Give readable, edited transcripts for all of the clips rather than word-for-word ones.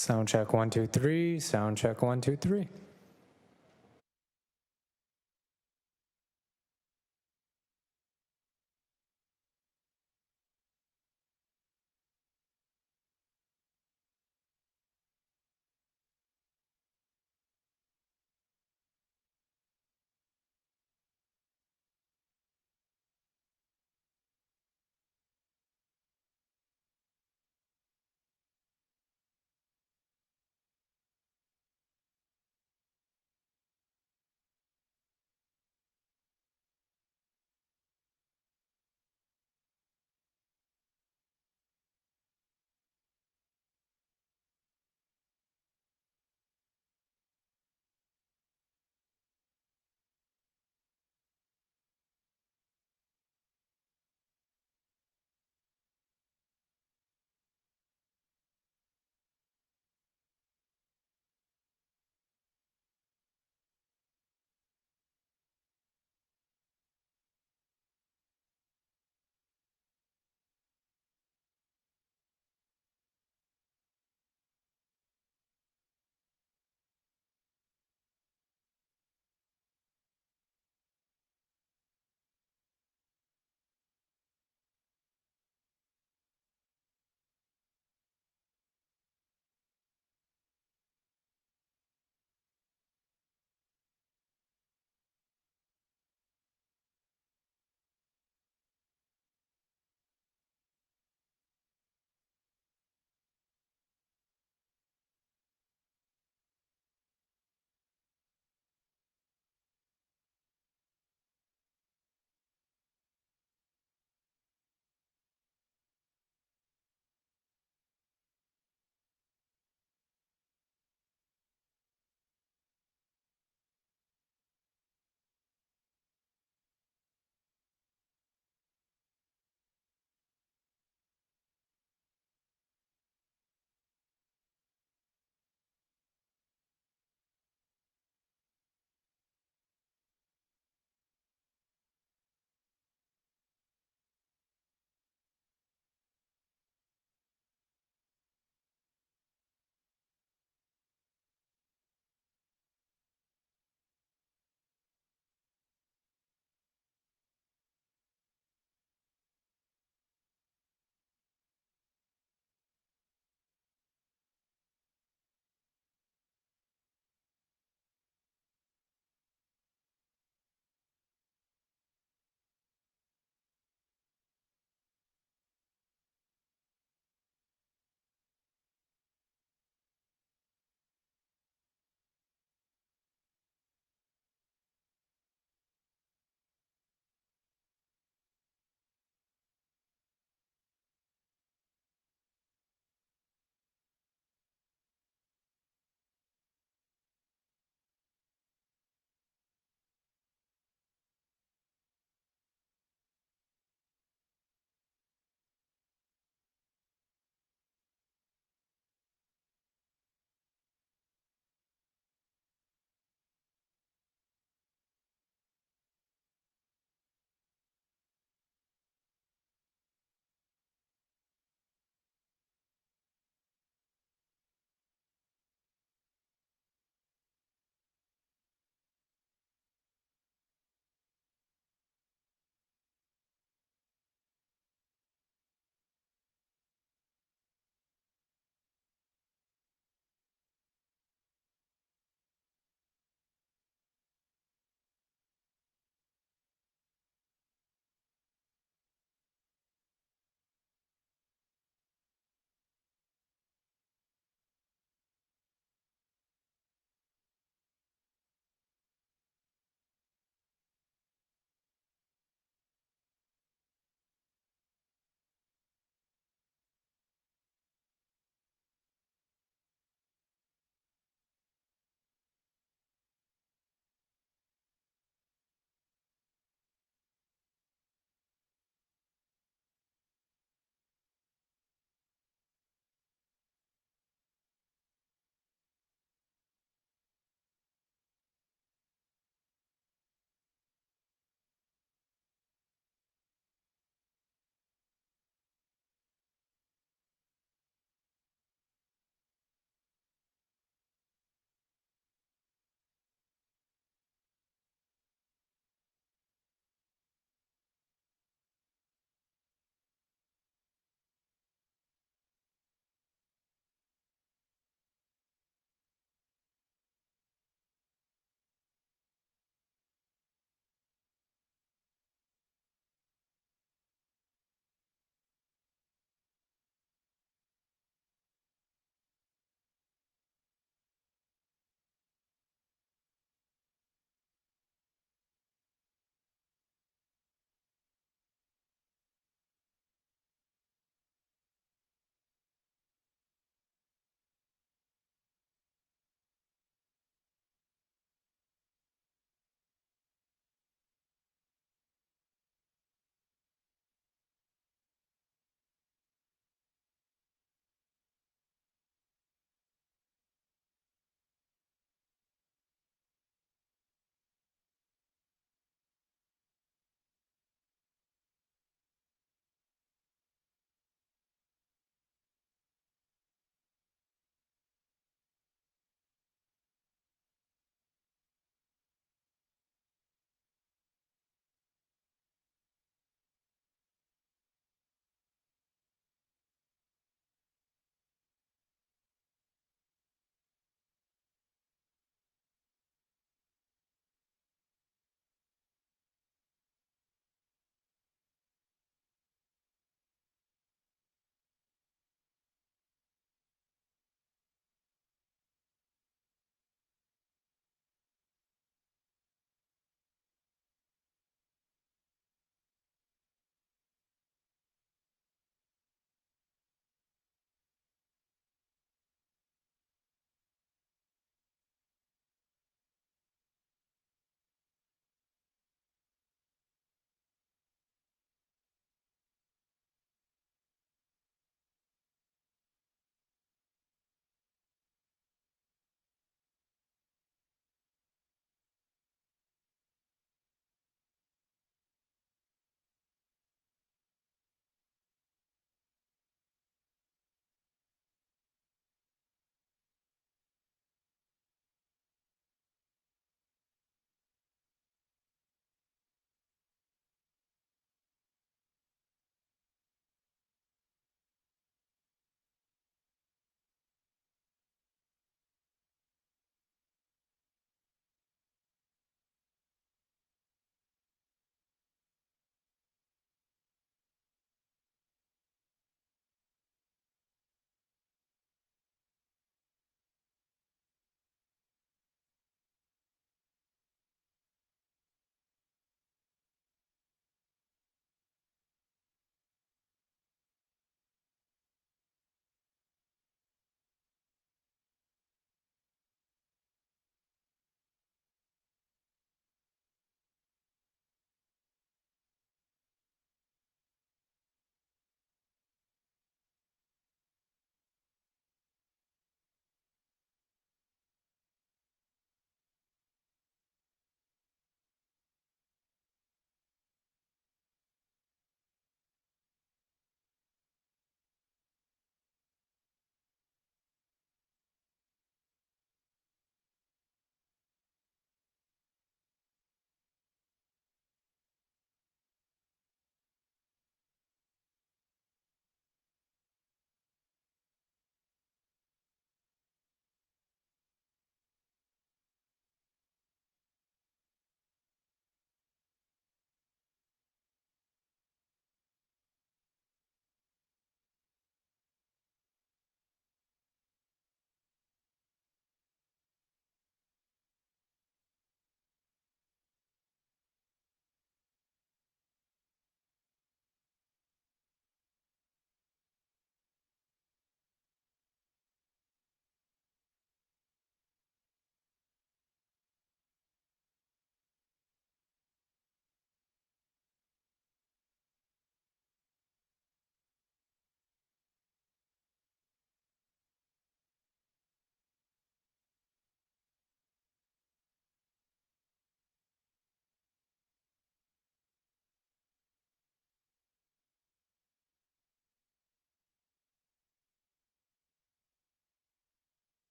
Sound check 1 2 3. Sound check 1 2 3.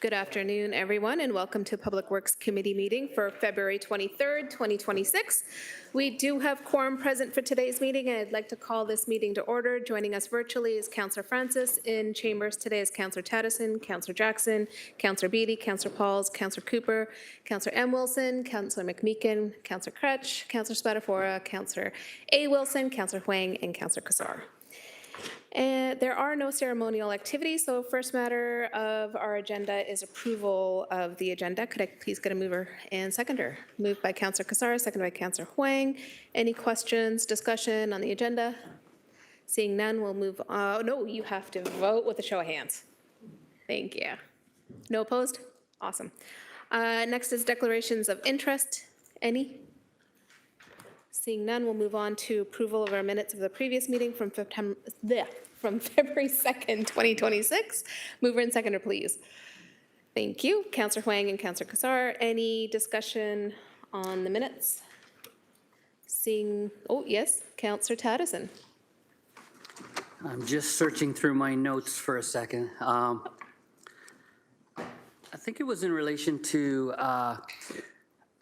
Good afternoon, everyone, and welcome to Public Works Committee meeting for February 23rd, 2026. We do have quorum present for today's meeting, and I'd like to call this meeting to order. Joining us virtually is Councillor Francis. In chambers today is Councillor Taddison, Councillor Jackson, Councillor Beattie, Councillor Pauls, Councillor Cooper, Councillor M. Wilson, Councillor McMeekin, Councillor Kretsch, Councillor Spadafora, Councillor A. Wilson, Councillor Huang, and Councillor Kassar. And there are no ceremonial activities, so first matter of our agenda is approval of the agenda. Could I please get a mover and seconder? Moved by Councillor Kassar, seconded by Councillor Huang. Any questions, discussion on the agenda? Seeing none, we'll move on. No, you have to vote with a show of hands. Thank you. No opposed? Awesome. Next is declarations of interest. Any? Seeing none, we'll move on to approval of our minutes of the previous meeting from February 2nd, 2026. Mover and seconder, please. Thank you. Councillor Huang and Councillor Kassar. Any discussion on the minutes? Seeing, oh yes, Councillor Taddison. I'm just searching through my notes for a second. I think it was in relation to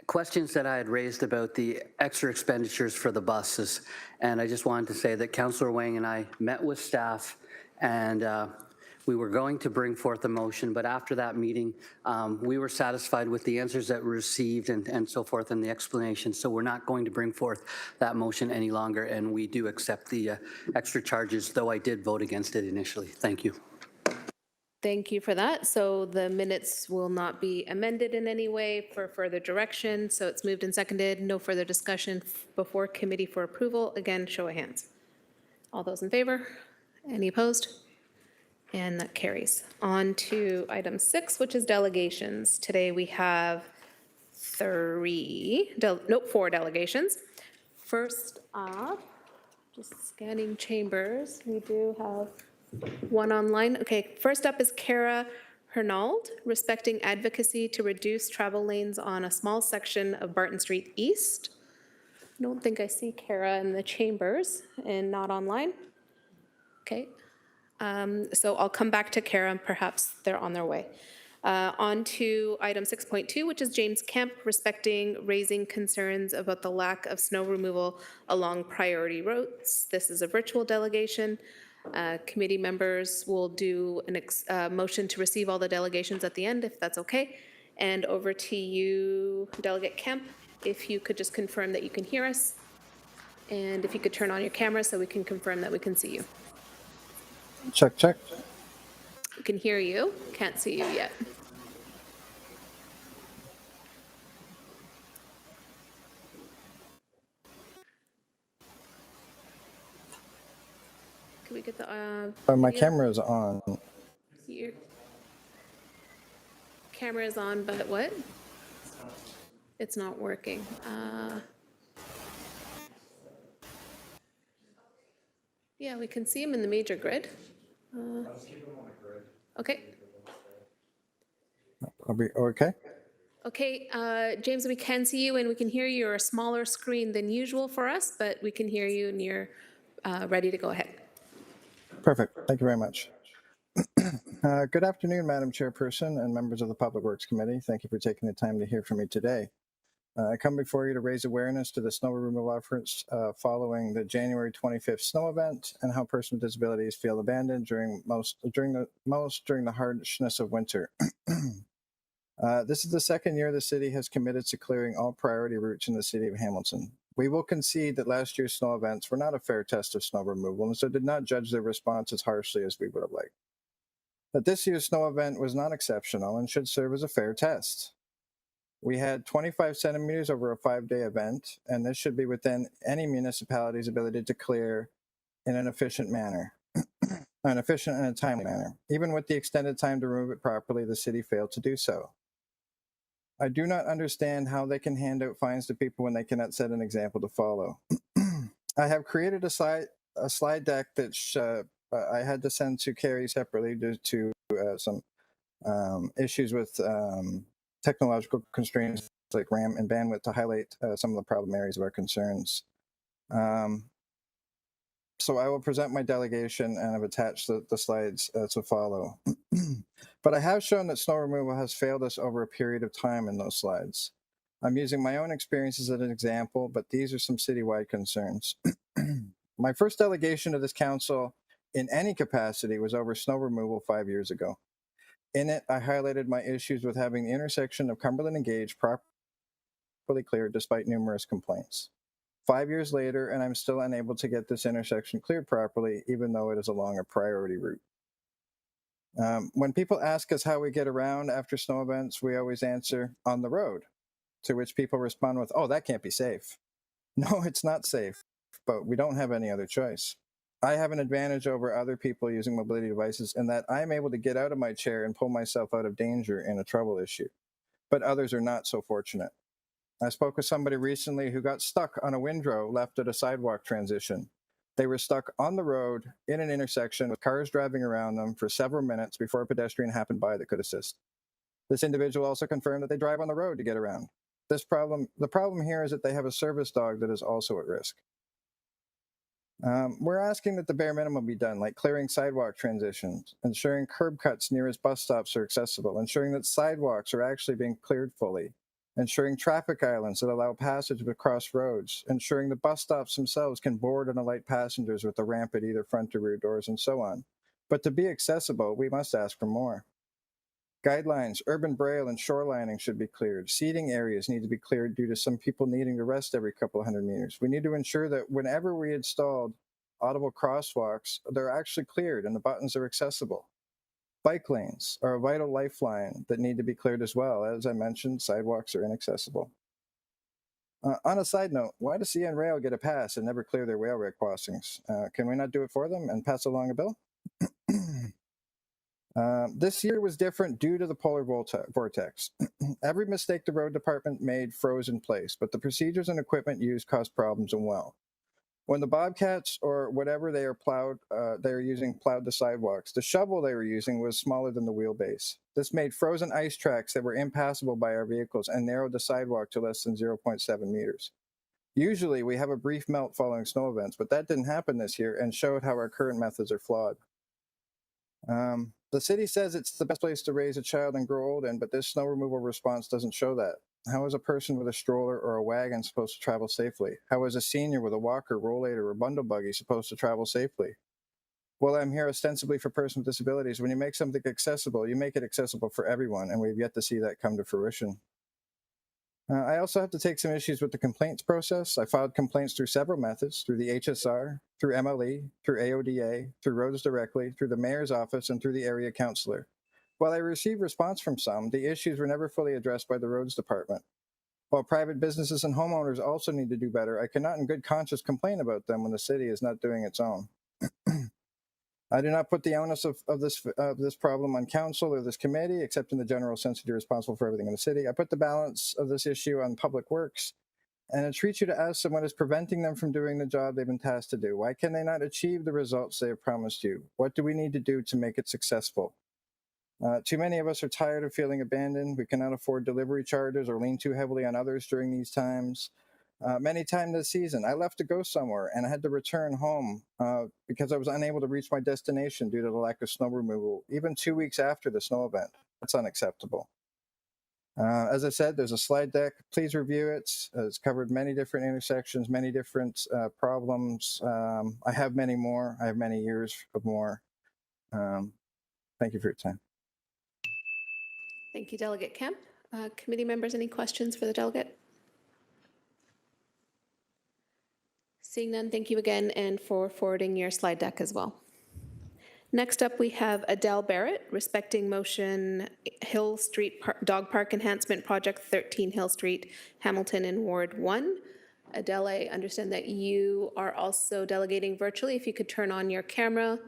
questions that I had raised about the extra expenditures for the buses. And I just wanted to say that Councillor Wang and I met with staff, and we were going to bring forth a motion, but after that meeting, we were satisfied with the answers that were received and so forth and the explanation. So we're not going to bring forth that motion any longer, and we do accept the extra charges, though I did vote against it initially. Thank you. Thank you for that. So the minutes will not be amended in any way for further direction. So it's moved and seconded. No further discussion before committee for approval. Again, show of hands. All those in favor? Any opposed? And that carries. On to item 6, which is delegations. Today we have 4 delegations. First up, just scanning chambers, we do have one online. Okay, first up is Kara Hernold, respecting advocacy to reduce travel lanes on a small section of Barton Street East. I don't think I see Kara in the chambers and not online. Okay, so I'll come back to Kara and perhaps they're on their way. On to item 6.2, which is James Kemp, respecting raising concerns about the lack of snow removal along priority roads. This is a virtual delegation. Committee members will do a motion to receive all the delegations at the end, if that's okay. And over to you, Delegate Kemp, if you could just confirm that you can hear us. And if you could turn on your camera so we can confirm that we can see you. Check, check. We can hear you, can't see you yet. Can we get the My camera is on. your camera is on, but what? It's not working. Yeah, we can see him in the major grid. Okay. I'll be okay. Okay, James, we can see you and we can hear you. You're a smaller screen than usual for us, but we can hear you and you're ready to go ahead. Perfect. Thank you very much. Good afternoon, Madam Chairperson and members of the Public Works Committee. Thank you for taking the time to hear from me today. I come before you to raise awareness to the snow removal efforts following the January 25th snow event and how persons with disabilities feel abandoned during the harshness of winter. This is the second year the city has committed to clearing all priority routes in the city of Hamilton. We will concede that last year's snow events were not a fair test of snow removal, and so did not judge their response as harshly as we would have liked. But this year's snow event was not exceptional and should serve as a fair test. We had 25 centimeters over a 5-day event, and this should be within any municipality's ability to clear in an efficient manner, an efficient and a timely manner. Even with the extended time to remove it properly, the city failed to do so. I do not understand how they can hand out fines to people when they cannot set an example to follow. I have created a slide deck that I had to send to Carrie separately due to some issues with technological constraints like RAM and bandwidth to highlight some of the problem areas of our concerns. So I will present my delegation and I've attached the slides to follow. But I have shown that snow removal has failed us over a period of time in those slides. I'm using my own experiences as an example, but these are some citywide concerns. My first delegation to this council in any capacity was over snow removal 5 years ago. In it, I highlighted my issues with having the intersection of Cumberland and Gage properly cleared despite numerous complaints. 5 years later, and I'm still unable to get this intersection cleared properly, even though it is along a priority route. When people ask us how we get around after snow events, we always answer on the road, to which people respond with, oh, that can't be safe. No, it's not safe, but we don't have any other choice. I have an advantage over other people using mobility devices in that I'm able to get out of my chair and pull myself out of danger in a trouble issue, but others are not so fortunate. I spoke with somebody recently who got stuck on a windrow left at a sidewalk transition. They were stuck on the road in an intersection with cars driving around them for several minutes before a pedestrian happened by that could assist. This individual also confirmed that they drive on the road to get around. The problem here is that they have a service dog that is also at risk. We're asking that the bare minimum be done, like clearing sidewalk transitions, ensuring curb cuts nearest bus stops are accessible, ensuring that sidewalks are actually being cleared fully, ensuring traffic islands that allow passage across roads, ensuring the bus stops themselves can board and alight passengers with a ramp at either front or rear doors, and so on. But to be accessible, we must ask for more. Guidelines, urban braille, and shorelining should be cleared. Seating areas need to be cleared due to some people needing to rest every couple of 100 meters. We need to ensure that whenever we installed audible crosswalks, they're actually cleared and the buttons are accessible. Bike lanes are a vital lifeline that need to be cleared as well. As I mentioned, sidewalks are inaccessible. On a side note, why does CN Rail get a pass and never clear their railway crossings? Can we not do it for them and pass along a bill? This year was different due to the polar vortex. Every mistake the road department made froze in place, but the procedures and equipment used caused problems and well. When the bobcats or whatever they are using plowed the sidewalks, the shovel they were using was smaller than the wheelbase. This made frozen ice tracks that were impassable by our vehicles and narrowed the sidewalk to less than 0.7 meters. Usually we have a brief melt following snow events, but that didn't happen this year and showed how our current methods are flawed. The city says it's the best place to raise a child and grow old in, but this snow removal response doesn't show that. How is a person with a stroller or a wagon supposed to travel safely? How is a senior with a walker, rollator, or bundle buggy supposed to travel safely? Well, I'm here ostensibly for persons with disabilities. When you make something accessible, you make it accessible for everyone, and we've yet to see that come to fruition. I also have to take some issues with the complaints process. I filed complaints through several methods, through the HSR, through MLE, through AODA, through Roads Directly, through the mayor's office, and through the area councillor. While I received response from some, the issues were never fully addressed by the roads department. While private businesses and homeowners also need to do better, I cannot in good conscience complain about them when the city is not doing its own. I do not put the onus of this problem on council or this committee, except in the general sense that you're responsible for everything in the city. I put the balance of this issue on Public Works, and entreat you to ask them what is preventing them from doing the job they've been tasked to do. Why can they not achieve the results they have promised you? What do we need to do to make it successful? Too many of us are tired of feeling abandoned. We cannot afford delivery charges or lean too heavily on others during these times. Many times this season, I left to go somewhere and I had to return home because I was unable to reach my destination due to the lack of snow removal, even 2 weeks after the snow event. That's unacceptable. As I said, there's a slide deck. Please review it. It's covered many different intersections, many different problems. I have many more. I have many years of more. Thank you for your time. Thank you, Delegate Kemp. Committee members, any questions for the delegate? Seeing none, thank you again and for forwarding your slide deck as well. Next up, we have Adele Barrett, respecting motion Hill Street Dog Park Enhancement Project, 13 Hill Street, Hamilton in Ward 1. Adele, I understand that you are also delegating virtually. If you could turn on your camera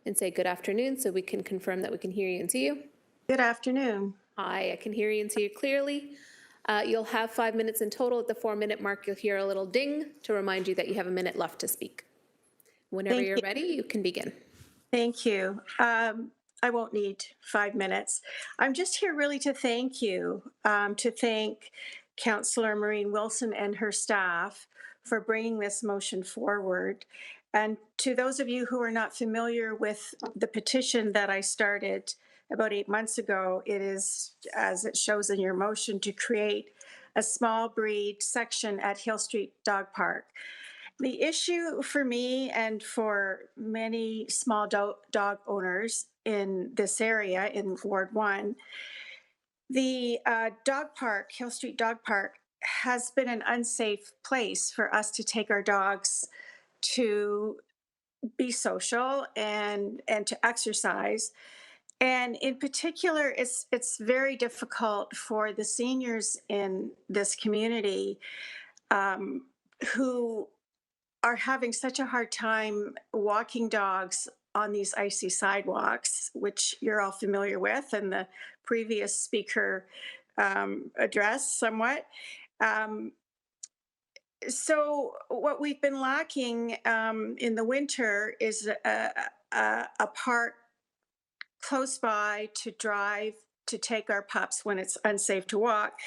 and say good afternoon so we can confirm that we can hear you and see you. Good afternoon. Hi, I can hear you and see you clearly. You'll have 5 minutes in total. At the 4-minute mark, you'll hear a little ding to remind you that you have a minute left to speak. Whenever Thank you're you. ready, you can begin. Thank you. I won't need 5 minutes. I'm just here really to thank you, to thank Councillor Maureen Wilson and her staff for bringing this motion forward. And to those of you who are not familiar with the petition that I started about 8 months ago, it is, as it shows in your motion, to create a small breed section at Hill Street Dog Park. The issue for me and for many small dog owners in this area, in Ward 1, the dog park, Hill Street Dog Park, has been an unsafe place for us to take our dogs to be social and to exercise. And in particular, it's very difficult for the seniors in this community who are having such a hard time walking dogs on these icy sidewalks, which you're all familiar with, and the previous speaker addressed somewhat. So what we've been lacking in the winter is a park close by to drive to take our pups when it's unsafe to walk.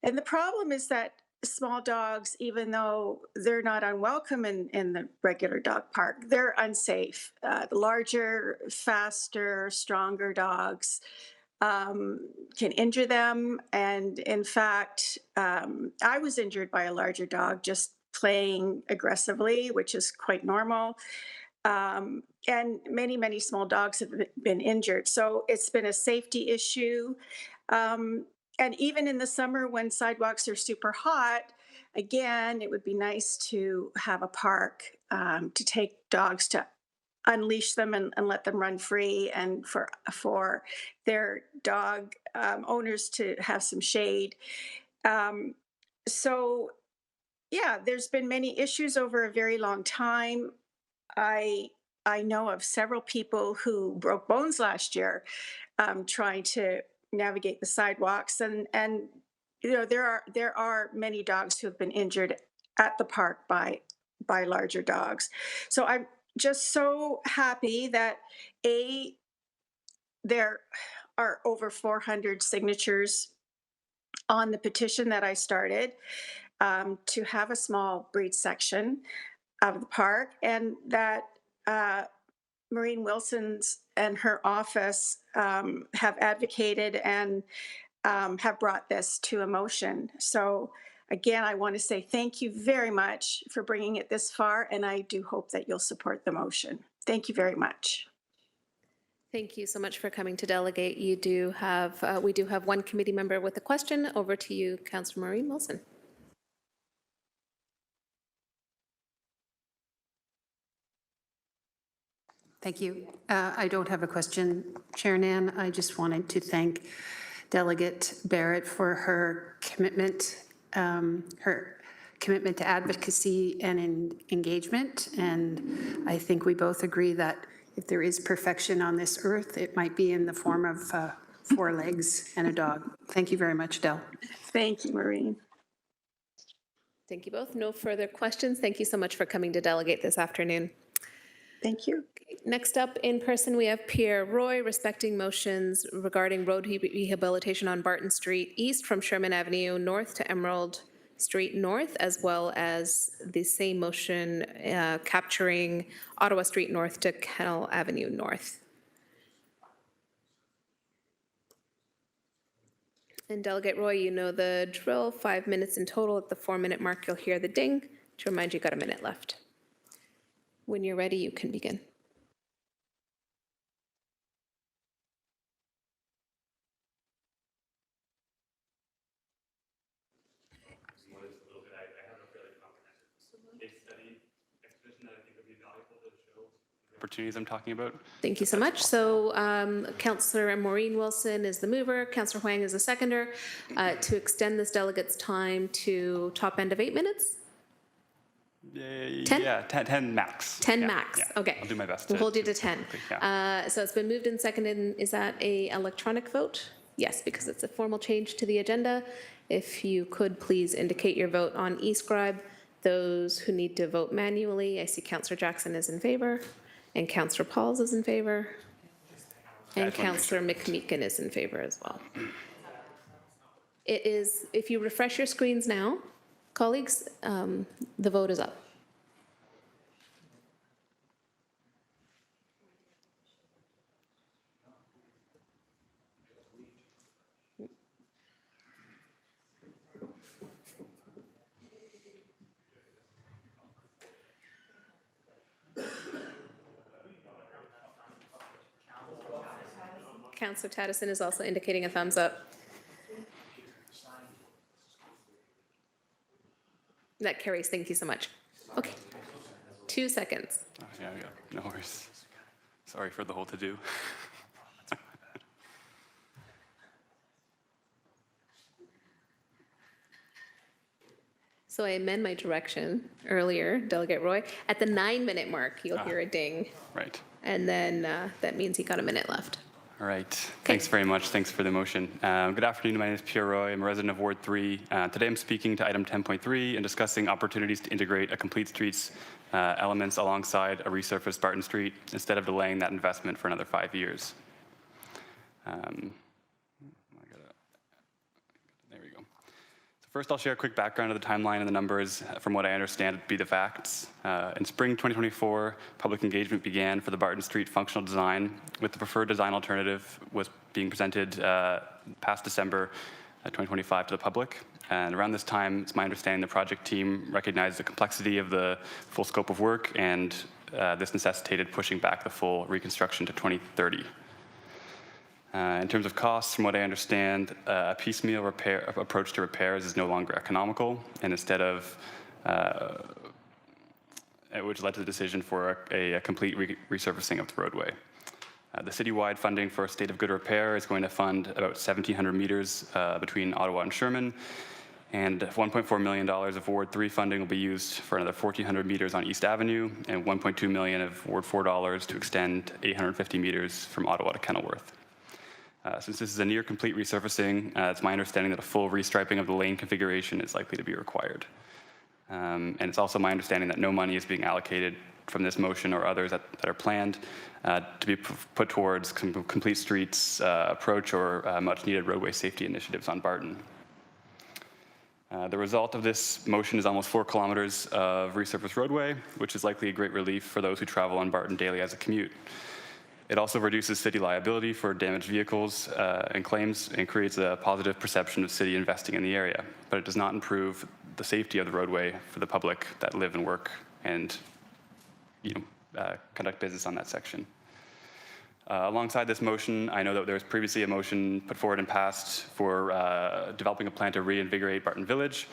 And the problem is that small dogs, even though they're not unwelcome in the regular dog park, they're unsafe. The larger, faster, stronger dogs can injure them. And in fact, I was injured by a larger dog just playing aggressively, which is quite normal. And many, many small dogs have been injured. So it's been a safety issue. And even in the summer when sidewalks are super hot, again, it would be nice to have a park to take dogs to unleash them and let them run free, and for their dog owners to have some shade. So yeah, there's been many issues over a very long time. I know of several people who broke bones last year trying to navigate the sidewalks, and you know there are many dogs who have been injured at the park by larger dogs. So I'm just so happy that there are over 400 signatures on the petition that I started to have a small breed section of the park, and that Maureen Wilson's and her office have advocated and have brought this to a motion. So again, I want to say thank you very much for bringing it this far, and I do hope that you'll support the motion. Thank you very much. Thank you so much for coming to delegate. We do have one committee member with a question. Over to you, Councillor Maureen Wilson. Thank you. I don't have a question, Chair Nan. I just wanted to thank Delegate Barrett for her commitment to advocacy and engagement. And I think we both agree that if there is perfection on this earth, it might be in the form of 4 legs and a dog. Thank you very much, Del. Thank you, Maureen. Thank you both. No further questions. Thank you so much for coming to delegate this afternoon. Thank you. Next up in person, we have Pierre Roy, respecting motions regarding road rehabilitation on Barton Street East from Sherman Avenue North to Emerald Street North, as well as the same motion capturing Ottawa Street North to Kennel Avenue North. And Delegate Roy, you know the drill, 5 minutes in total. At the 4-minute mark, you'll hear the ding to remind you got a minute left. When you're ready, you can begin. Opportunities I'm talking about. Thank you so much. So Councillor Maureen Wilson is the mover, Councillor Huang is the seconder, to extend this delegate's time to top end of 8 minutes? 10? Yeah, 10 max. 10 Yeah, max, yeah. okay. I'll do my best. We'll hold you to 10. Yeah. So it's been moved and seconded. Is that a electronic vote? Yes, because it's a formal change to the agenda. If you could please indicate your vote on eScribe. Those who need to vote manually, I see Councillor Jackson is in favor, and Councillor Pauls is in favor, and Councillor McMeekin is in favor as well. It is, if you refresh your screens now, colleagues, the vote is up. Councillor Tattison is also indicating a thumbs up. That carries. Thank you so much. Okay. 2 seconds. Oh, yeah, no worries. Sorry for the whole to-do. So I amend my direction earlier, Delegate Roy. At the 9-minute mark, you'll hear a ding. Right. And then that means he got a minute left. All right. Thanks very much. Thanks for the motion. Good afternoon. My name is Pierre Roy. I'm a resident of Ward 3. Today I'm speaking to item 10.3 and discussing opportunities to integrate a complete streets elements alongside a resurfaced Barton Street instead of delaying that investment for another 5 years. There we go. So first I'll share a quick background of the timeline and the numbers from what I understand to be the facts. In spring 2024, public engagement began for the Barton Street functional design, with the preferred design alternative was being presented past December 2025 to the public. And around this time, it's my understanding the project team recognized the complexity of the full scope of work, and this necessitated pushing back the full reconstruction to 2030. In terms of costs, from what I understand, a piecemeal approach to repairs is no longer economical, and instead of, which led to the decision for a complete resurfacing of the roadway. The citywide funding for State of Good Repair is going to fund about 1,700 meters between Ottawa and Sherman, and $1.4 million of Ward 3 funding will be used for another 1,400 meters on East Avenue, and $1.2 million of Ward 4 dollars to extend 850 meters from Ottawa to Kenilworth. Since this is a near complete resurfacing, it's my understanding that a full restriping of the lane configuration is likely to be required. And it's also my understanding that no money is being allocated from this motion or others that are planned to be put towards complete streets approach or much needed roadway safety initiatives on Barton. The result of this motion is almost 4 kilometers of resurfaced roadway, which is likely a great relief for those who travel on Barton daily as a commute. It also reduces city liability for damaged vehicles and claims, and creates a positive perception of city investing in the area. But it does not improve the safety of the roadway for the public that live and work and conduct business on that section. Alongside this motion, I know that there was previously a motion put forward and passed for developing a plan to reinvigorate Barton Village.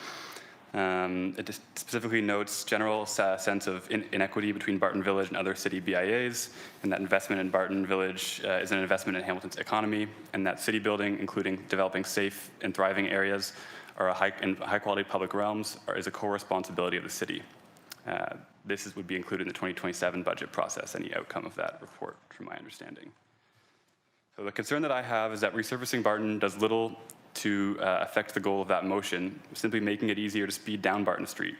It specifically notes general sense of inequity between Barton Village and other city BIAs, and that investment in Barton Village is an investment in Hamilton's economy, and that city building, including developing safe and thriving areas, are high quality public realms, is a core responsibility of the city. This would be included in the 2027 budget process, any outcome of that report, from my understanding. So the concern that I have is that resurfacing Barton does little to affect the goal of that motion, simply making it easier to speed down Barton Street.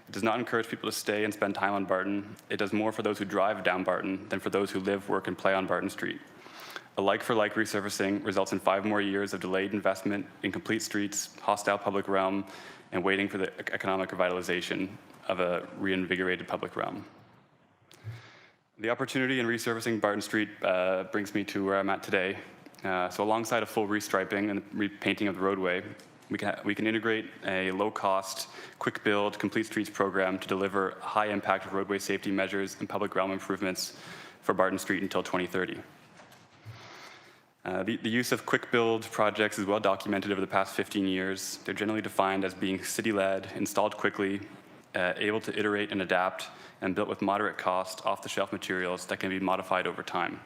It does not encourage people to stay and spend time on Barton. It does more for those who drive down Barton than for those who live, work, and play on Barton Street. A like-for-like resurfacing results in 5 more years of delayed investment in complete streets, hostile public realm, and waiting for the economic revitalization of a reinvigorated public realm. The opportunity in resurfacing Barton Street brings me to where I'm at today. So alongside a full restriping and repainting of the roadway, we can integrate a low-cost, quick-build, complete streets program to deliver high-impact roadway safety measures and public realm improvements for Barton Street until 2030. The use of quick-build projects is well documented over the past 15 years. They're generally defined as being city-led, installed quickly, able to iterate and adapt, and built with moderate cost, off-the-shelf materials that can be modified over time.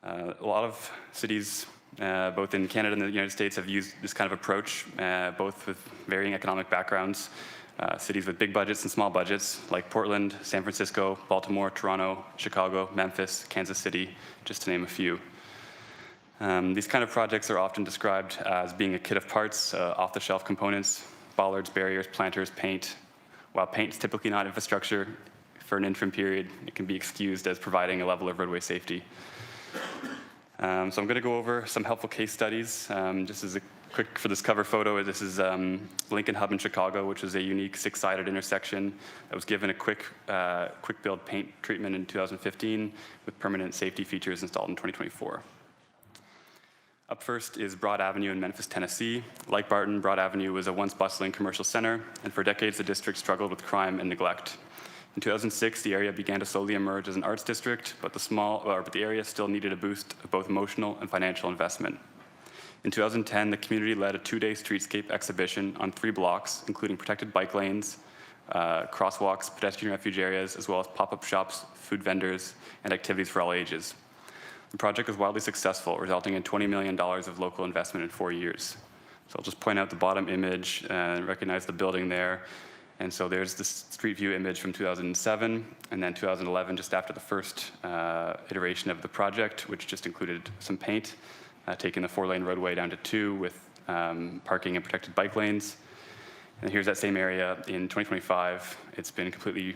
A lot of cities, both in Canada and the United States, have used this kind of approach, both with varying economic backgrounds. Cities with big budgets and small budgets, like Portland, San Francisco, Baltimore, Toronto, Chicago, Memphis, Kansas City, just to name a few. These kind of projects are often described as being a kit of parts, off-the-shelf components, bollards, barriers, planters, paint. While paint is typically not infrastructure, for an interim period, it can be excused as providing a level of roadway safety. So I'm going to go over some helpful case studies. Just as a quick, for this cover photo, this is Lincoln Hub in Chicago, which is a unique 6-sided intersection that was given a quick build paint treatment in 2015 with permanent safety features installed in 2024. Up first is Broad Avenue in Memphis, Tennessee. Like Barton, Broad Avenue was a once bustling commercial center, and for decades the district struggled with crime and neglect. In 2006, the area began to slowly emerge as an arts district, but the area still needed a boost of both emotional and financial investment. In 2010, the community led a 2-day streetscape exhibition on 3 blocks, including protected bike lanes, crosswalks, pedestrian refuge areas, as well as pop-up shops, food vendors, and activities for all ages. The project was wildly successful, resulting in $20 million of local investment in 4 years. So I'll just point out the bottom image and recognize the building there. And so there's the street view image from 2007, and then 2011, just after the first iteration of the project, which just included some paint, taking the 4-lane roadway down to 2 with parking and protected bike lanes. And here's that same area in 2025. It's been completely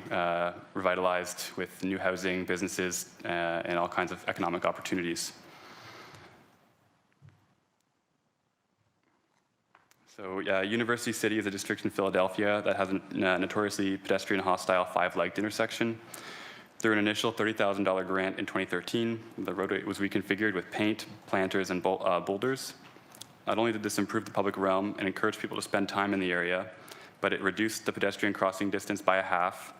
revitalized with new housing, businesses, and all kinds of economic opportunities. So University City is a district in Philadelphia that has a notoriously pedestrian hostile 5-legged intersection. Through an initial $30,000 grant in 2013, the roadway was reconfigured with paint, planters, and boulders. Not only did this improve the public realm and encourage people to spend time in the area, but it reduced the pedestrian crossing distance by a half,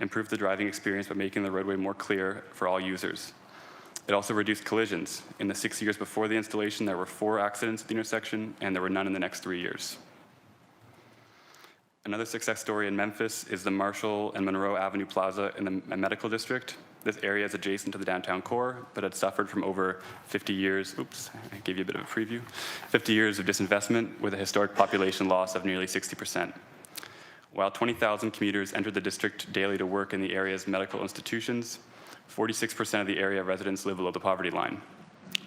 improved the driving experience by making the roadway more clear for all users. It also reduced collisions. In the 6 years before the installation, there were 4 accidents at the intersection, and there were none in the next 3 years. Another success story in Memphis is the Marshall and Monroe Avenue Plaza in the medical district. This area is adjacent to the downtown core, but had suffered from over 50 years, I gave you a bit of a preview, 50 years of disinvestment with a historic population loss of nearly 60%. While 20,000 commuters entered the district daily to work in the area's medical institutions, 46% of the area residents live below the poverty line.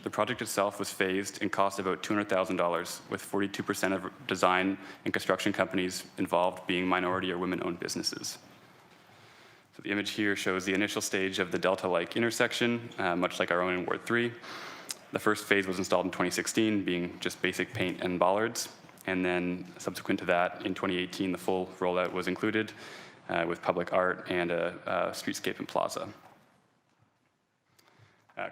The project itself was phased and cost about $200,000, with 42% of design and construction companies involved being minority or women-owned businesses. So the image here shows the initial stage of the Delta-like intersection, much like our own in Ward 3. The first phase was installed in 2016, being just basic paint and bollards. And then subsequent to that, in 2018, the full rollout was included with public art and a streetscape and plaza.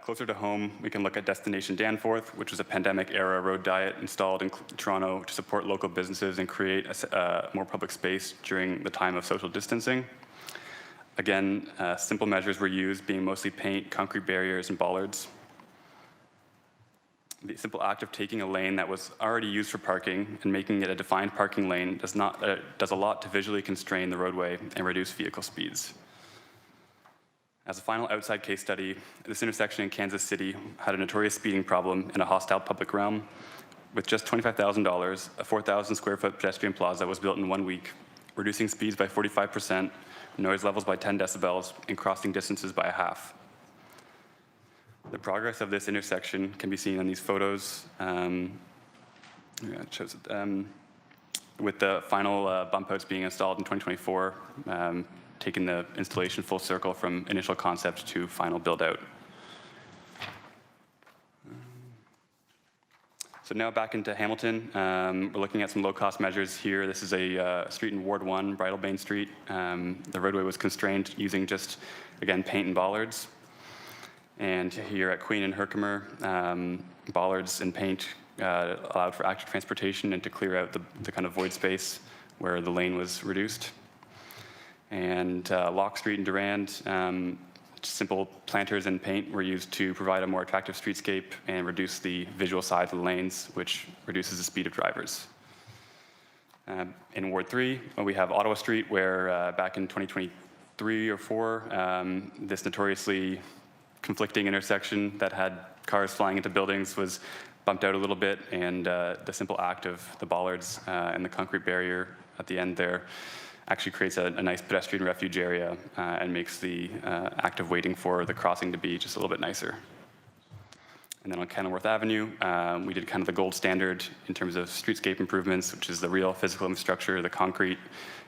Closer to home, we can look at Destination Danforth, which was a pandemic-era road diet installed in Toronto to support local businesses and create more public space during the time of social distancing. Again, simple measures were used, being mostly paint, concrete barriers, and bollards. The simple act of taking a lane that was already used for parking and making it a defined parking lane does a lot to visually constrain the roadway and reduce vehicle speeds. As a final outside case study, this intersection in Kansas City had a notorious speeding problem in a hostile public realm. With just $25,000, a 4,000 square foot pedestrian plaza was built in 1 week, reducing speeds by 45%, noise levels by 10 decibels, and crossing distances by a half. The progress of this intersection can be seen on these photos. It shows it, with the final bump outs being installed in 2024, taking the installation full circle from initial concept to final build out. So now back into Hamilton. We're looking at some low-cost measures here. This is a street in Ward 1, Bridlebane Street. The roadway was constrained using just, again, paint and bollards. And here at Queen and Herkimer, bollards and paint allowed for active transportation and to clear out the kind of void space where the lane was reduced. And Locke Street in Durand, simple planters and paint were used to provide a more attractive streetscape and reduce the visual size of the lanes, which reduces the speed of drivers. In Ward 3, we have Ottawa Street, where back in 2023 or 4, this notoriously conflicting intersection that had cars flying into buildings was bumped out a little bit, and the simple act of the bollards and the concrete barrier at the end there actually creates a nice pedestrian refuge area and makes the act of waiting for the crossing to be just a little bit nicer. And then on Kenilworth Avenue, we did kind of the gold standard in terms of streetscape improvements, which is the real physical infrastructure, the concrete,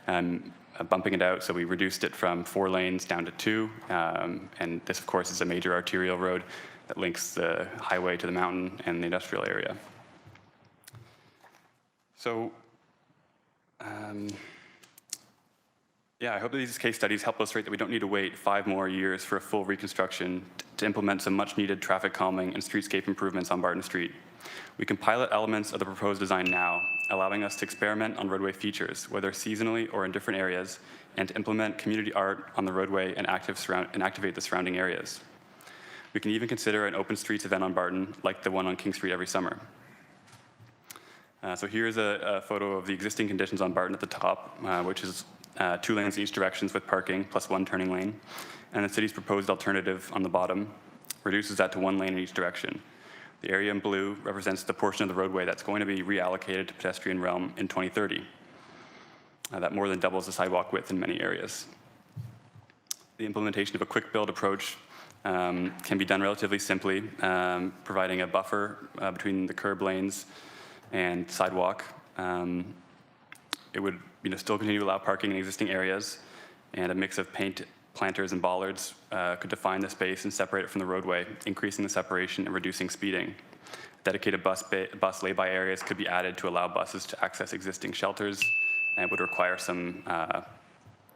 bumping it out. So we reduced it from 4 lanes down to 2. And this, of course, is a major arterial road that links the highway to the mountain and the industrial area. So, yeah, I hope that these case studies help illustrate that we don't need to wait 5 more years for a full reconstruction to implement some much needed traffic calming and streetscape improvements on Barton Street. We can pilot elements of the proposed design now, allowing us to experiment on roadway features, whether seasonally or in different areas, and to implement community art on the roadway and activate the surrounding areas. We can even consider an open streets event on Barton, like the one on King Street every summer. So here's a photo of the existing conditions on Barton at the top, which is 2 lanes in each direction with parking plus 1 turning lane. And the city's proposed alternative on the bottom reduces that to 1 lane in each direction. The area in blue represents the portion of the roadway that's going to be reallocated to pedestrian realm in 2030. That more than doubles the sidewalk width in many areas. The implementation of a quick build approach can be done relatively simply, providing a buffer between the curb lanes and sidewalk. It would still continue to allow parking in existing areas, and a mix of paint, planters, and bollards could define the space and separate it from the roadway, increasing the separation and reducing speeding. Dedicated bus lay-by areas could be added to allow buses to access existing shelters, and would require some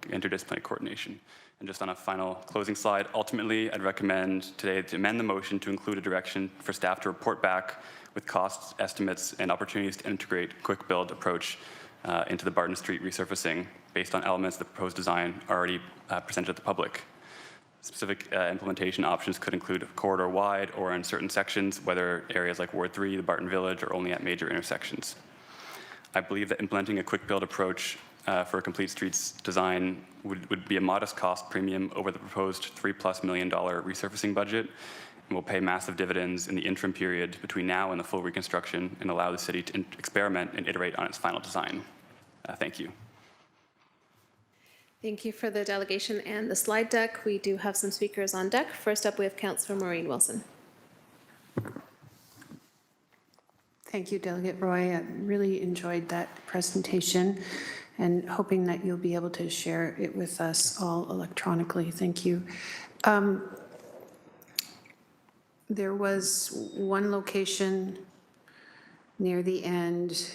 interdisciplinary coordination. And just on a final closing slide, ultimately, I'd recommend today to amend the motion to include a direction for staff to report back with cost estimates and opportunities to integrate quick build approach into the Barton Street resurfacing based on elements of the proposed design already presented to the public. Specific implementation options could include corridor wide or in certain sections, whether areas like Ward 3, the Barton Village, or only at major intersections. I believe that implementing a quick build approach for a complete streets design would be a modest cost premium over the proposed $3+ million resurfacing budget, and will pay massive dividends in the interim period between now and the full reconstruction, and allow the city to experiment and iterate on its final design. Thank you. Thank you for the delegation and the slide deck. We do have some speakers on deck. First up, we have Councillor Maureen Wilson. Thank you, Delegate Roy. I really enjoyed that presentation and hoping that you'll be able to share it with us all electronically. Thank you. There was one location near the end.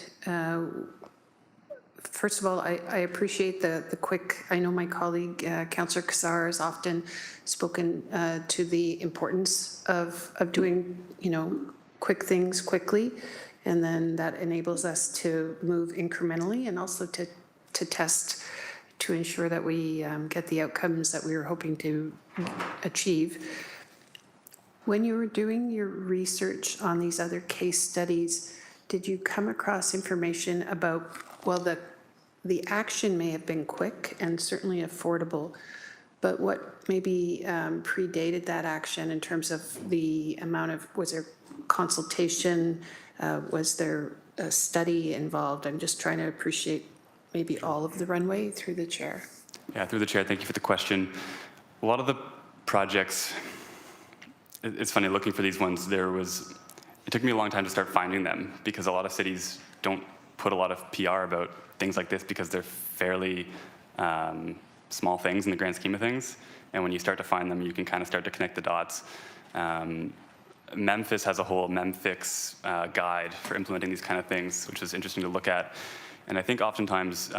First of all, I appreciate the quick, I know my colleague, Councillor Kassar, has often spoken to the importance of doing, quick things quickly, and then that enables us to move incrementally and also to test to ensure that we get the outcomes that we were hoping to achieve. When you were doing your research on these other case studies, did you come across information about, well, the action may have been quick and certainly affordable, but what maybe predated that action in terms of the amount of, was there consultation? Was there a study involved? I'm just trying to appreciate maybe all of the runway through the chair. Yeah, through the chair, thank you for the question. A lot of the projects, it's funny looking for these ones, it took me a long time to start finding them because a lot of cities don't put a lot of PR about things like this because they're fairly small things in the grand scheme of things. And when you start to find them, you can kind of start to connect the dots. Memphis has a whole Memfix guide for implementing these kind of things, which is interesting to look at. And I think oftentimes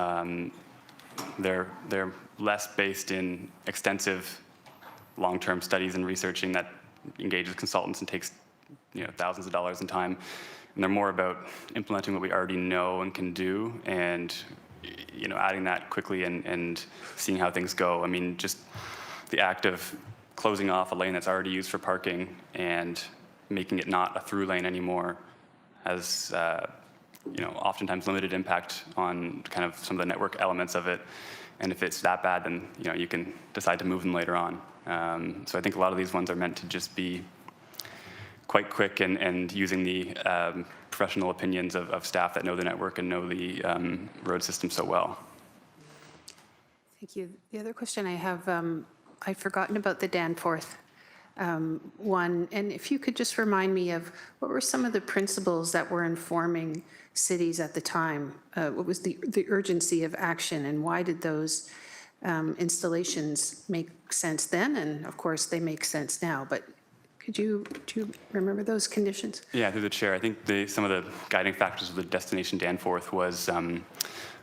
they're less based in extensive long-term studies and researching that engages consultants and takes thousands of dollars in time. And they're more about implementing what we already know and can do, and adding that quickly and seeing how things go. I mean, just the act of closing off a lane that's already used for parking and making it not a through lane anymore has oftentimes limited impact on kind of some of the network elements of it. And if it's that bad, then you can decide to move them later on. So I think a lot of these ones are meant to just be quite quick and using the professional opinions of staff that know the network and know the road system so well. Thank you. The other question I have, I've forgotten about the Danforth one, and if you could just remind me of what were some of the principles that were informing cities at the time? What was the urgency of action, and why did those installations make sense then? And of course, they make sense now, but do you remember those conditions? Yeah, through the chair, I think some of the guiding factors of the Destination Danforth was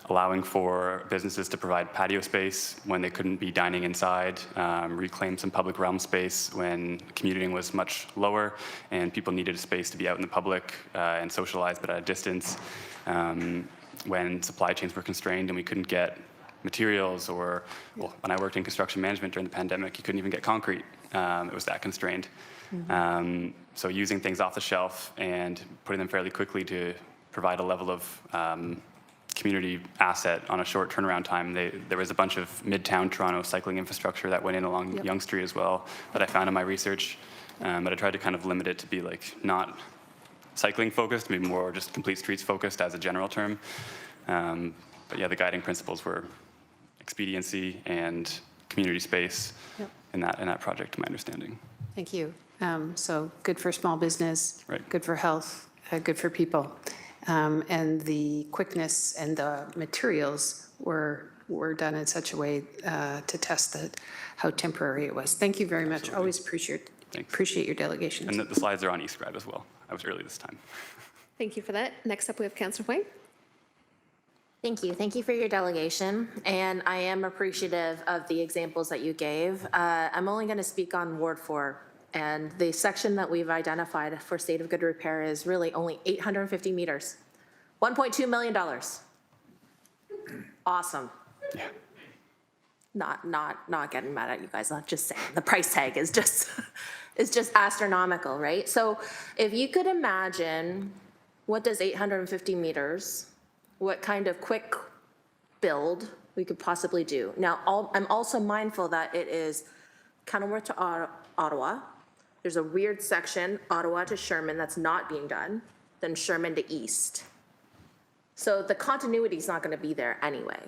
allowing for businesses to provide patio space when they couldn't be dining inside, reclaim some public realm space when commuting was much lower and people needed a space to be out in the public and socialize but at a distance. When supply chains were constrained and we couldn't get materials, or well, when I worked in construction management during the pandemic, you couldn't even get concrete. It was that constrained. So using things off the shelf and putting them fairly quickly to provide a level of community asset on a short turnaround time. There was a bunch of Midtown Toronto cycling infrastructure that went in along Yonge Street as well that I found in my research. But I tried to kind of limit it to be like not cycling focused, maybe more just complete streets focused as a general term. But yeah, the guiding principles were expediency and community space in that project, to my understanding. Thank you. So good for small business, Right. good for health, good for people. And the quickness and the materials were done in such a way to test how temporary it was. Thank you very much. Absolutely. Always Thanks. appreciate your delegation. And the slides are on eScribe as well. I was early this time. Thank you for that. Next up, we have Councillor Huang. Thank you. Thank you for your delegation. And I am appreciative of the examples that you gave. I'm only going to speak on Ward 4. And the section that we've identified for state of good repair is really only 850 meters. $1.2 million. Awesome. Yeah. Not getting mad at you guys. I'm just saying the price tag is just astronomical, right? So if you could imagine, what does 850 meters, what kind of quick build we could possibly do. Now, I'm also mindful that it is Kenilworth to Ottawa. There's a weird section, Ottawa to Sherman, that's not being done, then Sherman to East. So the continuity is not going to be there anyway.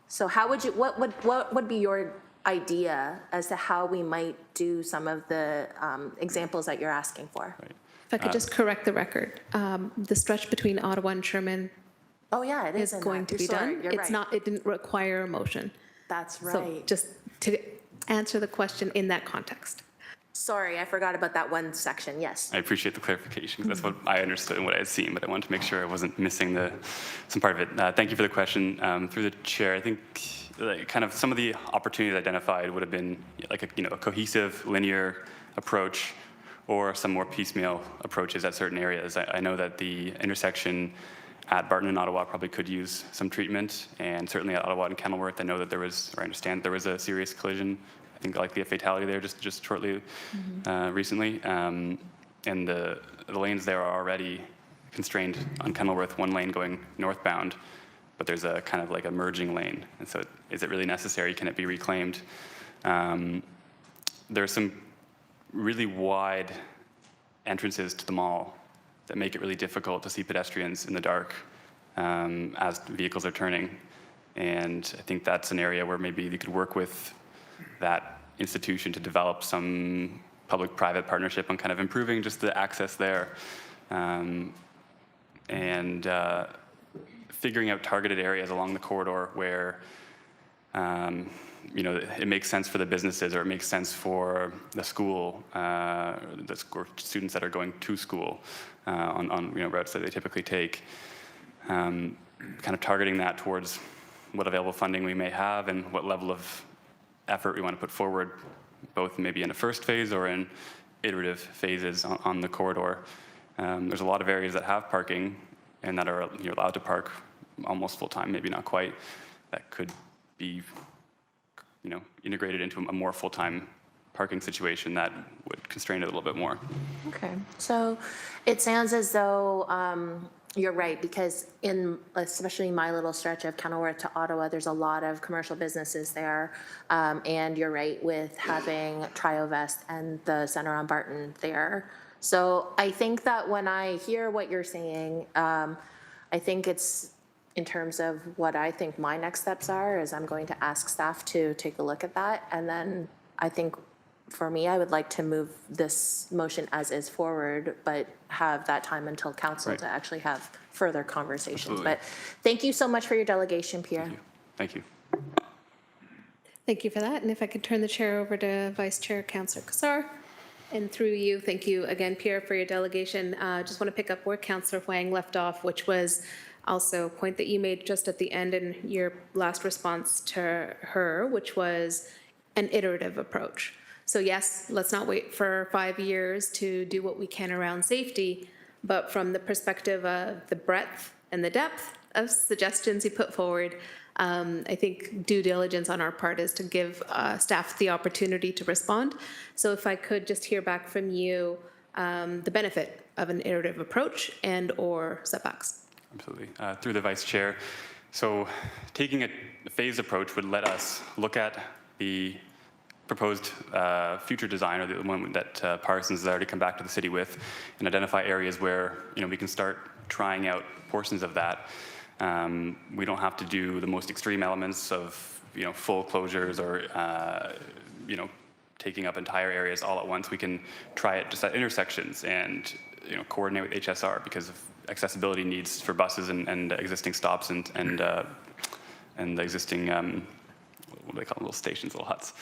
So how would you, what would be your idea as to how we might do some of the examples that you're asking for? If I could just correct the record, the stretch between Ottawa and Sherman Oh, yeah, it is is in going that. to be You're sorry, done. you're It's right. not, it didn't require a motion. That's So right. just to answer the question in that context. Sorry, I forgot about that one section, yes. I appreciate the clarification. That's what I understood and what I had seen, but I wanted to make sure I wasn't missing some part of it. Thank you for the question. Through the chair, I think kind of some of the opportunities identified would have been like a cohesive, linear approach, or some more piecemeal approaches at certain areas. I know that the intersection at Barton and Ottawa probably could use some treatment, and certainly at Ottawa and Kenilworth, I know that there was, or I understand there was a serious collision. I think likely a fatality there just shortly recently. And the lanes there are already constrained on Kenilworth, one lane going northbound, but there's a kind of like a merging lane. And so is it really necessary? Can it be reclaimed? There's some really wide entrances to the mall that make it really difficult to see pedestrians in the dark as vehicles are turning. And I think that's an area where maybe you could work with that institution to develop some public-private partnership on kind of improving just the access there. And figuring out targeted areas along the corridor where it makes sense for the businesses, or it makes sense for the school, or students that are going to school on routes that they typically take. Kind of targeting that towards what available funding we may have and what level of effort we want to put forward, both maybe in a first phase or in iterative phases on the corridor. There's a lot of areas that have parking and that are allowed to park almost full-time, maybe not quite, that could be integrated into a more full-time parking situation that would constrain it a little bit more. Okay, so it sounds as though you're right, because especially my little stretch of Kenilworth to Ottawa, there's a lot of commercial businesses there. And you're right with having TrioVest and the Center on Barton there. So I think that when I hear what you're saying, I think it's in terms of what I think my next steps are, is I'm going to ask staff to take a look at that. And then I think for me, I would like to move this motion as is forward, but have that time until council Right. to actually have further conversations. Absolutely. But thank you so much for your delegation, Pierre. Thank you. Thank you for that. And if I could turn the chair over to Vice Chair Councillor Kassar. And through you, thank you again, Pierre, for your delegation. Just want to pick up where Councillor Huang left off, which was also a point that you made just at the end in your last response to her, which was an iterative approach. So yes, let's not wait for 5 years to do what we can around safety, but from the perspective of the breadth and the depth of suggestions you put forward, I think due diligence on our part is to give staff the opportunity to respond. So if I could just hear back from you, the benefit of an iterative approach and/or setbacks. Absolutely. Through the Vice Chair. So taking a phased approach would let us look at the proposed future design, or the one that Parsons has already come back to the city with, and identify areas where we can start trying out portions of that. We don't have to do the most extreme elements of full closures or taking up entire areas all at once. We can try it just at intersections and coordinate with HSR because of accessibility needs for buses and existing stops and the existing what do they call them, little stations, little huts.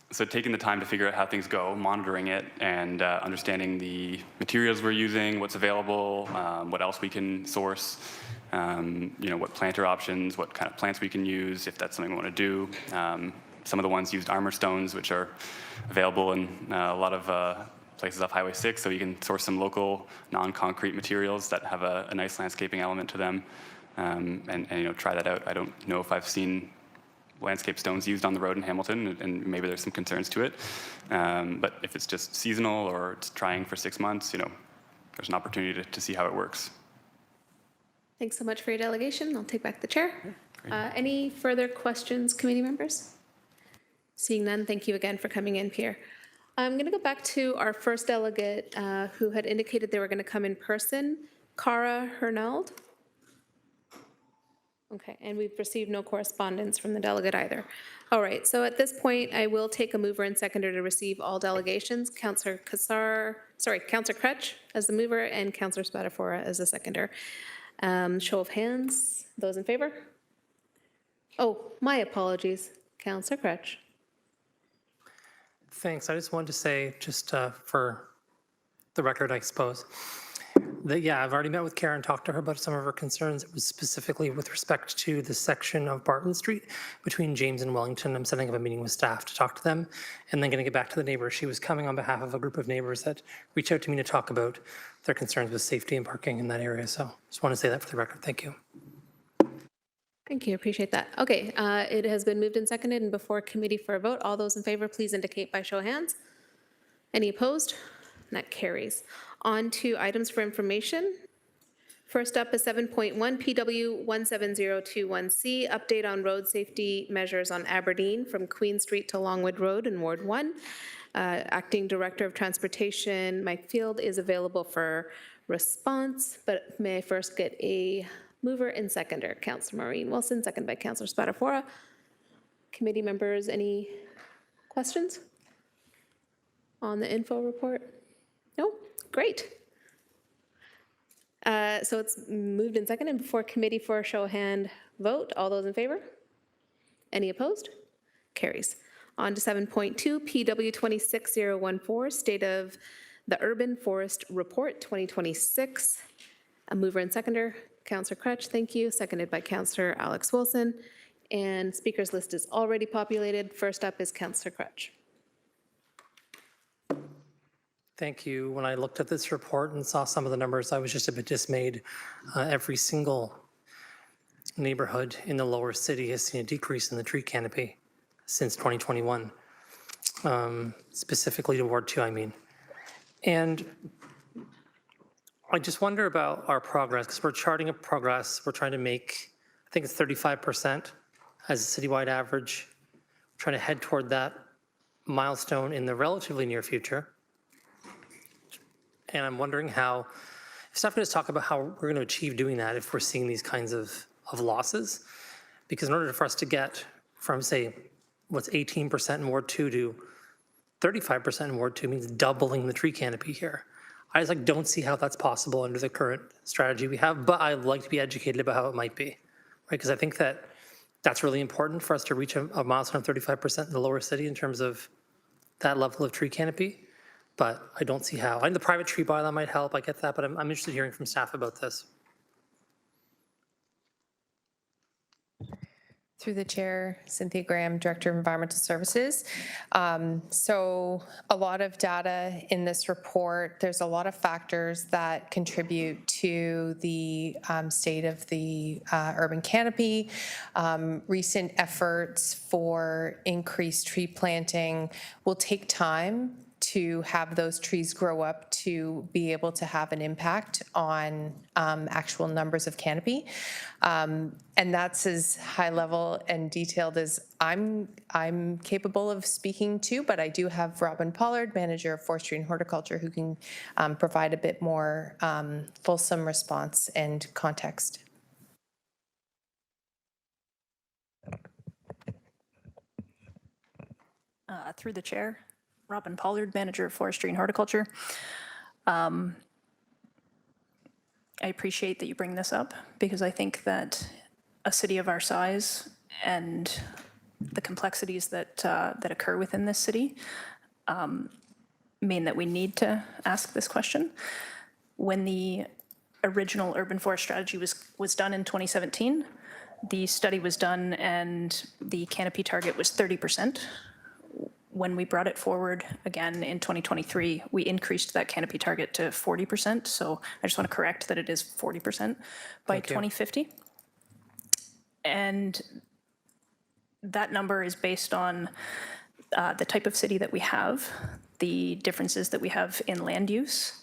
So taking the time to figure out how things go, monitoring it, and understanding the materials we're using, what's available, what else we can source, what planter options, what kind of plants we can use, if that's something we want to do. Some of the ones used armor stones, which are available in a lot of places off Highway 6, so you can source some local non-concrete materials that have a nice landscaping element to them, and try that out. I don't know if I've seen landscape stones used on the road in Hamilton, and maybe there's some concerns to it. But if it's just seasonal or it's trying for 6 months, there's an opportunity to see how it works. Thanks so much for your delegation. I'll take back the chair. Any further questions, committee members? Seeing none, thank you again for coming in, Pierre. I'm going to go back to our first delegate who had indicated they were going to come in person, Cara Hernald. Okay, and we've received no correspondence from the delegate either. All right, so at this point, I will take a mover and seconder to receive all delegations. Councillor Kretsch as the mover and Councillor Spadafora as the seconder. Show of hands, those in favor? Oh, my apologies, Councillor Kretsch. Thanks. I just wanted to say, just for the record, I suppose, that, yeah, I've already met with Karen, talked to her about some of her concerns. It was specifically with respect to the section of Barton Street between James and Wellington. I'm setting up a meeting with staff to talk to them and then going to get back to the neighbors. She was coming on behalf of a group of neighbors that reached out to me to talk about their concerns with safety and parking in that area. So just want to say that for the record. Thank you. Thank you, appreciate that. Okay, it has been moved and seconded and before committee for a vote. All those in favor, please indicate by show of hands. Any opposed? That carries. On to items for information. First up is 7.1 PW 17021C, update on road safety measures on Aberdeen from Queen Street to Longwood Road in Ward 1. Acting Director of Transportation Mike Field is available for response, but may I first get a mover and seconder? Councillor Maureen Wilson, second by Councillor Spadafora. Committee members, any questions on the info report? No? Great. So it's moved and seconded before committee for a show of hand vote. All those in favor? Any opposed? Carries. On to 7.2, PW 26014, State of the Urban Forest Report 2026. A mover and seconder, Councillor Kretsch, thank you. Seconded by Councillor Alex Wilson. And speakers list is already populated. First up is Councillor Kretsch. Thank you. When I looked at this report and saw some of the numbers, I was just a bit dismayed. Every single neighborhood in the lower city has seen a decrease in the tree canopy since 2021, specifically to Ward 2, I mean. And I just wonder about our progress, because we're charting a progress. We're trying to make, I think it's 35% as a citywide average. We're trying to head toward that milestone in the relatively near future. And I'm wondering how, if staff can just talk about how we're going to achieve doing that if we're seeing these kinds of losses. Because in order for us to get from, say, what's 18% in Ward 2 to 35% in Ward 2 means doubling the tree canopy here. I just don't see how that's possible under the current strategy we have, but I'd like to be educated about how it might be, right? Because I think that that's really important for us to reach a milestone of 35% in the lower city in terms of that level of tree canopy. But I don't see how. I know the private tree bylaw might help, I get that, but I'm interested in hearing from staff about this. Through the chair, Cynthia Graham, Director of Environmental Services. So a lot of data in this report. There's a lot of factors that contribute to the state of the urban canopy. Recent efforts for increased tree planting will take time to have those trees grow up to be able to have an impact on actual numbers of canopy. And that's as high level and detailed as I'm capable of speaking to, but I do have Robin Pollard, Manager of Forestry and Horticulture, who can provide a bit more fulsome response and context. Through the chair, Robin Pollard, Manager of Forestry and Horticulture. I appreciate that you bring this up because I think that a city of our size and the complexities that that occur within this city mean that we need to ask this question. When the original urban forest strategy was done in 2017, the study was done and the canopy target was 30%. When we brought it forward again in 2023, we increased that canopy target to 40%. So I just want to correct that it is 40% by 2050. And that number is based on the type of city that we have, the differences that we have in land use,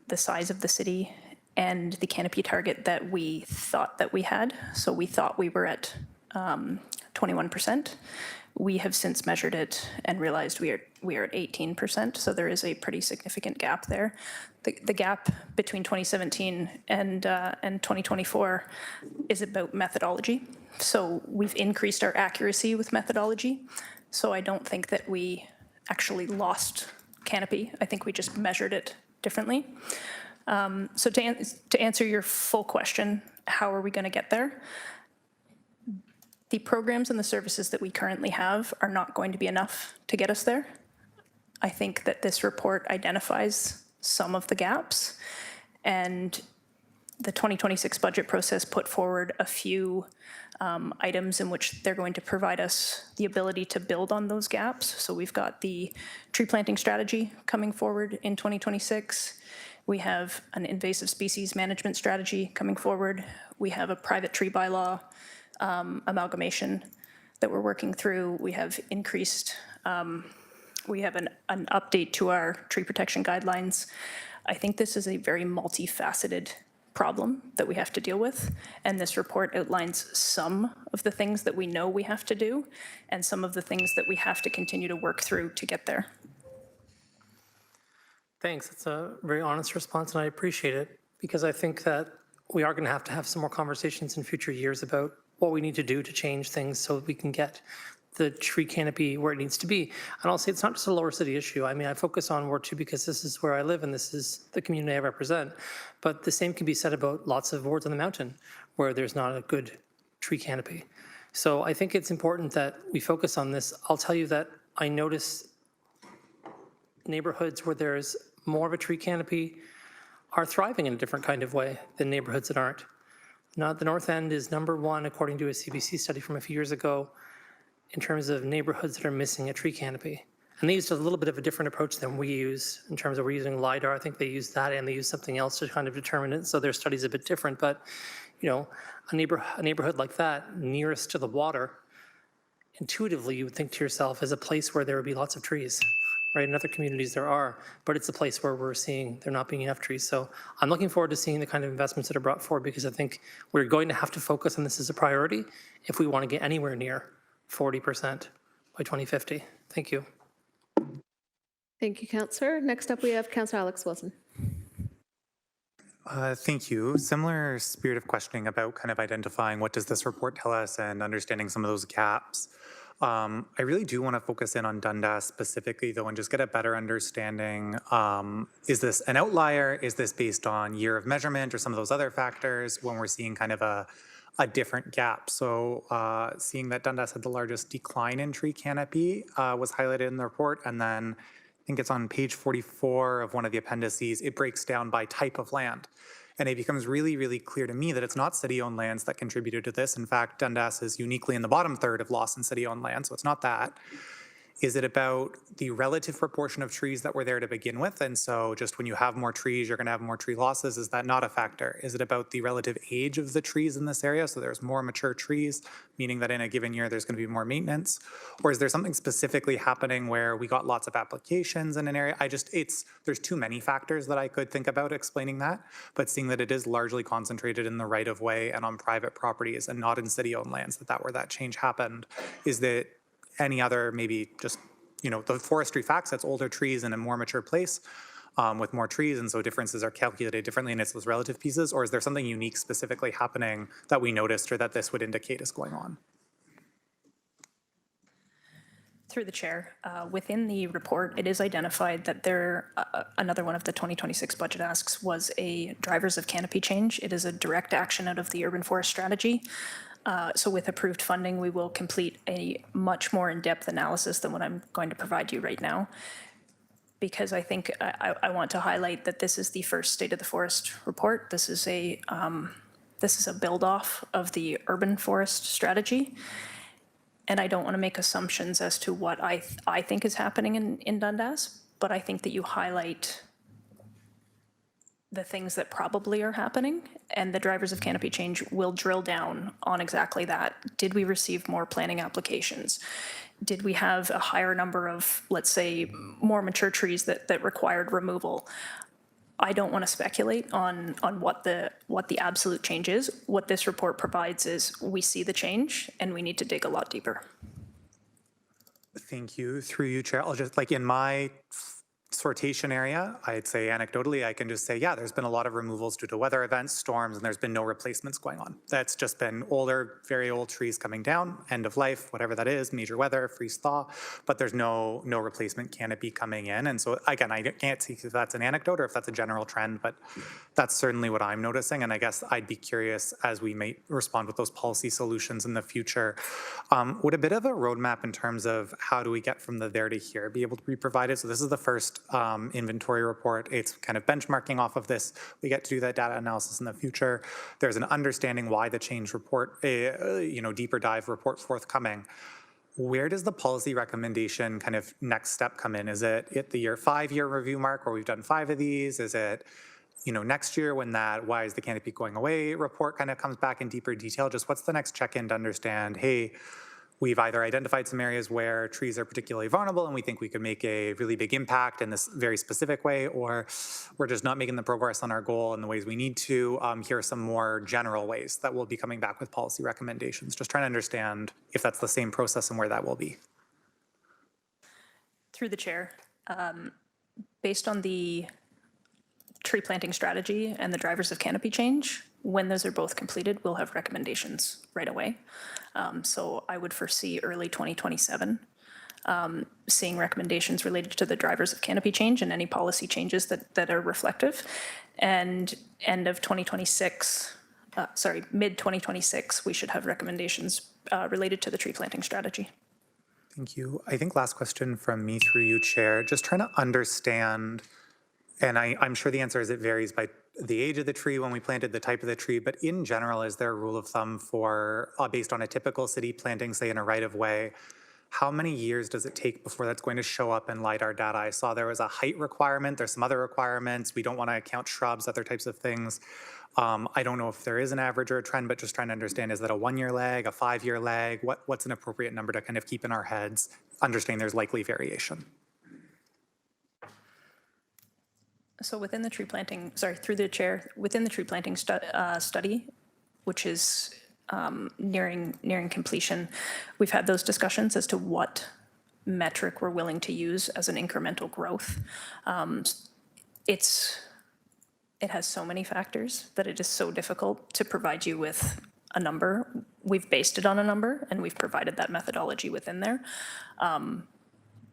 the size of the city, and the canopy target that we thought that we had. So we thought we were at 21%. We have since measured it and realized we are at 18%, so there is a pretty significant gap there. The gap between 2017 and 2024 is about methodology. So we've increased our accuracy with methodology. So I don't think that we actually lost canopy. I think we just measured it differently. So to answer your full question, how are we going to get there? The programs and the services that we currently have are not going to be enough to get us there. I think that this report identifies some of the gaps, and the 2026 budget process put forward a few items in which they're going to provide us the ability to build on those gaps. So we've got the tree planting strategy coming forward in 2026. We have an invasive species management strategy coming forward. We have a private tree bylaw amalgamation that we're working through. We have increased, we have an update to our tree protection guidelines. I think this is a very multifaceted problem that we have to deal with, and this report outlines some of the things that we know we have to do and some of the things that we have to continue to work through to get there. Thanks. It's a very honest response, and I appreciate it because I think that we are going to have some more conversations in future years about what we need to do to change things so we can get the tree canopy where it needs to be. And I'll say it's not just a lower city issue. I mean, I focus on Ward 2 because this is where I live and this is the community I represent. But the same can be said about lots of wards on the mountain where there's not a good tree canopy. So I think it's important that we focus on this. I'll tell you that I notice neighborhoods where there's more of a tree canopy are thriving in a different kind of way than neighborhoods that aren't. Now, the North End is #1, according to a CBC study from a few years ago, in terms of neighborhoods that are missing a tree canopy. And they used a little bit of a different approach than we use in terms of we're using LIDAR. I think they use that and they use something else to kind of determine it. So their study's a bit different. But, you know, a neighborhood like that, nearest to the water, intuitively you would think to yourself is a place where there would be lots of trees. Right, in other communities there are, but it's a place where we're seeing there not being enough trees. So I'm looking forward to seeing the kind of investments that are brought forward because I think we're going to have to focus on this as a priority if we want to get anywhere near 40% by 2050. Thank you. Thank you, Councillor. Next up, we have Councillor Alex Wilson. Thank you. Similar spirit of questioning about kind of identifying what does this report tell us and understanding some of those gaps. I really do want to focus in on Dundas specifically, though, and just get a better understanding. Is this an outlier? Is this based on year of measurement or some of those other factors when we're seeing kind of a different gap? So seeing that Dundas had the largest decline in tree canopy was highlighted in the report, and then I think it's on page 44 of one of the appendices, it breaks down by type of land. And it becomes really, really clear to me that it's not city-owned lands that contributed to this. In fact, Dundas is uniquely in the bottom third of loss in city-owned land, so it's not that. Is it about the relative proportion of trees that were there to begin with? And so just when you have more trees, you're going to have more tree losses. Is that not a factor? Is it about the relative age of the trees in this area? So there's more mature trees, meaning that in a given year, there's going to be more maintenance? Or is there something specifically happening where we got lots of applications in an area? There's too many factors that I could think about explaining that, but seeing that it is largely concentrated in the right of way and on private properties and not in city-owned lands, where that change happened, is that any other, maybe just, the forestry facts, that's older trees in a more mature place with more trees, and so differences are calculated differently, and it's those relative pieces? Or is there something unique specifically happening that we noticed or that this would indicate is going on? Through the chair, within the report, it is identified that another one of the 2026 budget asks was a drivers of canopy change. It is a direct action out of the urban forest strategy. So with approved funding, we will complete a much more in-depth analysis than what I'm going to provide you right now, because I think I want to highlight that this is the first State of the Forest report. This is a build-off of the urban forest strategy, and I don't want to make assumptions as to what I think is happening in Dundas, but I think that you highlight the things that probably are happening, and the drivers of canopy change will drill down on exactly that. Did we receive more planning applications? Did we have a higher number of, let's say, more mature trees that required removal? I don't want to speculate on what the absolute change is. What this report provides is we see the change and we need to dig a lot deeper. Thank you. Through you, Chair, I'll just, in my sortation area, I'd say anecdotally, I can just say, yeah, there's been a lot of removals due to weather events, storms, and there's been no replacements going on. That's just been older, very old trees coming down, end of life, whatever that is, major weather, freeze thaw, but there's no replacement canopy coming in. And so again, I can't see if that's an anecdote or if that's a general trend, but that's certainly what I'm noticing. And I guess I'd be curious, as we may respond with those policy solutions in the future, would a bit of a roadmap in terms of how do we get from the there to here be able to be provided? So this is the first inventory report. It's kind of benchmarking off of this. We get to do that data analysis in the future. There's an understanding why the change report, deeper dive report forthcoming. Where does the policy recommendation kind of next step come in? Is it at the 5-year review mark where we've done 5 of these? Is it, next year when that why is the canopy going away report kind of comes back in deeper detail? Just what's the next check-in to understand, hey, we've either identified some areas where trees are particularly vulnerable and we think we could make a really big impact in this very specific way, or we're just not making the progress on our goal in the ways we need to. Here are some more general ways that we'll be coming back with policy recommendations. Just trying to understand if that's the same process and where that will be. Through the chair, based on the tree planting strategy and the drivers of canopy change, when those are both completed, we'll have recommendations right away. So I would foresee early 2027 seeing recommendations related to the drivers of canopy change and any policy changes that are reflective. And end of 2026, mid 2026, we should have recommendations related to the tree planting strategy. Thank you. I think last question from me through you, Chair. Just trying to understand, and I'm sure the answer is it varies by the age of the tree when we planted, the type of the tree, but in general, is there a rule of thumb for, based on a typical city planting, say in a right-of-way, how many years does it take before that's going to show up in LiDAR data? I saw there was a height requirement, there's some other requirements, we don't want to count shrubs, other types of things. I don't know if there is an average or a trend, but just trying to understand, is that a 1-year lag, a 5-year lag? What's an appropriate number to kind of keep in our heads, understanding there's likely variation? So within the tree planting, through the chair, within the tree planting study, which is nearing completion, we've had those discussions as to what metric we're willing to use as an incremental growth. It has so many factors that it is so difficult to provide you with a number. We've based it on a number and we've provided that methodology within there.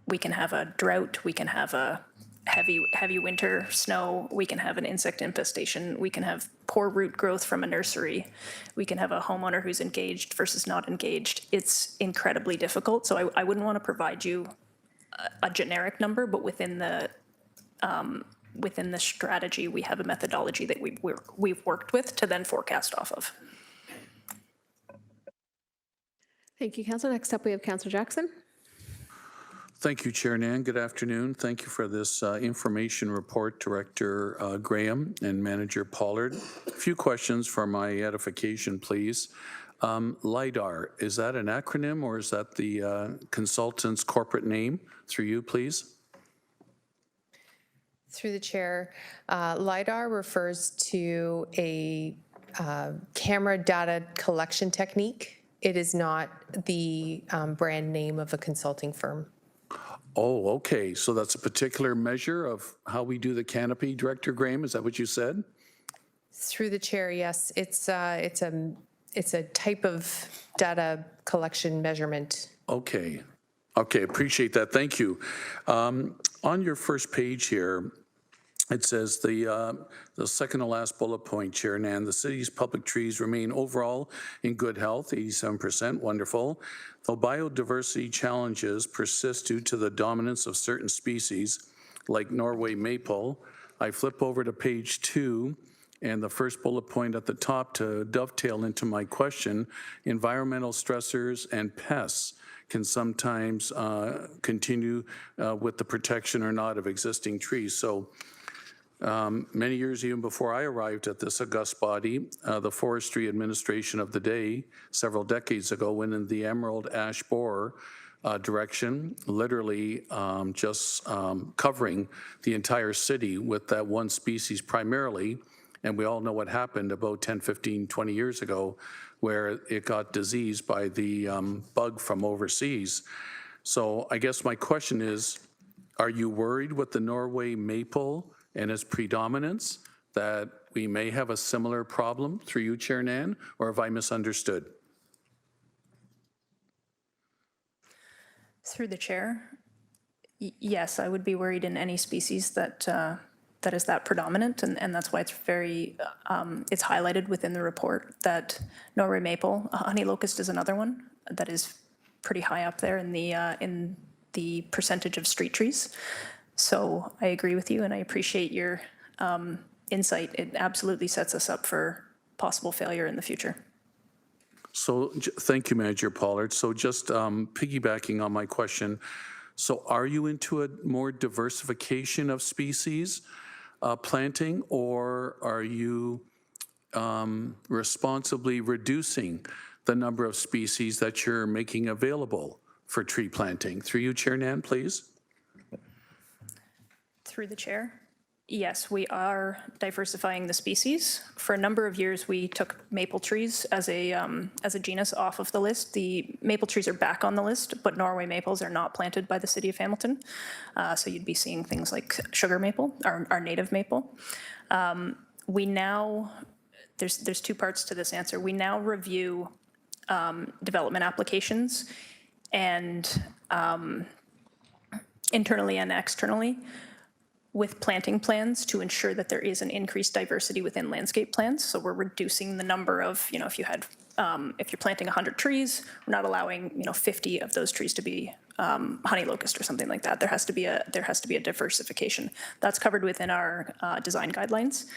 We can have a drought, we can have a heavy winter snow, we can have an insect infestation, we can have poor root growth from a nursery, we can have a homeowner who's engaged versus not engaged. It's incredibly difficult, so I wouldn't want to provide you a generic number, but within the within the strategy, we have a methodology that we've worked with to then forecast off of. Thank you, Councillor. Next up, we have Councillor Jackson. Thank you, Chair Nan. Good afternoon. Thank you for this information report, Director Graham and Manager Pollard. A few questions for my edification, please. LIDAR, is that an acronym or is that the consultant's corporate name? Through you, please. Through the chair, LIDAR refers to a camera data collection technique. It is not the brand name of a consulting firm. Oh, okay. So that's a particular measure of how we do the canopy, Director Graham? Is that what you said? Through the chair, yes. It's a type of data collection measurement. Okay. Okay, appreciate that. Thank you. On your first page here, it says the second to last bullet point, Chair Nan, the city's public trees remain overall in good health, 87%, wonderful. Though biodiversity challenges persist due to the dominance of certain species, like Norway maple, I flip over to page 2, and the first bullet point at the top to dovetail into my question, environmental stressors and pests can sometimes continue with the protection or not of existing trees. So many years even before I arrived at this august body, the Forestry Administration of the day, several decades ago, went in the emerald ash borer direction, literally just covering the entire city with that one species primarily. And we all know what happened about 10, 15, 20 years ago, where it got diseased by the bug from overseas. So I guess my question is, are you worried with the Norway maple and its predominance that we may have a similar problem through you, Chair Nan, or have I misunderstood? Through the chair, yes, I would be worried in any species that that is that predominant, and that's why it's very, it's highlighted within the report that Norway maple, honey locust is another one that is pretty high up there in the percentage of street trees. So I agree with you, and I appreciate your insight. It absolutely sets us up for possible failure in the future. So thank you, Manager Pollard. So just piggybacking on my question, so are you into a more diversification of species planting, or are you responsibly reducing the number of species that you're making available for tree planting? Through you, Chair Nan, please. Through the chair, yes, we are diversifying the species. For a number of years, we took maple trees as a genus off of the list. The maple trees are back on the list, but Norway maples are not planted by the city of Hamilton. So you'd be seeing things like sugar maple, our native maple. We now, there's two parts to this answer. We now review development applications and internally and externally with planting plans to ensure that there is an increased diversity within landscape plans. So we're reducing the number of, if you had, if you're planting 100 trees, we're not allowing, 50 of those trees to be honey locust or something like that. There has to be a diversification. That's covered within our design guidelines.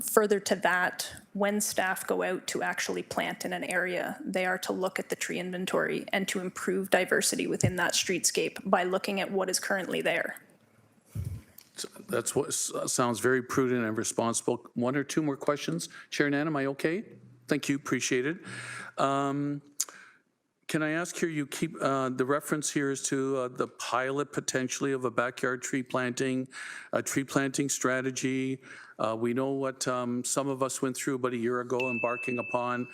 Further to that, when staff go out to actually plant in an area, they are to look at the tree inventory and to improve diversity within that streetscape by looking at what is currently there. That's what sounds very prudent and responsible. One or two more questions. Chair Nan, am I okay? Thank you, appreciate it. Can I ask here, you keep, the reference here is to the pilot potentially of a backyard tree planting strategy. We know what some of us went through about a year ago, embarking upon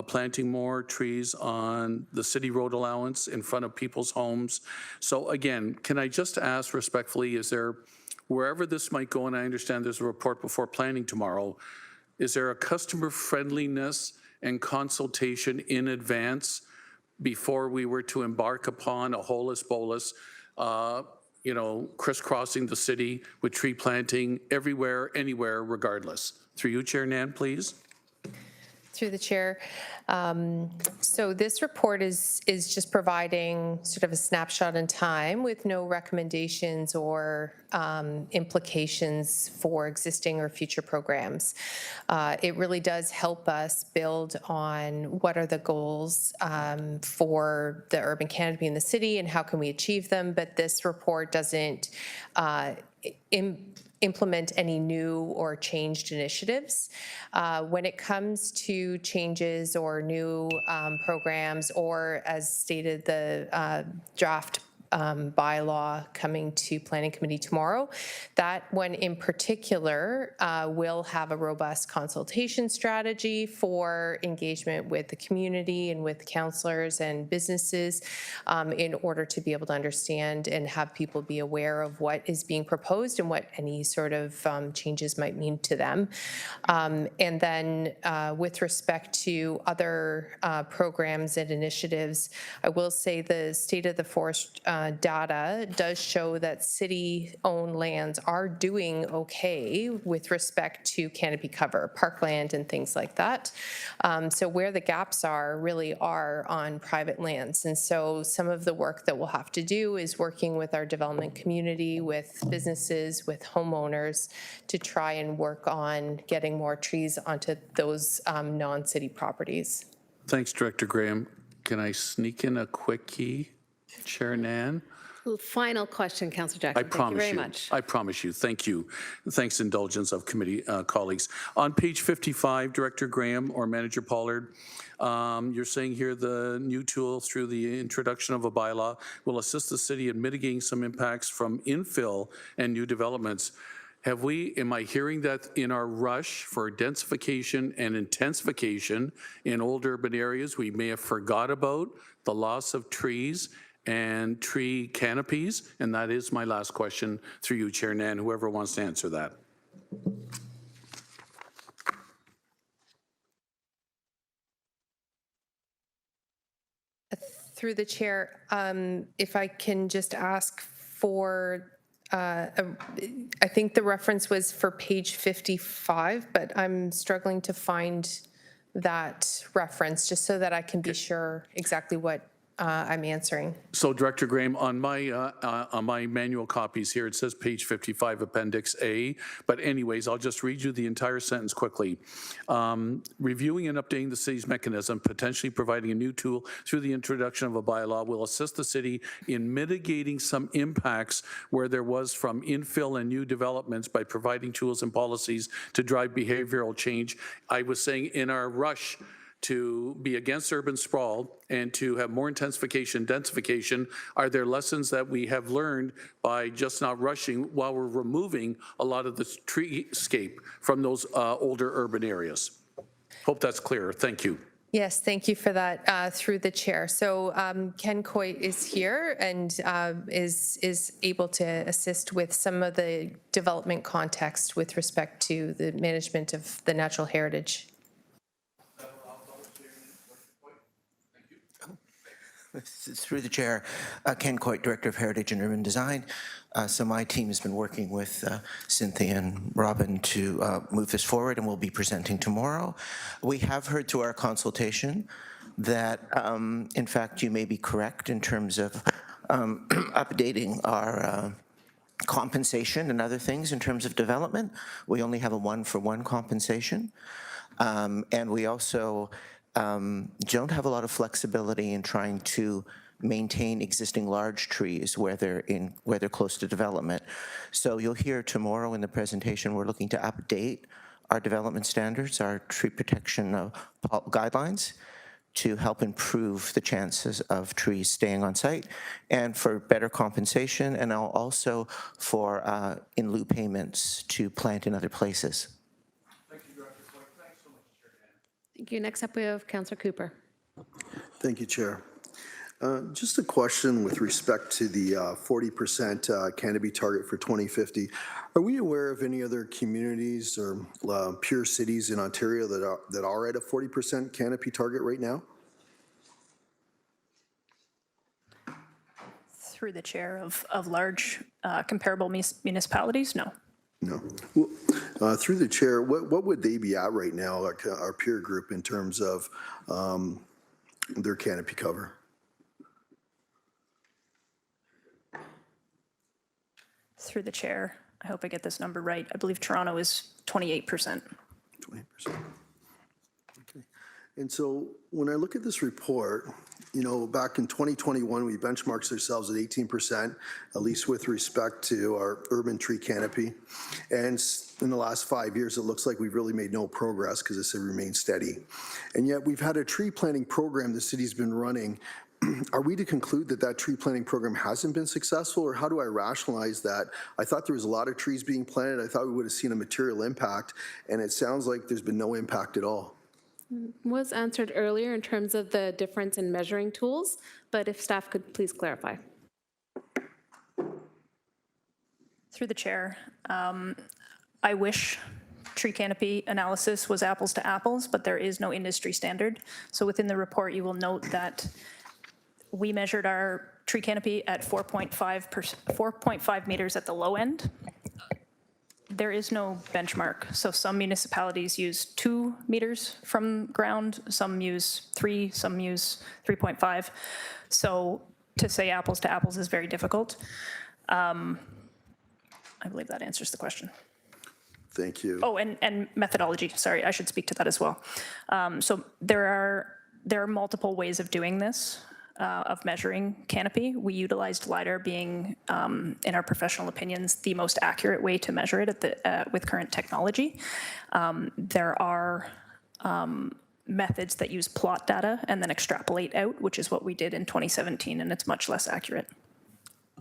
planting more trees on the city road allowance in front of people's homes. So again, can I just ask respectfully, is there, wherever this might go, and I understand there's a report before planning tomorrow, is there a customer friendliness and consultation in advance before we were to embark upon a holus bolus, crisscrossing the city with tree planting everywhere, anywhere, regardless? Through you, Chair Nan, please. Through the chair. So this report is just providing sort of a snapshot in time with no recommendations or implications for existing or future programs. It really does help us build on what are the goals for the urban canopy in the city and how can we achieve them, but this report doesn't implement any new or changed initiatives. When it comes to changes or new programs, or as stated, the draft bylaw coming to Planning Committee tomorrow, that one in particular will have a robust consultation strategy for engagement with the community and with councillors and businesses in order to be able to understand and have people be aware of what is being proposed and what any sort of changes might mean to them. And then with respect to other programs and initiatives, I will say the State of the Forest data does show that city-owned lands are doing okay with respect to canopy cover, parkland and things like that. So where the gaps are really are on private lands. And so some of the work that we'll have to do is working with our development community, with businesses, with homeowners to try and work on getting more trees onto those non-city properties. Thanks, Director Graham. Can I sneak in a quickie, Chair Nan? Final question, Councillor Jackson. I promise Thank you you. very much. I promise you. Thank you. Thanks, indulgence of committee colleagues. On page 55, Director Graham or Manager Pollard, you're saying here the new tool through the introduction of a bylaw will assist the city in mitigating some impacts from infill and new developments. Am I hearing that in our rush for densification and intensification in old urban areas, we may have forgot about the loss of trees and tree canopies? And that is my last question through you, Chair Nan, whoever wants to answer that. Through the chair, if I can just ask for, I think the reference was for page 55, but I'm struggling to find that reference just so that I can be sure exactly what I'm answering. So Director Graham, on my manual copies here, it says page 55, Appendix A. But anyways, I'll just read you the entire sentence quickly. Reviewing and updating the city's mechanism, potentially providing a new tool through the introduction of a bylaw will assist the city in mitigating some impacts where there was from infill and new developments by providing tools and policies to drive behavioral change. I was saying in our rush to be against urban sprawl and to have more intensification, densification, are there lessons that we have learned by just not rushing while we're removing a lot of the treescape from those older urban areas? Hope that's clear. Thank you. Yes, thank you for that through the chair. So Ken Coit is here and is able to assist with some of the development context with respect to the management of the natural heritage. Through the chair, Ken Coit, Director of Heritage and Urban Design. So my team has been working with Cynthia and Robin to move this forward, and we'll be presenting tomorrow. We have heard through our consultation that, in fact, you may be correct in terms of updating our compensation and other things in terms of development. We only have a one-for-one compensation, and we also don't have a lot of flexibility in trying to maintain existing large trees where they're close to development. So you'll hear tomorrow in the presentation, we're looking to update our development standards, our tree protection guidelines, to help improve the chances of trees staying on site and for better compensation, and also for in lieu payments to plant in other places. Thank you. Next up, we have Councillor Cooper. Thank you, Chair. Just a question with respect to the 40% canopy target for 2050. Are we aware of any other communities or pure cities in Ontario that are at a 40% canopy target right now? Through the chair of large comparable municipalities, no. No. Well, through the chair, what would they be at right now, like our peer group, in terms of their canopy cover? Through the chair, I hope I get this number right. I believe Toronto is 28%. 20%. Okay. And so when I look at this report, you know, back in 2021, we benchmarked ourselves at 18%, at least with respect to our urban tree canopy. And in the last 5 years, it looks like we've really made no progress because it's remained steady. And yet we've had a tree planting program the city's been running. Are we to conclude that that tree planting program hasn't been successful, or how do I rationalize that? I thought there was a lot of trees being planted. I thought we would have seen a material impact, and it sounds like there's been no impact at all. Was answered earlier in terms of the difference in measuring tools, but if staff could please clarify. Through the chair, I wish tree canopy analysis was apples to apples, but there is no industry standard. So within the report, you will note that we measured our tree canopy at 4.5 meters at the low end. There is no benchmark. So some municipalities use 2 meters from ground, some use 3, some use 3.5. So to say apples to apples is very difficult. I believe that answers the question. Thank you. Oh, and methodology, sorry, I should speak to that as well. So there are multiple ways of doing this. Of measuring canopy. We utilized LiDAR being, in our professional opinions, the most accurate way to measure it with current technology. There are methods that use plot data and then extrapolate out, which is what we did in 2017, and it's much less accurate.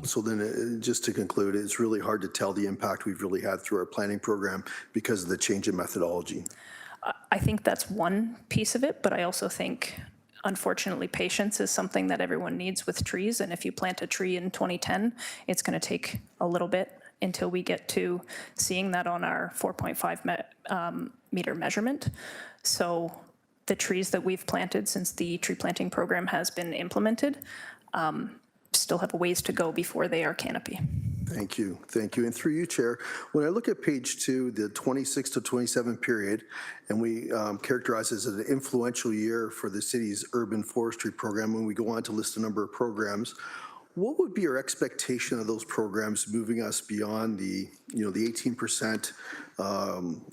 So then, just to conclude, it's really hard to tell the impact we've really had through our planning program because of the change in methodology. I think that's one piece of it, but I also think unfortunately, patience is something that everyone needs with trees, and if you plant a tree in 2010, it's going to take a little bit until we get to seeing that on our 4.5 meter measurement. So the trees that we've planted since the tree planting program has been implemented still have a ways to go before they are canopy. Thank you. Thank you. And through you, Chair, when I look at page 2, the 26 to 27 period, and we characterize it as an influential year for the city's urban forestry program, when we go on to list a number of programs, what would be your expectation of those programs moving us beyond the 18%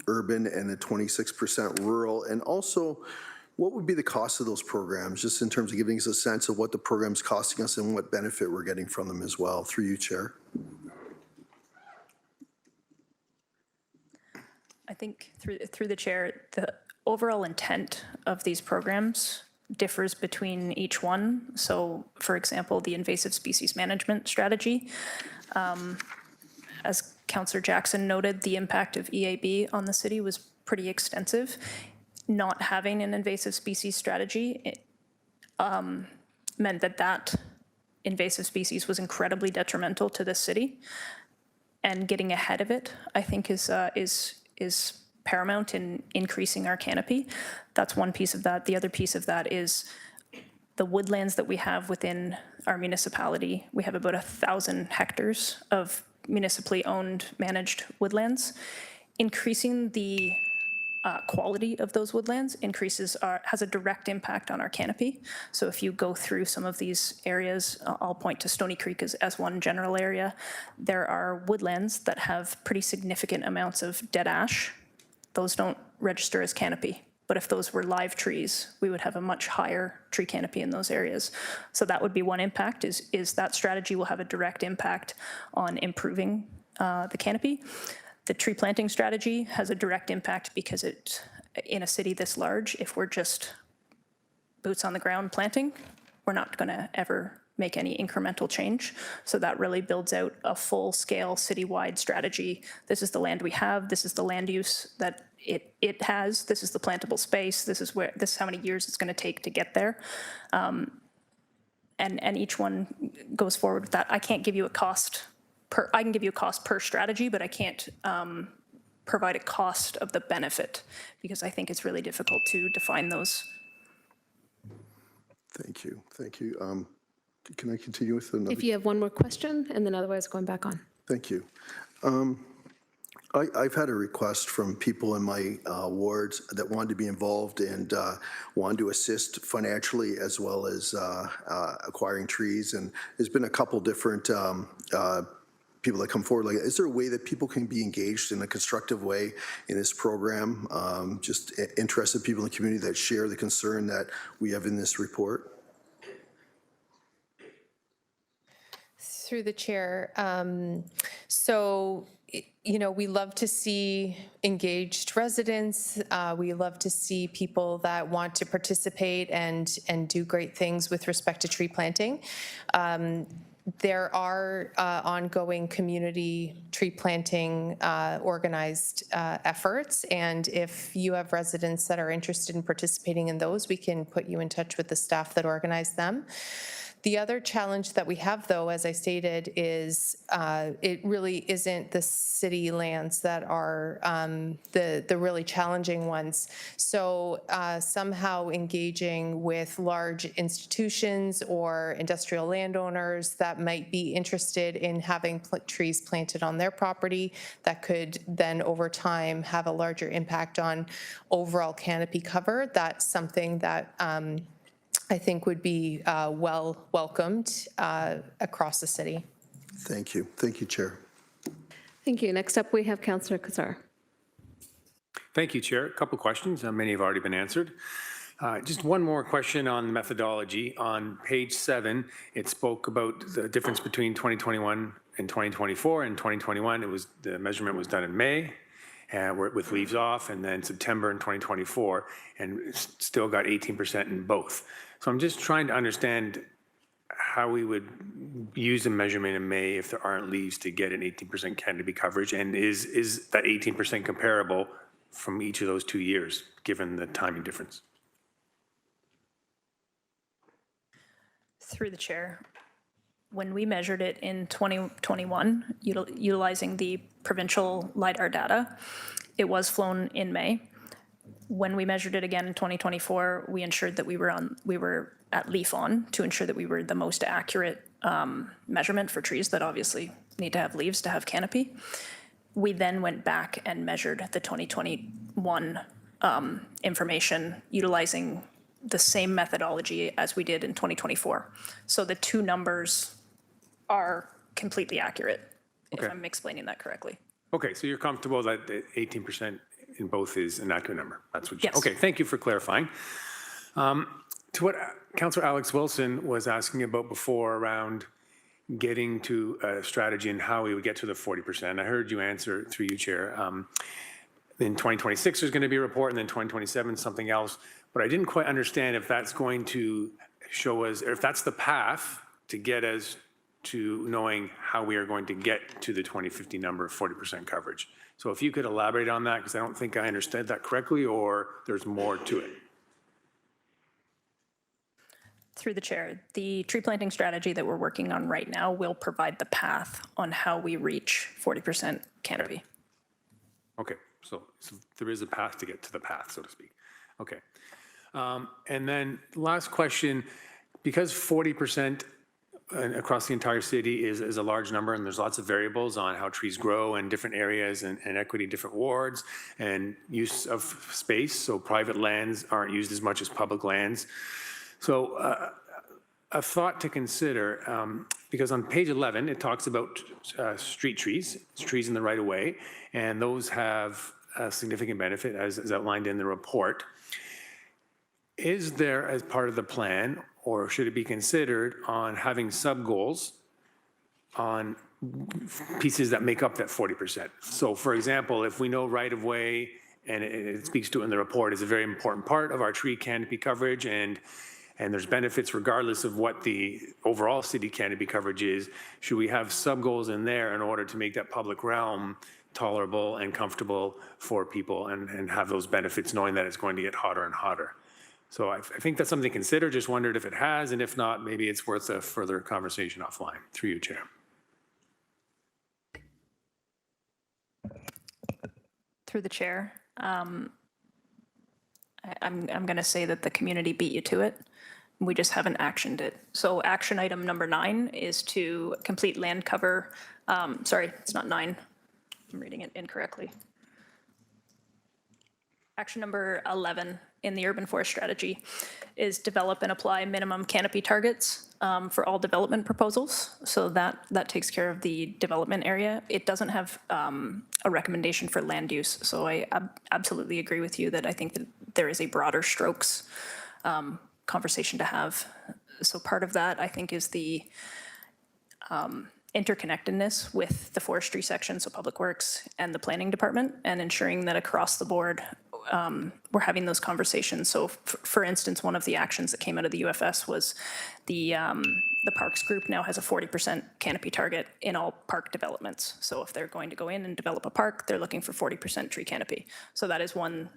urban and the 26% rural? And also, what would be the cost of those programs, just in terms of giving us a sense of what the program's costing us and what benefit we're getting from them as well? Through you, Chair. I think through the chair, the overall intent of these programs differs between each one. So, for example, the invasive species management strategy, as Councillor Jackson noted, the impact of EAB on the city was pretty extensive. Not having an invasive species strategy meant that invasive species was incredibly detrimental to the city, and getting ahead of it, I think, is paramount in increasing our canopy. That's one piece of that. The other piece of that is the woodlands that we have within our municipality. We have about 1,000 hectares of municipally owned, managed woodlands. Increasing the quality of those woodlands has a direct impact on our canopy. So if you go through some of these areas, I'll point to Stony Creek as one general area. There are woodlands that have pretty significant amounts of dead ash. Those don't register as canopy. But if those were live trees, we would have a much higher tree canopy in those areas. So that would be one impact, is that strategy will have a direct impact on improving the canopy. The tree planting strategy has a direct impact because in a city this large, if we're just boots on the ground planting, we're not going to ever make any incremental change. So that really builds out a full-scale citywide strategy. This is the land we have. This is the land use that it has. This is the plantable space. This is how many years it's going to take to get there. And each one goes forward with that. I can't give you a cost. I can give you a cost per strategy, but I can't provide a cost of the benefit because I think it's really difficult to define those. Thank you. Thank you. Can I continue with another? If you have one more question, and then otherwise going back on. Thank you. I've had a request from people in my wards that wanted to be involved and wanted to assist financially as well as acquiring trees. And there's been a couple different people that come forward. Like, is there a way that people can be engaged in a constructive way in this program? Just interested people in the community that share the concern that we have in this report. Through the chair. We love to see engaged residents. We love to see people that want to participate and do great things with respect to tree planting. There are ongoing community tree planting organized efforts, and if you have residents that are interested in participating in those, we can put you in touch with the staff that organize them. The other challenge that we have, though, as I stated, is it really isn't the city lands that are the really challenging ones. So somehow engaging with large institutions or industrial landowners that might be interested in having trees planted on their property that could then over time have a larger impact on overall canopy cover. That's something that I think would be well welcomed across the city. Thank you. Thank you, Chair. Thank you. Next up, we have Councillor Kazar. Thank you, Chair. A couple questions. Many have already been answered. Just one more question on methodology. On page 7, it spoke about the difference between 2021 and 2024. In 2021, the measurement was done in May, with leaves off, and then September in 2024, and still got 18% in both. So I'm just trying to understand how we would use a measurement in May if there aren't leaves to get an 18% canopy coverage, and is that 18% comparable from each of those 2 years, given the timing difference? Through the chair, when we measured it in 2021, utilizing the provincial LiDAR data, it was flown in May. When we measured it again in 2024, we ensured that we were at leaf on to ensure that we were the most accurate measurement for trees that obviously need to have leaves to have canopy. We then went back and measured the 2021 information utilizing the same methodology as we did in 2024. So the two numbers are completely accurate, if I'm explaining that correctly. Okay, so you're comfortable that the 18% in both is an accurate number? That's what. Yes. Okay, thank you for clarifying. To what Councillor Alex Wilson was asking about before around getting to a strategy and how we would get to the 40%, I heard you answer through you, Chair. In 2026, there's going to be a report, and then 2027, something else. But I didn't quite understand if that's going to show us, or if that's the path to get us to knowing how we are going to get to the 2050 number of 40% coverage. So if you could elaborate on that, because I don't think I understood that correctly, or there's more to it. Through the chair, the tree planting strategy that we're working on right now will provide the path on how we reach 40% canopy. Okay, so there is a path to get to the path, so to speak. Okay. And then last question, because 40% across the entire city is a large number, and there's lots of variables on how trees grow in different areas and equity in different wards and use of space. So private lands aren't used as much as public lands. So a thought to consider, because on page 11, it talks about street trees, trees in the right of way, and those have a significant benefit as outlined in the report. Is there, as part of the plan, or should it be considered on having sub-goals on pieces that make up that 40%? So for example, if we know right-of-way, and it speaks to it in the report, is a very important part of our tree canopy coverage, and there's benefits regardless of what the overall city canopy coverage is, should we have sub-goals in there in order to make that public realm tolerable and comfortable for people and have those benefits knowing that it's going to get hotter and hotter? So I think that's something to consider. Just wondered if it has, and if not, maybe it's worth a further conversation offline. Through you, Chair. Through the chair, I'm going to say that the community beat you to it. We just haven't actioned it. So action item number 9 is to complete land cover. Sorry, it's not 9. I'm reading it incorrectly. Action number 11 in the urban forest strategy is develop and apply minimum canopy targets for all development proposals. So that takes care of the development area. It doesn't have a recommendation for land use. So I absolutely agree with you that I think that there is a broader strokes conversation to have. So part of that, I think, is the interconnectedness with the forestry section, so Public Works and the Planning Department, and ensuring that across the board, we're having those conversations. So for instance, one of the actions that came out of the UFS was the Parks Group now has a 40% canopy target in all park developments. So if they're going to go in and develop a park, they're looking for 40% tree canopy. So that is one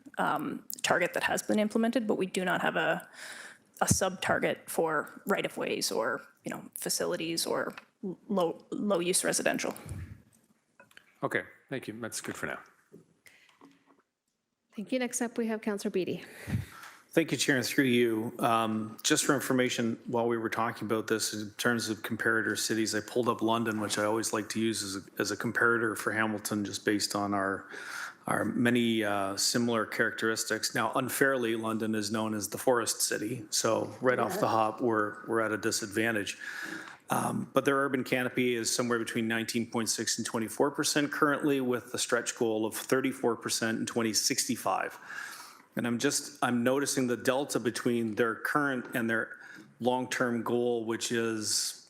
target that has been implemented, but we do not have a sub-target for right-of-ways or, facilities or low-use residential. Okay, thank you. That's good for now. Thank you. Next up, we have Councillor Beattie. Thank you, Chair, and through you. Just for information, while we were talking about this, in terms of comparator cities, I pulled up London, which I always like to use as a comparator for Hamilton, just based on our many similar characteristics. Now, unfairly, London is known as the forest city, so right off the hop, we're at a disadvantage. But their urban canopy is somewhere between 19.6 and 24% currently, with a stretch goal of 34% in 2065. And I'm noticing the delta between their current and their long-term goal, which is,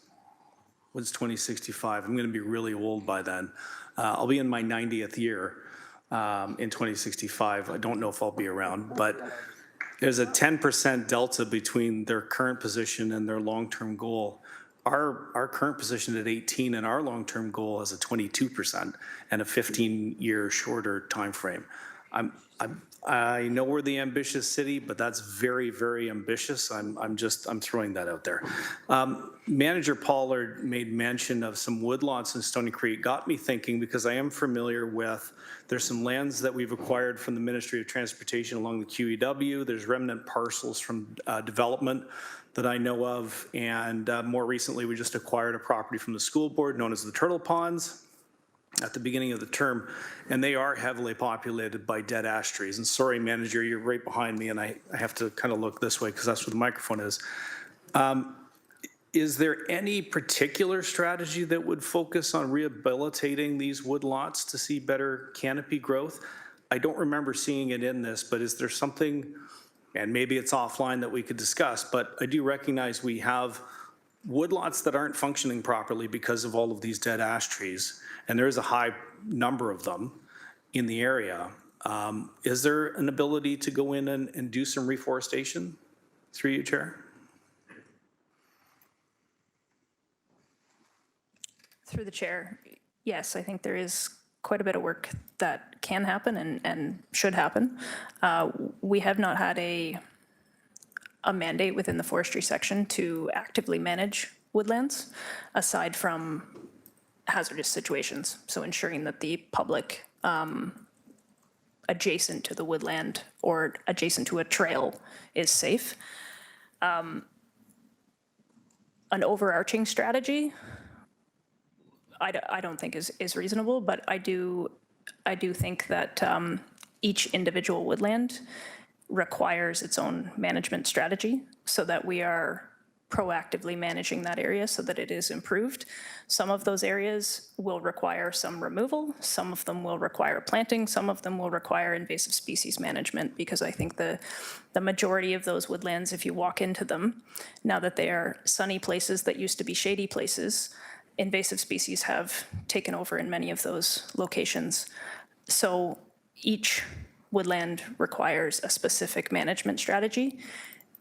what's 2065? I'm going to be really old by then. I'll be in my 90th year in 2065. I don't know if I'll be around, but there's a 10% delta between their current position and their long-term goal. Our current position at 18 and our long-term goal is a 22% and a 15-year shorter time frame. I know we're the ambitious city, but that's very, very ambitious. I'm throwing that out there. Manager Pollard made mention of some woodlots in Stony Creek. Got me thinking, because I am familiar with, there's some lands that we've acquired from the Ministry of Transportation along the QEW. There's remnant parcels from development that I know of, and more recently we just acquired a property from the school board known as the Turtle Ponds at the beginning of the term, and they are heavily populated by dead ash trees. And sorry, manager, you're right behind me, and I have to kind of look this way because that's where the microphone is. Is there any particular strategy that would focus on rehabilitating these woodlots to see better canopy growth? I don't remember seeing it in this, but is there something, and maybe it's offline, that we could discuss, but I do recognize we have woodlots that aren't functioning properly because of all of these dead ash trees, and there is a high number of them in the area. Is there an ability to go in and do some reforestation? Through you, Chair. Through the chair, yes, I think there is quite a bit of work that can happen and should happen. We have not had a mandate within the forestry section to actively manage woodlands, aside from hazardous situations. So ensuring that the public adjacent to the woodland or adjacent to a trail is safe. An overarching strategy, I don't think is reasonable, but I do think that each individual woodland requires its own management strategy, so that we are proactively managing that area so that it is improved. Some of those areas will require some removal, some of them will require planting, some of them will require invasive species management, because I think the majority of those woodlands, if you walk into them, now that they are sunny places that used to be shady places, invasive species have taken over in many of those locations. So each woodland requires a specific management strategy,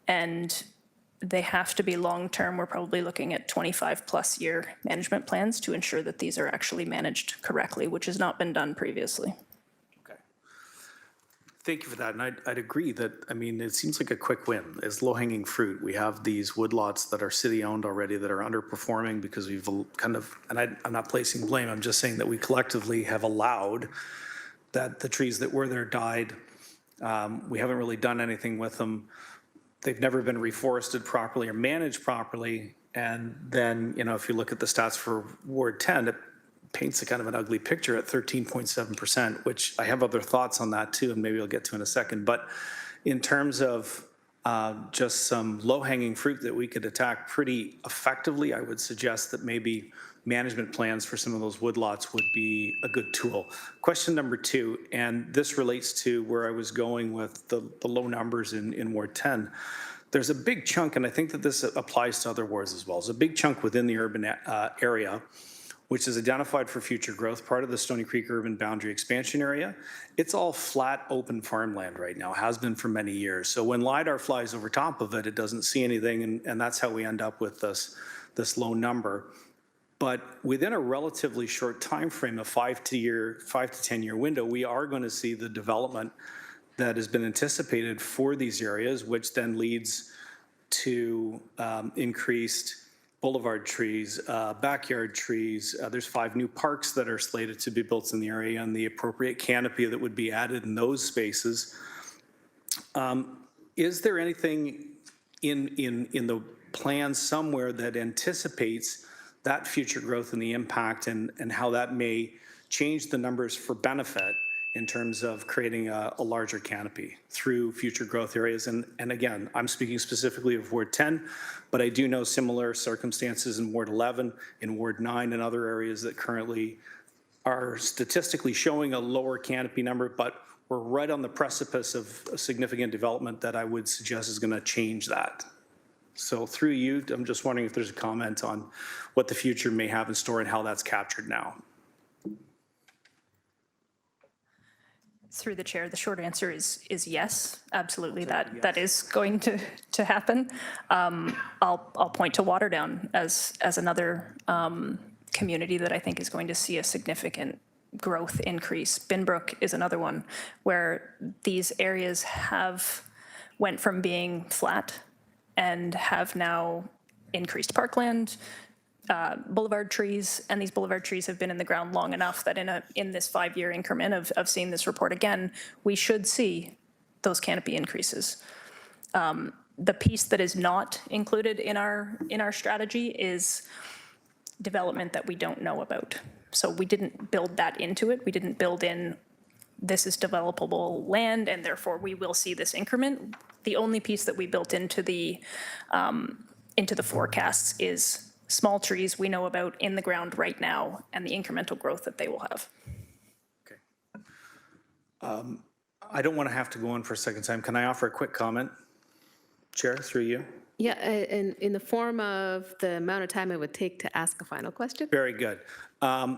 and they have to be long-term. We're probably looking at 25+ year management plans to ensure that these are actually managed correctly, which has not been done previously. Okay. Thank you for that. And I'd agree that, I mean, it seems like a quick win. It's low-hanging fruit. We have these woodlots that are city-owned already that are underperforming because we've kind of, and I'm not placing blame, I'm just saying that we collectively have allowed that the trees that were there died. We haven't really done anything with them. They've never been reforested properly or managed properly. And then, if you look at the stats for Ward 10, paints a kind of an ugly picture at 13.7%, which I have other thoughts on that too, and maybe I'll get to in a second. But in terms of just some low-hanging fruit that we could attack pretty effectively, I would suggest that maybe management plans for some of those woodlots would be a good tool. Question number 2, and this relates to where I was going with the low numbers in Ward 10. There's a big chunk, and I think that this applies to other wards as well. There's a big chunk within the urban area which is identified for future growth, part of the Stony Creek urban boundary expansion area. It's all flat, open farmland right now, has been for many years. So when LiDAR flies over top of it, it doesn't see anything, and that's how we end up with this low number. But within a relatively short time frame, a 5 to 10 year window, we are going to see the development that has been anticipated for these areas, which then leads to increased boulevard trees, backyard trees. There's 5 new parks that are slated to be built in the area, and the appropriate canopy that would be added in those spaces. Is there anything in the plan somewhere that anticipates that future growth and the impact, and how that may change the numbers for benefit in terms of creating a larger canopy through future growth areas? And again, I'm speaking specifically of Ward 10, but I do know similar circumstances in Ward 11, in Ward 9, and other areas that currently are statistically showing a lower canopy number, but we're right on the precipice of a significant development that I would suggest is going to change that. So through you, I'm just wondering if there's a comment on what the future may have in store and how that's captured now. Through the chair, the short answer is yes, absolutely. That is going to happen. I'll point to Waterdown as another community that I think is going to see a significant growth increase. Binbrook is another one where these areas went from being flat and have now increased parkland, boulevard trees, and these boulevard trees have been in the ground long enough that in this 5-year increment of seeing this report again, we should see those canopy increases. The piece that is not included in our strategy is development that we don't know about. So we didn't build that into it. We didn't build in this is developable land and therefore we will see this increment. The only piece that we built into the forecasts is small trees we know about in the ground right now and the incremental growth that they will have. Okay. I don't want to have to go on for a second time. Can I offer a quick comment, Chair, through you? Yeah, and in the form of the amount of time it would take to ask a final question. Very good.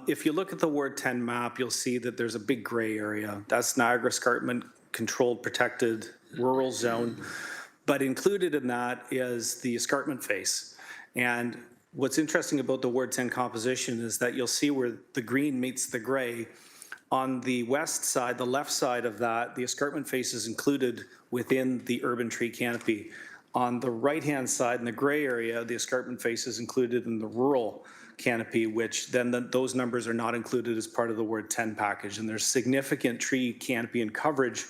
If you look at the Ward 10 map, you'll see that there's a big gray area. That's Niagara Escarpment Controlled Protected Rural Zone. But included in that is the escarpment face. And what's interesting about the Ward 10 composition is that you'll see where the green meets the gray. On the west side, the left side of that, the escarpment face is included within the urban tree canopy. On the right-hand side, in the gray area, the escarpment face is included in the rural canopy, which then those numbers are not included as part of the Ward 10 package. And there's significant tree canopy and coverage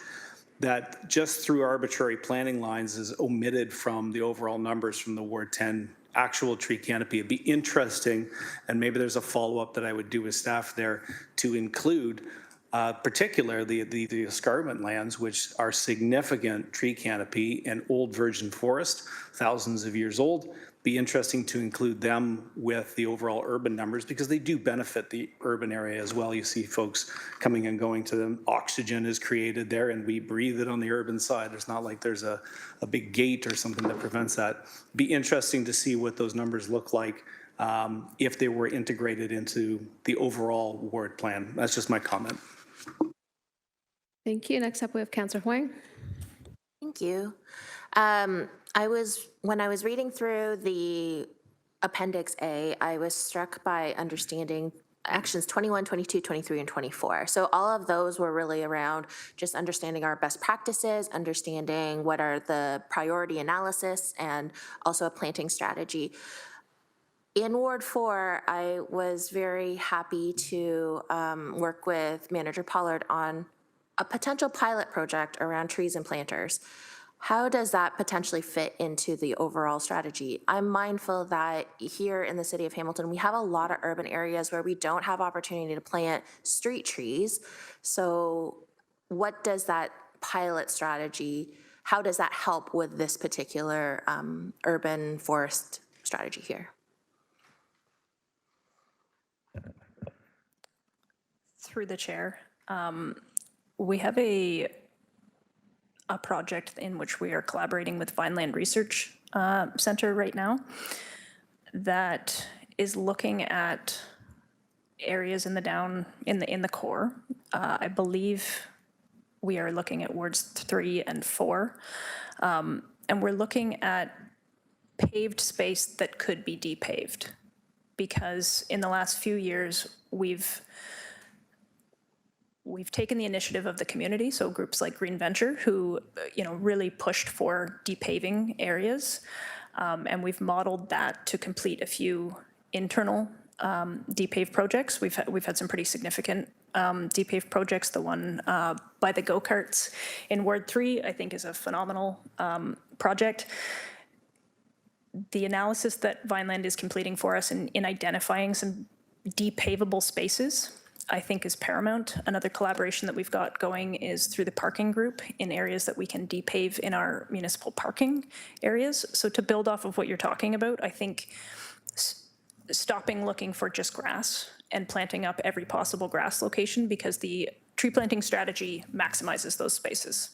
that just through arbitrary planning lines is omitted from the overall numbers from the Ward 10 actual tree canopy. It'd be interesting, and maybe there's a follow-up that I would do with staff there to include particularly the escarpment lands, which are significant tree canopy and old virgin forest, thousands of years old. Be interesting to include them with the overall urban numbers because they do benefit the urban area as well. You see folks coming and going to them. Oxygen is created there and we breathe it on the urban side. It's not like there's a big gate or something that prevents that. Be interesting to see what those numbers look like if they were integrated into the overall ward plan. That's just my comment. Thank you. Next up, we have Councillor Huang. Thank you. When I was reading through the Appendix A, I was struck by understanding actions 21, 22, 23, and 24. So all of those were really around just understanding our best practices, understanding what are the priority analysis, and also a planting strategy. In Ward 4, I was very happy to work with Manager Pollard on a potential pilot project around trees and planters. how does that potentially fit into the overall strategy? I'm mindful that here in the city of Hamilton, we have a lot of urban areas where we don't have opportunity to plant street trees. So what does that pilot strategy, how does that help with this particular urban forest strategy here? Through the chair, we have a project in which we are collaborating with Vineland Research Center right now that is looking at areas in the core. I believe we are looking at wards 3 and 4, and we're looking at paved space that could be depaved, because in the last few years we've taken the initiative of the community, so groups like Green Venture, who really pushed for depaving areas, and we've modeled that to complete a few internal depave projects. We've had some pretty significant depave projects. The one by the go-karts in Ward 3, I think, is a phenomenal project. The analysis that Vineland is completing for us in identifying some depavable spaces, I think, is paramount. Another collaboration that we've got going is through the parking group in areas that we can depave in our municipal parking areas. So to build off of what you're talking about, I think stopping looking for just grass and planting up every possible grass location, because the tree planting strategy maximizes those spaces.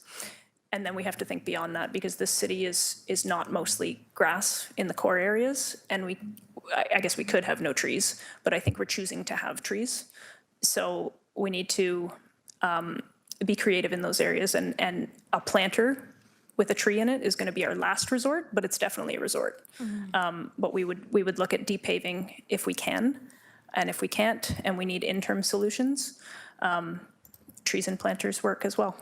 And then we have to think beyond that, because this city is not mostly grass in the core areas. And I guess we could have no trees, but I think we're choosing to have trees. So we need to be creative in those areas, and a planter with a tree in it is going to be our last resort, but it's definitely a resort. But we would look at depaving if we can, and if we can't, and we need interim solutions, trees and planters work as well.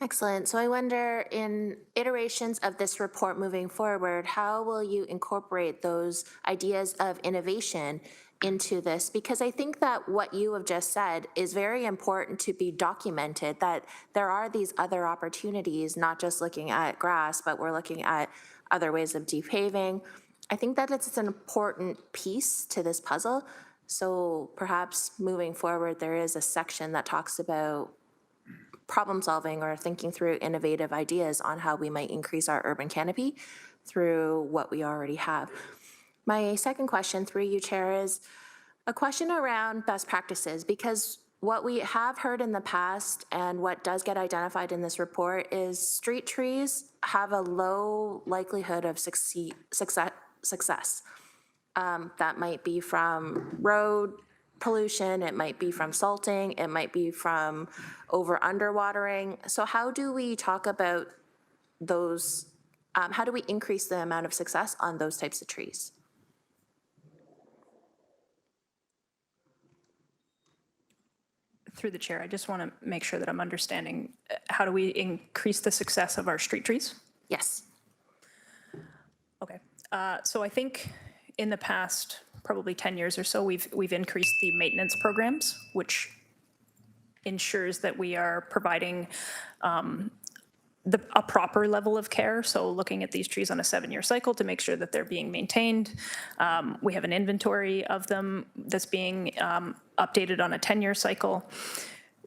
Excellent. So I wonder, in iterations of this report moving forward, how will you incorporate those ideas of innovation into this? Because I think that what you have just said is very important to be documented, that there are these other opportunities, not just looking at grass, but we're looking at other ways of depaving. I think that it's an important piece to this puzzle. So perhaps moving forward, there is a section that talks about problem solving or thinking through innovative ideas on how we might increase our urban canopy through what we already have. My second question, through you, Chair, is a question around best practices, because what we have heard in the past and what does get identified in this report is street trees have a low likelihood of success. That might be from road pollution, it might be from salting, it might be from underwatering. So how do we talk about those, how do we increase the amount of success on those types of trees? Through the chair, I just want to make sure that I'm understanding, how do we increase the success of our street trees? Yes. Okay, so I think in the past, probably 10 years or so, we've increased the maintenance programs, which ensures that we are providing a proper level of care. So looking at these trees on a 7-year cycle to make sure that they're being maintained. We have an inventory of them that's being updated on a 10-year cycle.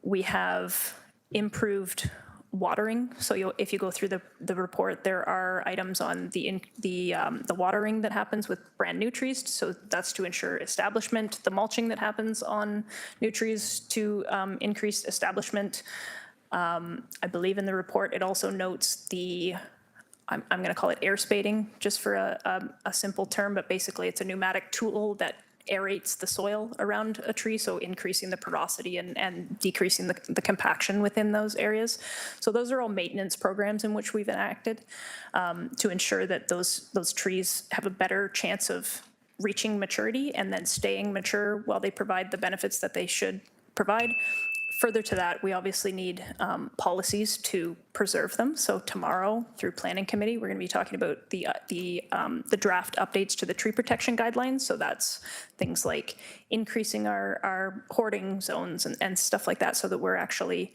We have improved watering. So if you go through the report, there are items on the watering that happens with brand new trees. So that's to ensure establishment, the mulching that happens on new trees to increase establishment. I believe in the report, it also notes I'm going to call it air spading, just for a simple term, but basically it's a pneumatic tool that aerates the soil around a tree, so increasing the porosity and decreasing the compaction within those areas. So those are all maintenance programs in which we've enacted to ensure that those trees have a better chance of reaching maturity and then staying mature while they provide the benefits that they should provide. Further to that, we obviously need policies to preserve them. So tomorrow, through Planning Committee, we're going to be talking about the draft updates to the tree protection guidelines. So that's things like increasing our hoarding zones and stuff like that, so that we're actually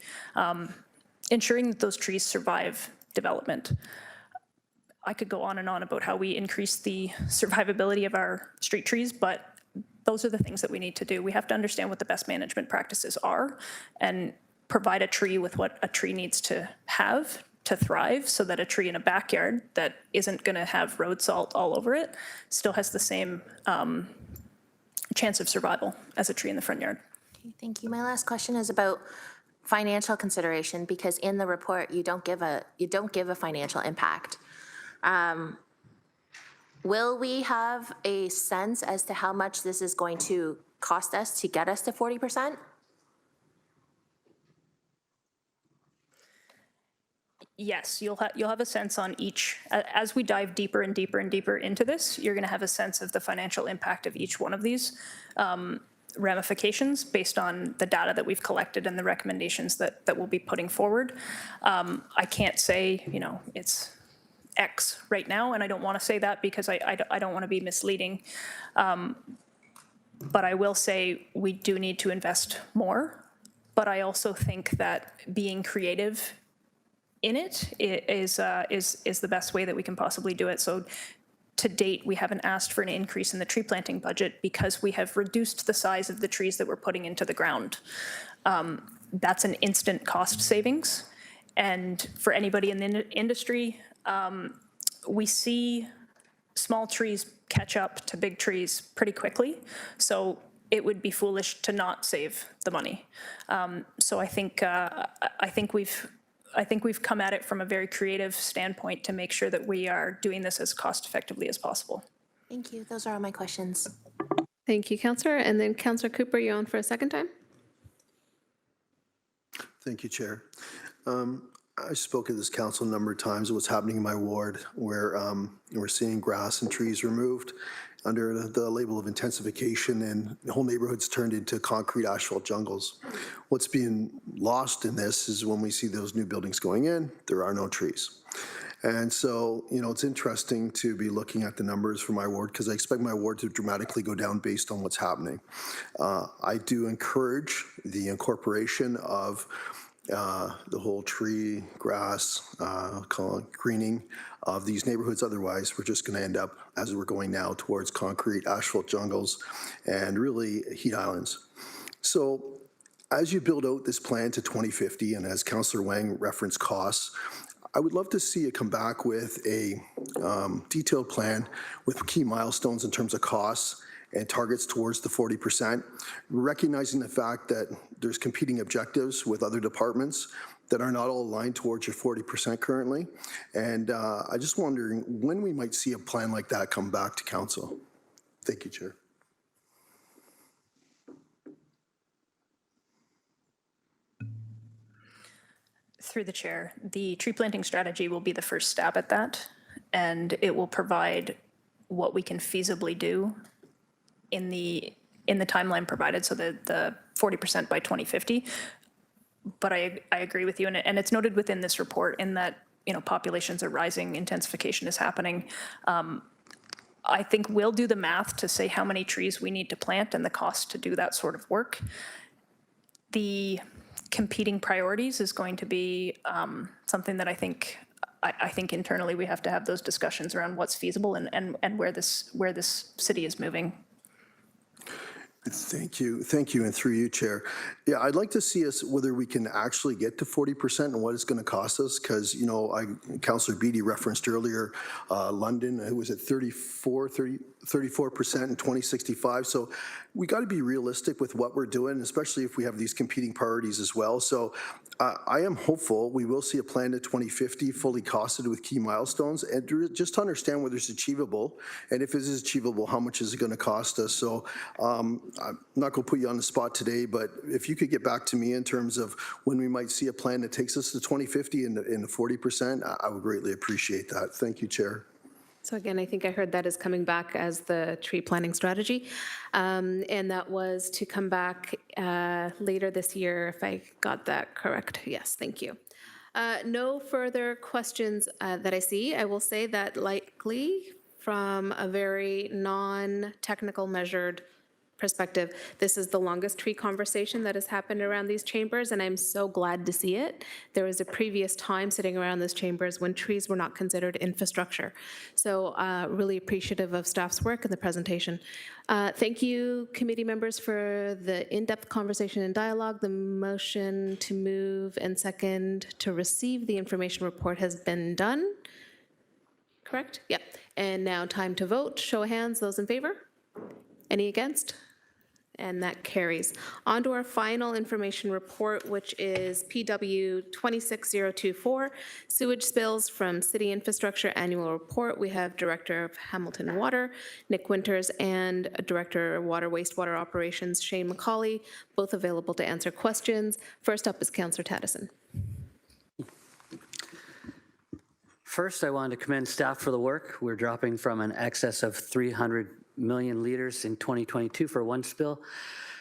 ensuring that those trees survive development. I could go on and on about how we increase the survivability of our street trees, but those are the things that we need to do. We have to understand what the best management practices are and provide a tree with what a tree needs to have to thrive, so that a tree in a backyard that isn't going to have road salt all over it still has the same chance of survival as a tree in the front yard. Okay, thank you. My last question is about financial consideration, because in the report you don't give a financial impact. Will we have a sense as to how much this is going to cost us to get us to 40%? Yes, you'll have a sense on each, as we dive deeper and deeper and deeper into this, you're going to have a sense of the financial impact of each one of these ramifications based on the data that we've collected and the recommendations that we'll be putting forward. I can't say, it's X right now, and I don't want to say that because I don't want to be misleading. But I will say we do need to invest more, but I also think that being creative in it is the best way that we can possibly do it. So to date, we haven't asked for an increase in the tree planting budget because we have reduced the size of the trees that we're putting into the ground. That's an instant cost savings. And for anybody in the industry, we see small trees catch up to big trees pretty quickly. So it would be foolish to not save the money. So I think we've come at it from a very creative standpoint to make sure that we are doing this as cost effectively as possible. Thank you. Those are all my questions. Thank you, Councillor. And then Councillor Cooper, you're on for a second time. Thank you, Chair. I spoke at this council a number of times of what's happening in my ward, where we're seeing grass and trees removed under the label of intensification, and the whole neighborhood's turned into concrete asphalt jungles. What's being lost in this is when we see those new buildings going in, there are no trees. And so, it's interesting to be looking at the numbers for my ward, because I expect my ward to dramatically go down based on what's happening. I do encourage the incorporation of the whole tree, grass, greening of these neighborhoods. Otherwise, we're just going to end up, as we're going now, towards concrete asphalt jungles and really heat islands. So as you build out this plan to 2050, and as Councillor Wang referenced costs, I would love to see it come back with a detailed plan with key milestones in terms of costs and targets towards the 40%, recognizing the fact that there's competing objectives with other departments that are not all aligned towards your 40% currently. And I just wondering when we might see a plan like that come back to council. Thank you, Chair. Through the chair, the tree planting strategy will be the first stab at that, and it will provide what we can feasibly do in the timeline provided, so the 40% by 2050. But I agree with you, and it's noted within this report in that populations are rising, intensification is happening. I think we'll do the math to say how many trees we need to plant and the cost to do that sort of work. The competing priorities is going to be something that I think internally we have to have those discussions around what's feasible and where this city is moving. Thank you, and through you, Chair. Yeah, I'd like to see us whether we can actually get to 40% and what it's going to cost us, because Councillor Beattie referenced earlier London, who was at 34% in 2065. So we got to be realistic with what we're doing, especially if we have these competing priorities as well. So I am hopeful we will see a plan to 2050 fully costed with key milestones, and just to understand whether it's achievable, and if it is achievable, how much is it going to cost us. So I'm not going to put you on the spot today, but if you could get back to me in terms of when we might see a plan that takes us to 2050 and the 40%, I would greatly appreciate that. Thank you, Chair. So again, I think I heard that is coming back as the tree planting strategy. And that was to come back later this year, if I got that correct. Yes, thank you. No further questions that I see. I will say that likely from a very non-technical measured perspective, this is the longest tree conversation that has happened around these chambers, and I'm so glad to see it. There was a previous time sitting around these chambers when trees were not considered infrastructure. So really appreciative of staff's work and the presentation. Thank you, committee members, for the in-depth conversation and dialogue. The motion to move and second to receive the information report has been done. Correct? Yep. And now time to vote. Show of hands, those in favor? Any against? And that carries. On to our final information report, which is PW 26024, sewage spills from city infrastructure annual report. We have Director of Hamilton Water, Nick Winters, and Director of Water Wastewater Operations, Shane McCauley, both available to answer questions. First up is Councillor Taddison. First, I wanted to commend staff for the work. We're dropping from an excess of 300 million liters in 2022 for one spill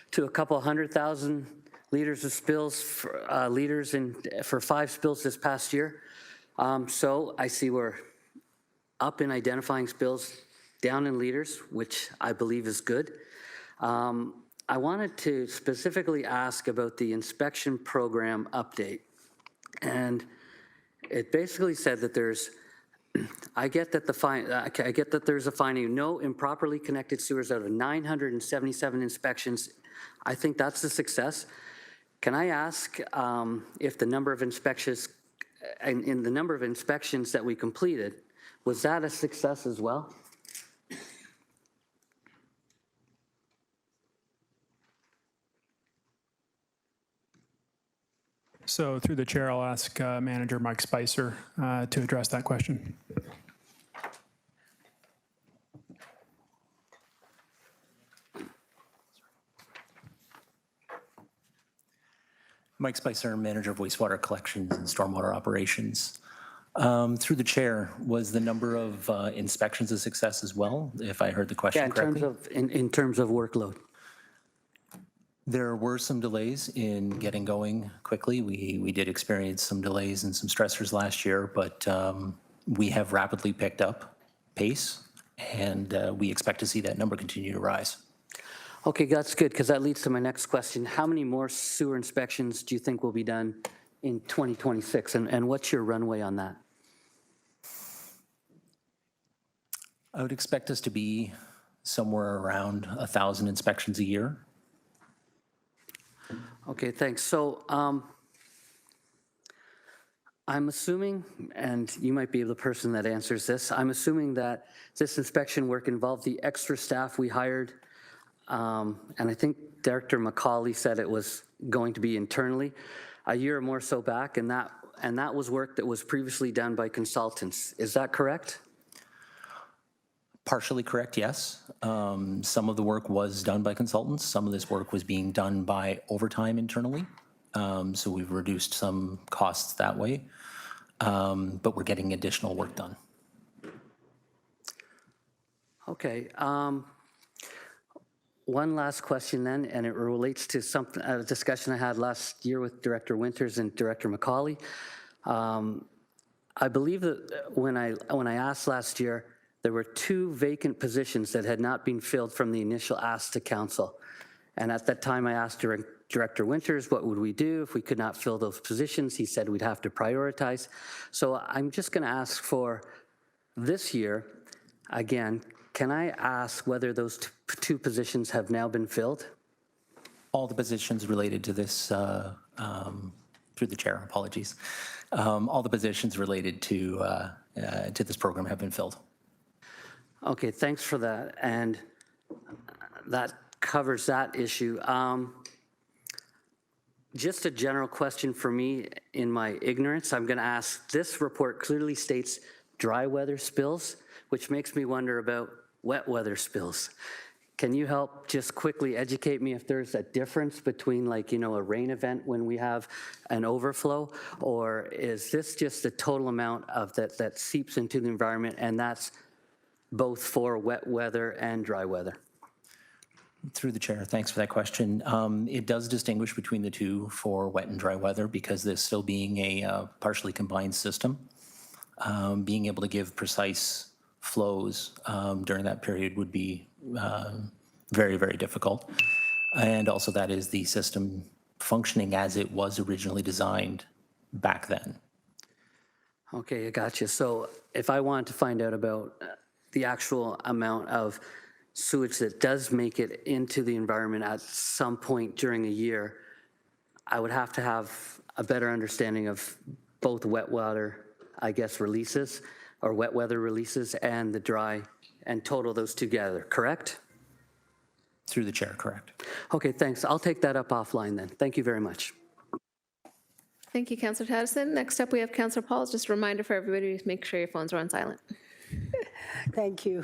to a couple 100,000 liters of spills for 5 spills this past year. So I see we're up in identifying spills, down in liters, which I believe is good. I wanted to specifically ask about the inspection program update. And it basically said that there's I get that there's a finding, no improperly connected sewers out of 977 inspections. I think that's a success. Can I ask if the number of inspections, in the number of inspections that we completed, was that a success as well? So through the chair, I'll ask Manager Mike Spicer to address that question. Mike Spicer, Manager of Wastewater Collections and Stormwater Operations. Through the chair, was the number of inspections a success as well, if I heard the question correctly? In terms of workload. There were some delays in getting going quickly. We did experience some delays and some stressors last year, but we have rapidly picked up pace, and we expect to see that number continue to rise. Okay, that's good, because that leads to my next question. How many more sewer inspections do you think will be done in 2026, and what's your runway on that? I would expect us to be somewhere around 1,000 inspections a year. Okay, thanks. So I'm assuming, and you might be the person that answers this, I'm assuming that this inspection work involved the extra staff we hired, and I think Director McCauley said it was going to be internally a year or more so back, and that was work that was previously done by consultants. Is that correct? Partially correct, yes. Some of the work was done by consultants. Some of this work was being done by overtime internally. So we've reduced some costs that way, but we're getting additional work done. Okay. One last question then, and it relates to a discussion I had last year with Director Winters and Director McCauley. I believe that when I asked last year, there were 2 vacant positions that had not been filled from the initial ask to council. And at that time, I asked Director Winters, what would we do if we could not fill those positions? He said we'd have to prioritize. So I'm just going to ask for this year, again, can I ask whether those 2 positions have now been filled? All the positions related to this, through the chair, apologies. All the positions related to this program have been filled. Okay, thanks for that. And that covers that issue. Just a general question for me in my ignorance. I'm going to ask, this report clearly states dry weather spills, which makes me wonder about wet weather spills. Can you help just quickly educate me if there's a difference between, like, a rain event when we have an overflow, or is this just the total amount of that seeps into the environment, and that's both for wet weather and dry weather? Through the chair, thanks for that question. It does distinguish between the two for wet and dry weather because this still being a partially combined system. Being able to give precise flows during that period would be very, very difficult. And also that is the system functioning as it was originally designed back then. Okay, I got you. So if I wanted to find out about the actual amount of sewage that does make it into the environment at some point during a year, I would have to have a better understanding of both wet water, I guess, releases, or wet weather releases, and the dry, and total those together, correct? Through the chair, correct. Okay, thanks. I'll take that up offline then. Thank you very much. Thank you, Councillor Tattison. Next up, we have Councillor Pauls. Just a reminder for everybody to make sure your phones are on silent. Thank you.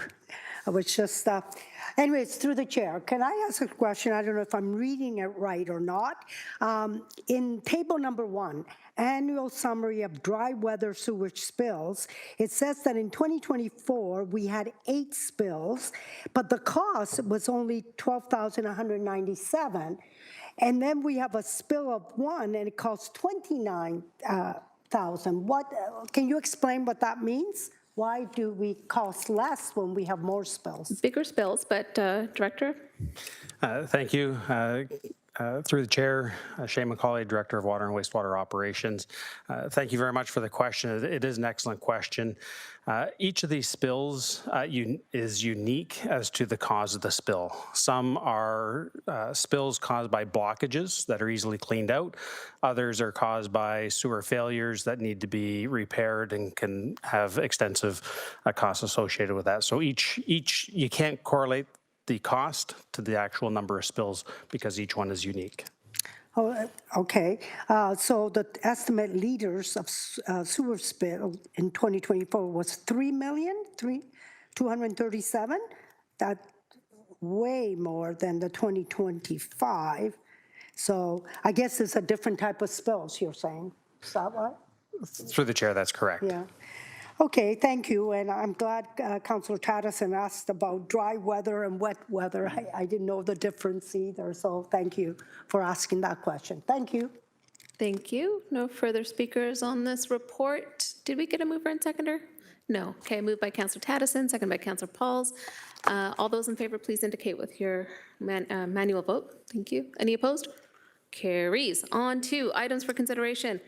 I was just, anyways, through the chair, can I ask a question? I don't know if I'm reading it right or not. In table number 1, annual summary of dry weather sewage spills, it says that in 2024, we had 8 spills, but the cost was only $12,197. And then we have a spill of 1, and it costs $29,000. What, can you explain what that means? Why do we cost less when we have more spills? Bigger spills, but Director? Thank you. Through the chair, Shane McCauley, Director of Water and Wastewater Operations. Thank you very much for the question. It is an excellent question. Each of these spills is unique as to the cause of the spill. Some are spills caused by blockages that are easily cleaned out. Others are caused by sewer failures that need to be repaired and can have extensive costs associated with that. So each you can't correlate the cost to the actual number of spills because each one is unique. Oh, okay. So the estimate liters of sewer spill in 2024 was 3,237,000. That's way more than the 2025. So I guess it's a different type of spills you're saying. Is that right? Through the chair, that's correct. Yeah. Okay, thank you. And I'm glad Councillor Tattison asked about dry weather and wet weather. I didn't know the difference either. So thank you for asking that question. Thank you. Thank you. No further speakers on this report. Did we get a mover and seconder? No. Okay, moved by Councillor Tattison, second by Councillor Pauls. All those in favor, please indicate with your manual vote. Thank you. Any opposed? Carries. On to items for consideration.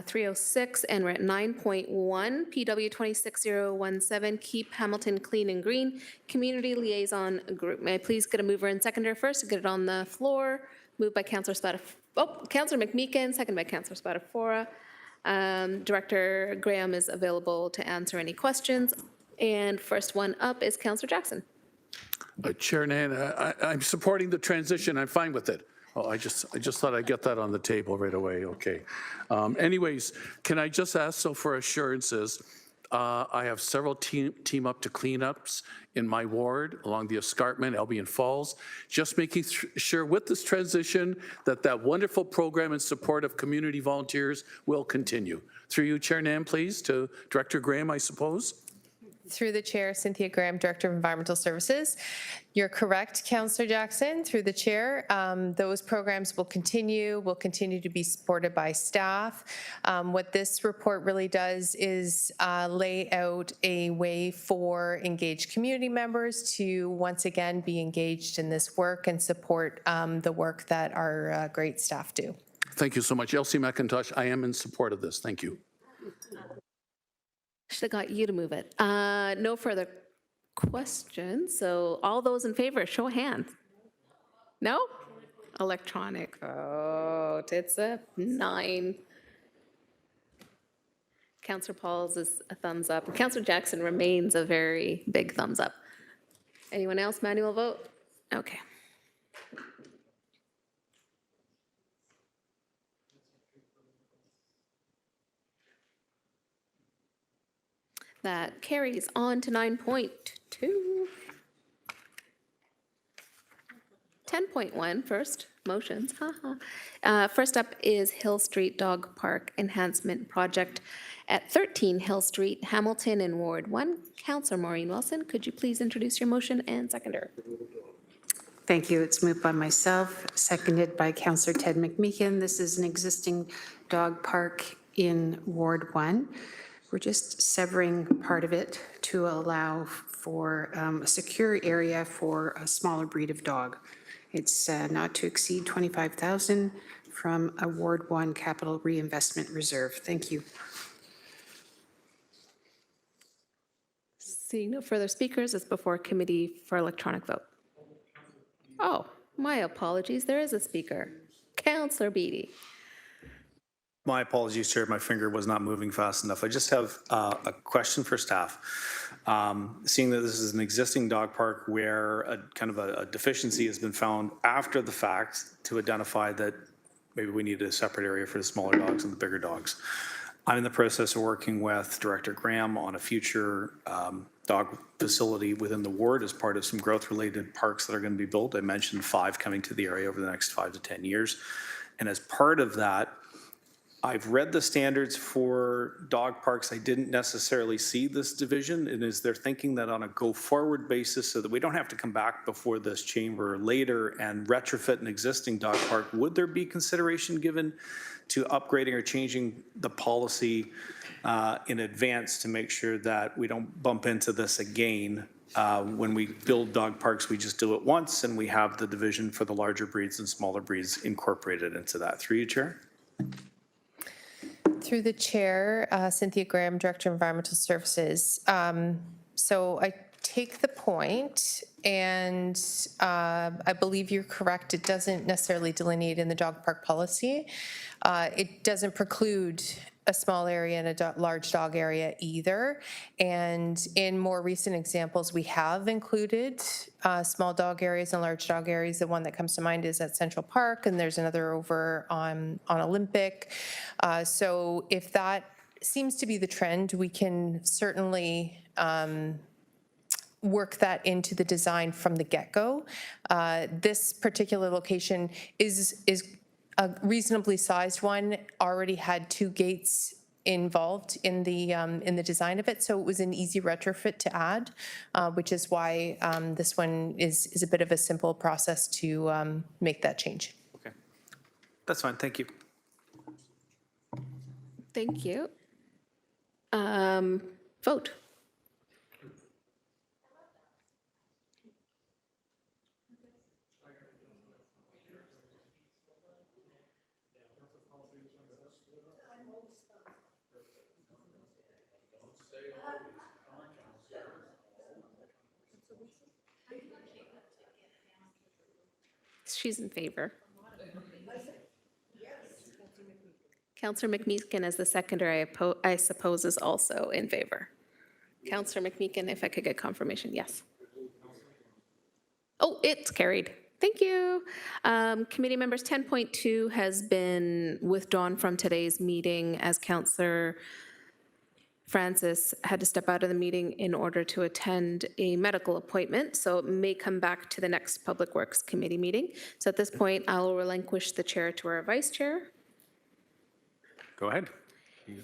306, and we're at 9.1, PW 26017, Keep Hamilton Clean and Green Community Liaison Group. May I please get a mover and seconder first to get it on the floor? Moved by Councillor Councillor McMeekin, second by Councillor Spadafora. Director Graham is available to answer any questions. And first one up is Councillor Jackson. Chair Nan, I'm supporting the transition. I'm fine with it. Oh, I just thought I'd get that on the table right away. Okay. Anyways, can I just ask, so for assurances, I have several team up to cleanups in my ward along the escarpment, Albion Falls, just making sure with this transition that wonderful program in support of community volunteers will continue. Through you, Chair Nan, please, to Director Graham, I suppose. Through the chair, Cynthia Graham, Director of Environmental Services. You're correct, Councillor Jackson. Through the chair, those programs will continue to be supported by staff. What this report really does is lay out a way for engaged community members to once again be engaged in this work and support the work that our great staff do. Thank you so much. Elsie McIntosh, I am in support of this. Thank you. Should have got you to move it. No further questions. So all those in favor, show of hands. No? Electronic. Oh, it's a 9. Councillor Pauls is a thumbs up. Councillor Jackson remains a very big thumbs up. Anyone else manual vote? Okay. That carries on to 9.2. 10.1 first, motions. First up is Hill Street Dog Park Enhancement Project at 13 Hill Street, Hamilton in Ward 1. Councillor Maureen Wilson, could you please introduce your motion and seconder? Thank you. It's moved by myself, seconded by Councillor Ted McMeekin. This is an existing dog park in Ward 1. We're just severing part of it to allow for a secure area for a smaller breed of dog. It's not to exceed 25,000 from a Ward 1 Capital Reinvestment Reserve. Thank you. Seeing no further speakers, it's before committee for electronic vote. Oh, my apologies, there is a speaker. Councillor Beatty. My apologies, Chair, my finger was not moving fast enough. I just have a question for staff. Seeing that this is an existing dog park where a deficiency has been found after the fact to identify that maybe we need a separate area for the smaller dogs and the bigger dogs. I'm in the process of working with Director Graham on a future dog facility within the ward as part of some growth-related parks that are going to be built. I mentioned 5 coming to the area over the next 5 to 10 years. And as part of that, I've read the standards for dog parks. I didn't necessarily see this division. And is there thinking that on a go-forward basis, so that we don't have to come back before this chamber later and retrofit an existing dog park, would there be consideration given to upgrading or changing the policy in advance to make sure that we don't bump into this again? When we build dog parks, we just do it once, and we have the division for the larger breeds and smaller breeds incorporated into that. Through you, Chair. Through the chair, Cynthia Graham, Director of Environmental Services. So I take the point, and I believe you're correct. It doesn't necessarily delineate in the dog park policy. It doesn't preclude a small area and a large dog area either. And in more recent examples, we have included small dog areas and large dog areas. The one that comes to mind is at Central Park, and there's another over on Olympic. So if that seems to be the trend, we can certainly work that into the design from the get-go. This particular location is a reasonably sized one, already had 2 gates involved in the design of it, so it was an easy retrofit to add, which is why this one is a bit of a simple process to make that change. Okay, that's fine. Thank you. Thank you. Vote. She's in favor. Councillor McMeekin as the seconder, I suppose, is also in favor. Councillor McMeekin, if I could get confirmation, yes. Oh, it's carried. Thank you. Committee members, 10.2 has been withdrawn from today's meeting as Councillor Francis had to step out of the meeting in order to attend a medical appointment, so it may come back to the next Public Works Committee meeting. So at this point, I will relinquish the chair to our vice chair. Go ahead.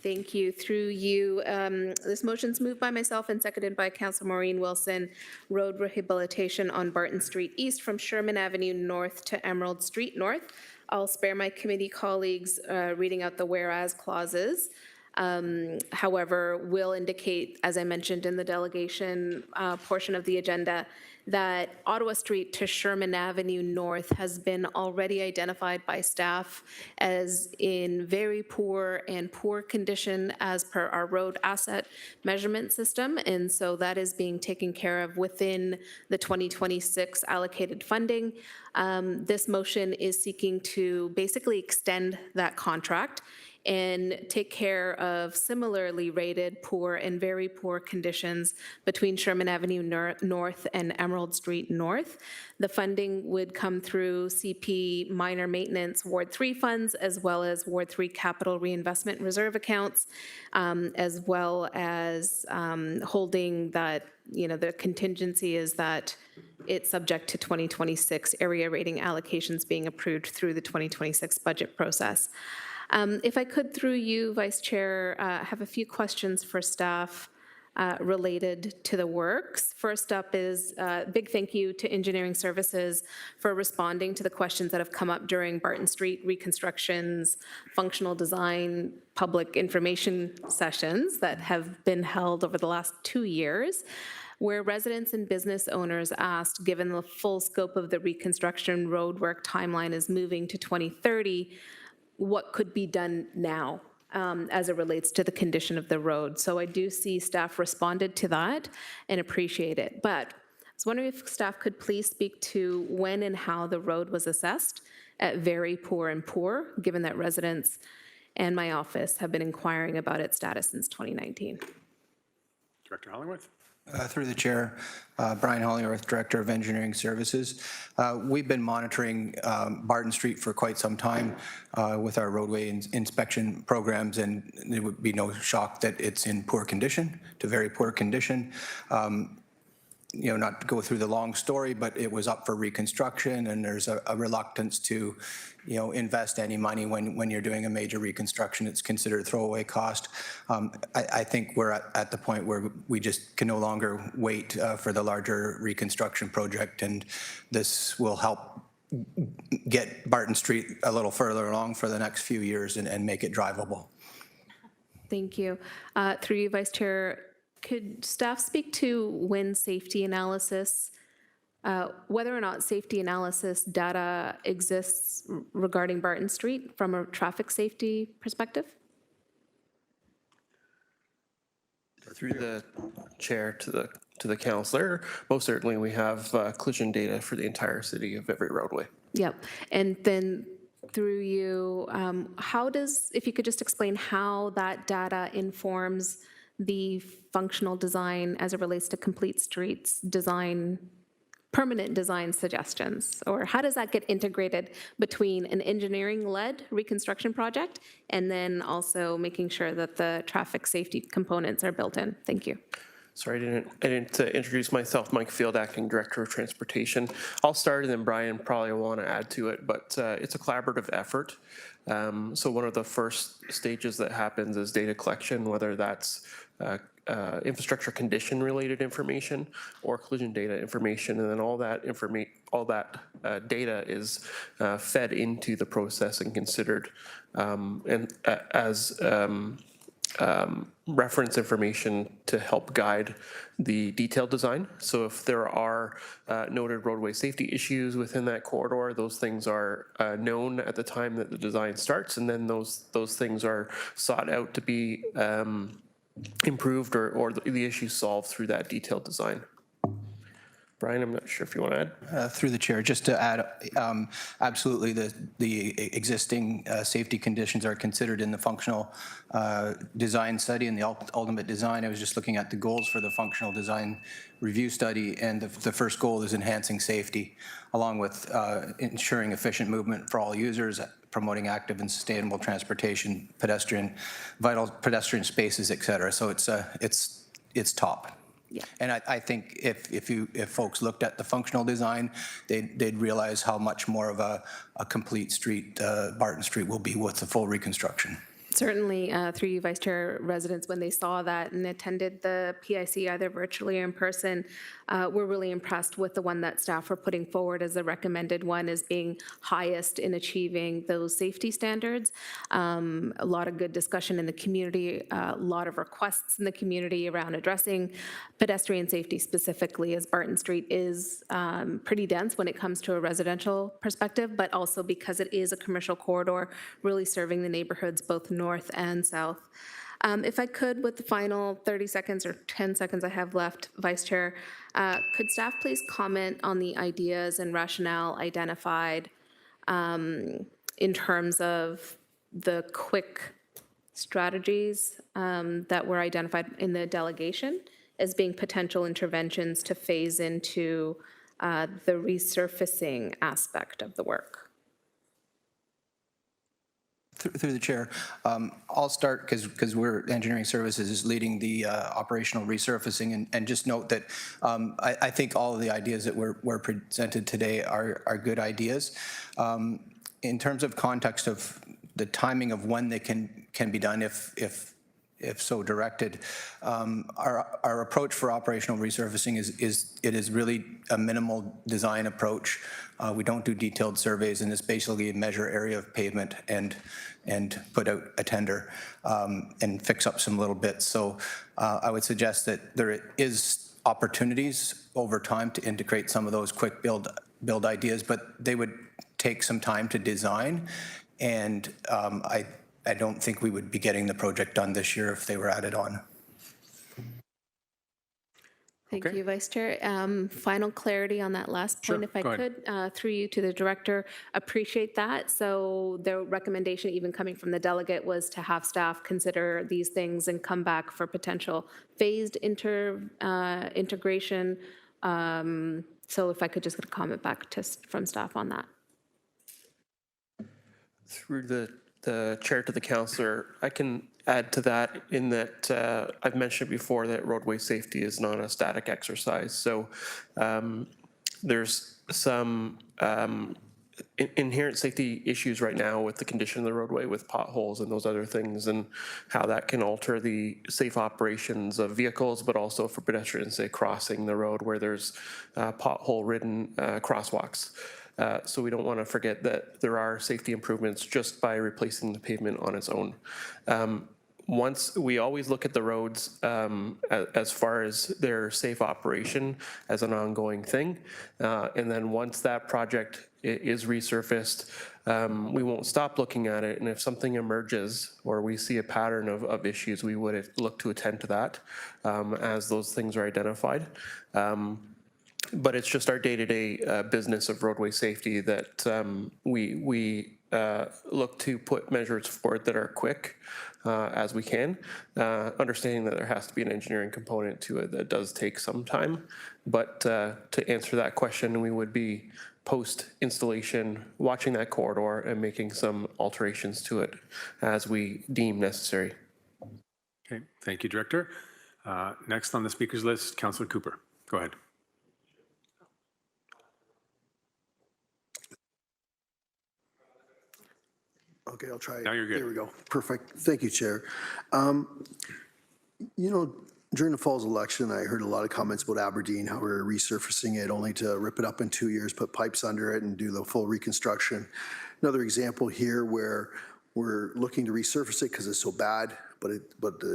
Thank you. Through you, this motion's moved by myself and seconded by Councillor Maureen Wilson. Road rehabilitation on Barton Street East from Sherman Avenue North to Emerald Street North. I'll spare my committee colleagues reading out the whereas clauses. However, will indicate, as I mentioned in the delegation portion of the agenda, that Ottawa Street to Sherman Avenue North has been already identified by staff as in very poor and poor condition as per our road asset measurement system. And so that is being taken care of within the 2026 allocated funding. This motion is seeking to basically extend that contract and take care of similarly rated poor and very poor conditions between Sherman Avenue North and Emerald Street North. The funding would come through CP Minor Maintenance Ward 3 funds, as well as Ward 3 Capital Reinvestment Reserve accounts, as well as holding that, the contingency is that it's subject to 2026 area rating allocations being approved through the 2026 budget process. If I could, through you, Vice Chair, have a few questions for staff related to the works. First up is a big thank you to Engineering Services for responding to the questions that have come up during Barton Street reconstructions, functional design, public information sessions that have been held over the last 2 years, where residents and business owners asked, given the full scope of the reconstruction roadwork timeline is moving to 2030, what could be done now as it relates to the condition of the road. So I do see staff responded to that and appreciate it. But I was wondering if staff could please speak to when and how the road was assessed at very poor and poor, given that residents and my office have been inquiring about its status since 2019. Director Hollingworth? Through the chair, Brian Hollingworth, Director of Engineering Services. We've been monitoring Barton Street for quite some time with our roadway inspection programs, and there would be no shock that it's in poor condition, to very poor condition. Not to go through the long story, but it was up for reconstruction, and there's a reluctance to, invest any money when you're doing a major reconstruction. It's considered throwaway cost. I think we're at the point where we just can no longer wait for the larger reconstruction project, and this will help get Barton Street a little further along for the next few years and make it drivable. Thank you. Through you, Vice Chair, could staff speak to when safety analysis, whether or not safety analysis data exists regarding Barton Street from a traffic safety perspective? Through the chair to the councillor, most certainly we have collision data for the entire city of every roadway. Yep. And then through you, if you could just explain how that data informs the functional design as it relates to complete streets design, permanent design suggestions, or how does that get integrated between an engineering-led reconstruction project and then also making sure that the traffic safety components are built in? Thank you. Sorry, I didn't introduce myself. Mike Field, Acting Director of Transportation. I'll start, and then Brian probably will want to add to it, but it's a collaborative effort. So one of the first stages that happens is data collection, whether that's infrastructure condition related information or collision data information, and then all that data is fed into the process and considered as reference information to help guide the detailed design. So if there are noted roadway safety issues within that corridor, those things are known at the time that the design starts, and then those things are sought out to be improved or the issue solved through that detailed design. Brian, I'm not sure if you want to add. Through the chair, just to add, absolutely the existing safety conditions are considered in the functional design study and the ultimate design. I was just looking at the goals for the functional design review study, and the first goal is enhancing safety, along with ensuring efficient movement for all users, promoting active and sustainable transportation, vital pedestrian spaces, et cetera. So it's top. Yeah. And I think if folks looked at the functional design, they'd realize how much more of a complete street Barton Street will be with the full reconstruction. Certainly, through you, Vice Chair, residents, when they saw that and attended the PIC either virtually or in person, were really impressed with the one that staff were putting forward as the recommended one as being highest in achieving those safety standards. A lot of good discussion in the community, a lot of requests in the community around addressing pedestrian safety specifically, as Barton Street is pretty dense when it comes to a residential perspective, but also because it is a commercial corridor, really serving the neighborhoods both north and south. If I could, with the final 30 seconds or 10 seconds I have left, Vice Chair, could staff please comment on the ideas and rationale identified in terms of the quick strategies that were identified in the delegation as being potential interventions to phase into the resurfacing aspect of the work? Through the chair, I'll start because we're Engineering Services is leading the operational resurfacing, and just note that I think all of the ideas that were presented today are good ideas. In terms of context of the timing of when they can be done, if if so directed. Our approach for operational resurfacing is really a minimal design approach. We don't do detailed surveys, and it's basically a measure area of pavement and put out a tender and fix up some little bits. So I would suggest that there is opportunities over time to integrate some of those quick build ideas, but they would take some time to design, and I don't think we would be getting the project done this year if they were added on. Thank you, Vice Chair. Final clarity on that last point, if I could, through you to the director. Appreciate that. So the recommendation, even coming from the delegate, was to have staff consider these things and come back for potential phased integration. So if I could just get a comment back from staff on that. Through the chair to the councillor, I can add to that in that I've mentioned before that roadway safety is not a static exercise. So there's some inherent safety issues right now with the condition of the roadway, with potholes and those other things, and how that can alter the safe operations of vehicles, but also for pedestrians, say, crossing the road where there's pothole-ridden crosswalks. So we don't want to forget that there are safety improvements just by replacing the pavement on its own. Once we always look at the roads as far as their safe operation as an ongoing thing, and then once that project is resurfaced, we won't stop looking at it. And if something emerges or we see a pattern of issues, we would look to attend to that as those things are identified. But it's just our day-to-day business of roadway safety that we look to put measures forward that are quick as we can, understanding that there has to be an engineering component to it that does take some time. But to answer that question, we would be post-installation watching that corridor and making some alterations to it as we deem necessary. Okay, thank you, Director. Next on the speakers list, Councillor Cooper. Go ahead. Okay, I'll try. Now you're good. There we go. Perfect. Thank you, Chair. You know, during the fall's election, I heard a lot of comments about Aberdeen, how we're resurfacing it only to rip it up in 2 years, put pipes under it and do the full reconstruction. Another example here where we're looking to resurface it because it's so bad, but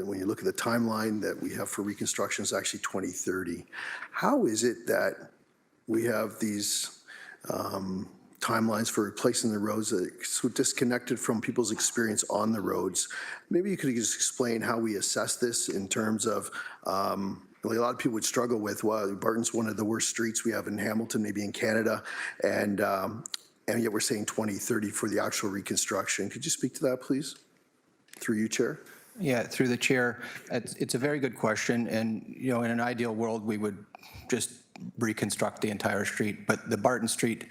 when you look at the timeline that we have for reconstruction, it's actually 2030. How is it that we have these timelines for replacing the roads that are so disconnected from people's experience on the roads? Maybe you could just explain how we assess this in terms of, a lot of people would struggle with, well, Barton's one of the worst streets we have in Hamilton, maybe in Canada, and yet we're saying 2030 for the actual reconstruction. Could you speak to that, please? Through you, Chair. Yeah, through the chair. It's a very good question, and you know, in an ideal world, we would just reconstruct the entire street. But the Barton Street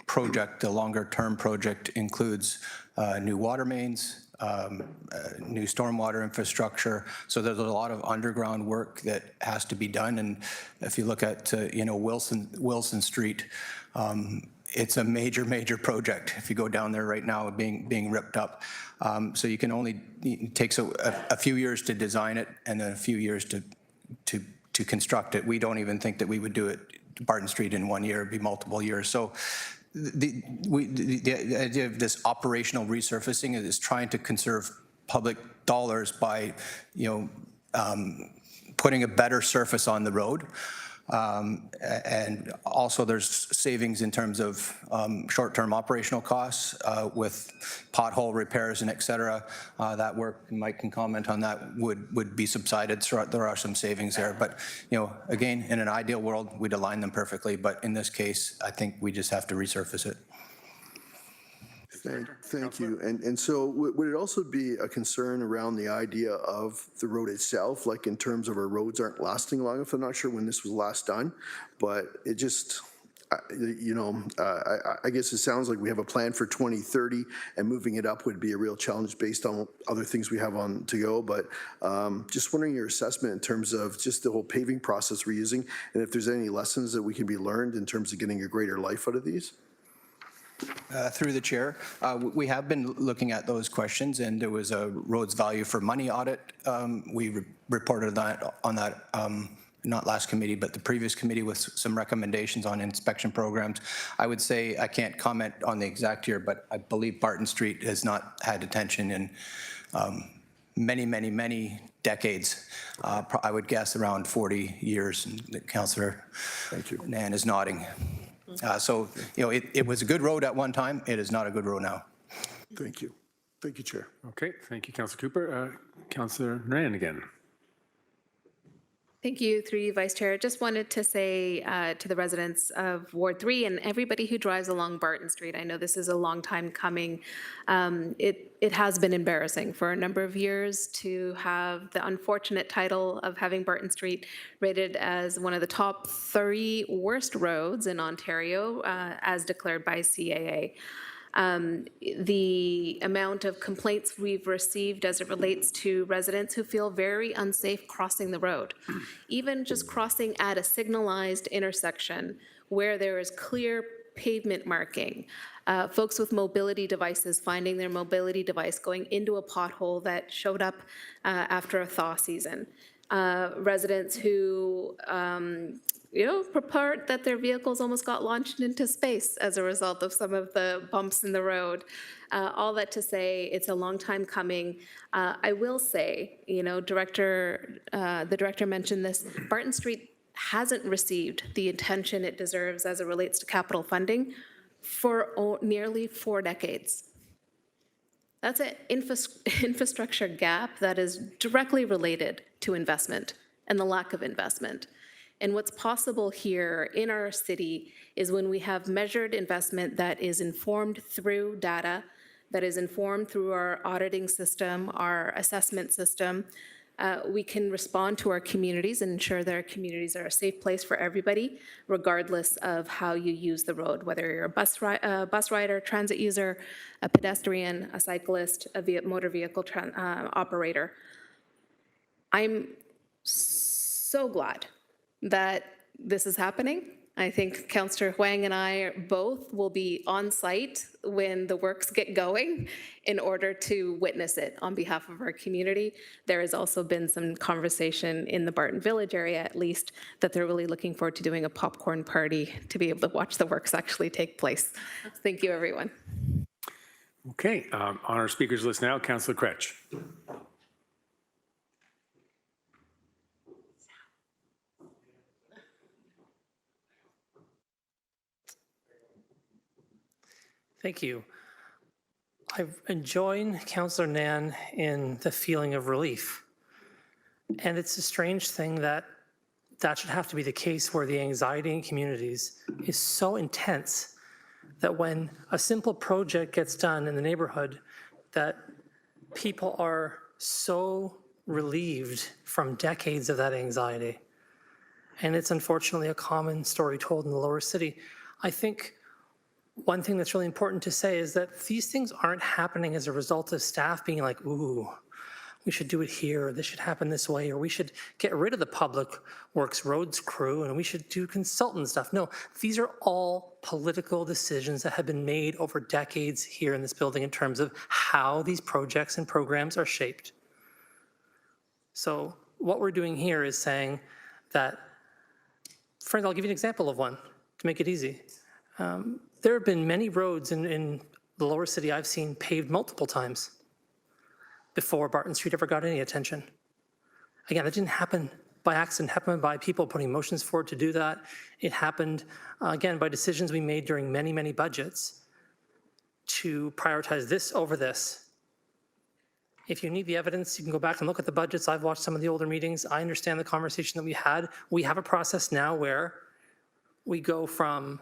project, the longer-term project, includes new water mains, new stormwater infrastructure. So there's a lot of underground work that has to be done. And if you look at Wilson Street, it's a major project. If you go down there right now, being ripped up. So you can only, it takes a few years to design it and then a few years to construct it. We don't even think that we would do it, Barton Street, in 1 year. It'd be multiple years. So the idea of this operational resurfacing is trying to conserve public dollars by, putting a better surface on the road. And also there's savings in terms of short-term operational costs with pothole repairs and et cetera. That work, Mike can comment on that, would be subsided. So there are some savings there. But, again, in an ideal world, we'd align them perfectly. But in this case, I think we just have to resurface it. Thank you. And so would it also be a concern around the idea of the road itself, like in terms of our roads aren't lasting long enough? I'm not sure when this was last done, but it just, I guess it sounds like we have a plan for 2030 and moving it up would be a real challenge based on other things we have on to go. But just wondering your assessment in terms of just the whole paving process we're using and if there's any lessons that we can be learned in terms of getting a greater life out of these. Through the chair, we have been looking at those questions, and there was a roads value for money audit. We reported that on that, not last committee, but the previous committee, with some recommendations on inspection programs. I would say I can't comment on the exact year, but I believe Barton Street has not had attention in many decades. I would guess around 40 years. And Councillor Nan is nodding. So, you know, it was a good road at one time. It is not a good road now. Thank you. Thank you, Chair. Okay, thank you, Councillor Cooper. Councillor Moran again. Thank you, through you, Vice Chair. Just wanted to say to the residents of Ward 3 and everybody who drives along Barton Street, I know this is a long time coming. It has been embarrassing for a number of years to have the unfortunate title of having Barton Street rated as one of the top 3 worst roads in Ontario, as declared by CAA. The amount of complaints we've received as it relates to residents who feel very unsafe crossing the road, even just crossing at a signalized intersection where there is clear pavement marking, folks with mobility devices finding their mobility device going into a pothole that showed up after a thaw season, residents who report that their vehicles almost got launched into space as a result of some of the bumps in the road. All that to say, it's a long time coming. I will say, the director mentioned this, Barton Street hasn't received the attention it deserves as it relates to capital funding for nearly 4 decades. That's an infrastructure gap that is directly related to investment and the lack of investment. And what's possible here in our city is when we have measured investment that is informed through data, that is informed through our auditing system, our assessment system, we can respond to our communities and ensure that our communities are a safe place for everybody, regardless of how you use the road, whether you're a bus rider, transit user, a pedestrian, a cyclist, a motor vehicle operator. I'm so glad that this is happening. I think Councillor Huang and I both will be on site when the works get going in order to witness it on behalf of our community. There has also been some conversation in the Barton Village area, at least, that they're really looking forward to doing a popcorn party to be able to watch the works actually take place. Thank you, everyone. Okay, on our speakers list now, Councillor Kretsch. Thank you. I've joined Councillor Nan in the feeling of relief. And it's a strange thing that should have to be the case where the anxiety in communities is so intense that when a simple project gets done in the neighborhood, that people are so relieved from decades of that anxiety. And it's unfortunately a common story told in the lower city. I think one thing that's really important to say is that these things aren't happening as a result of staff being like, ooh, we should do it here, or this should happen this way, or we should get rid of the public works roads crew and we should do consultant stuff. No, these are all political decisions that have been made over decades here in this building in terms of how these projects and programs are shaped. So what we're doing here is saying that, friends, I'll give you an example of one to make it easy. There have been many roads in the lower city I've seen paved multiple times before Barton Street ever got any attention. Again, that didn't happen by accident, it happened by people putting motions forward to do that. It happened, again, by decisions we made during many budgets to prioritize this over this. If you need the evidence, you can go back and look at the budgets. I've watched some of the older meetings. I understand the conversation that we had. We have a process now where we go from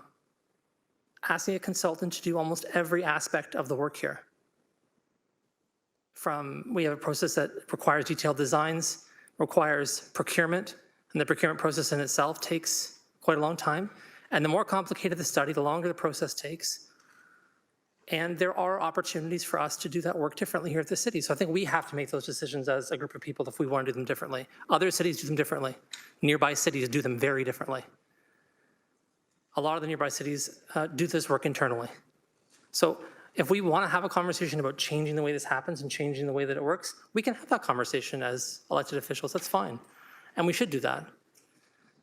asking a consultant to do almost every aspect of the work here. We have a process that requires detailed designs, requires procurement, and the procurement process in itself takes quite a long time. And the more complicated the study, the longer the process takes. And there are opportunities for us to do that work differently here at the city. So I think we have to make those decisions as a group of people if we want to do them differently. Other cities do them differently. Nearby cities do them very differently. A lot of the nearby cities do this work internally. So if we want to have a conversation about changing the way this happens and changing the way that it works, we can have that conversation as elected officials. That's fine. And we should do that.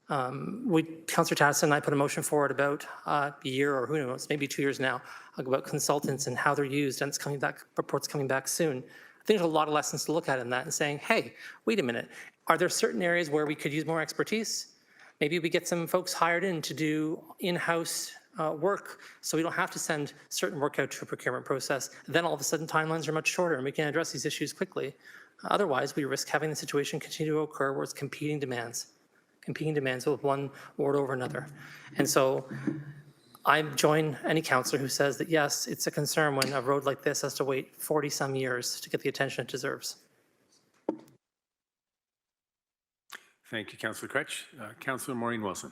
Councillor Tatteson and I put a motion forward about a year or who knows, maybe 2 years now, about consultants and how they're used, and it's coming back, reports coming back soon. I think there's a lot of lessons to look at in that and saying, hey, wait a minute, are there certain areas where we could use more expertise? Maybe we get some folks hired in to do in-house work so we don't have to send certain work out to a procurement process. Then all of a sudden timelines are much shorter and we can address these issues quickly. Otherwise, we risk having the situation continue to occur where it's competing demands with one ward over another. And so I join any councillor who says that, yes, it's a concern when a road like this has to wait 40-some years to get the attention it deserves. Thank you, Councillor Kretsch. Councillor Maureen Wilson.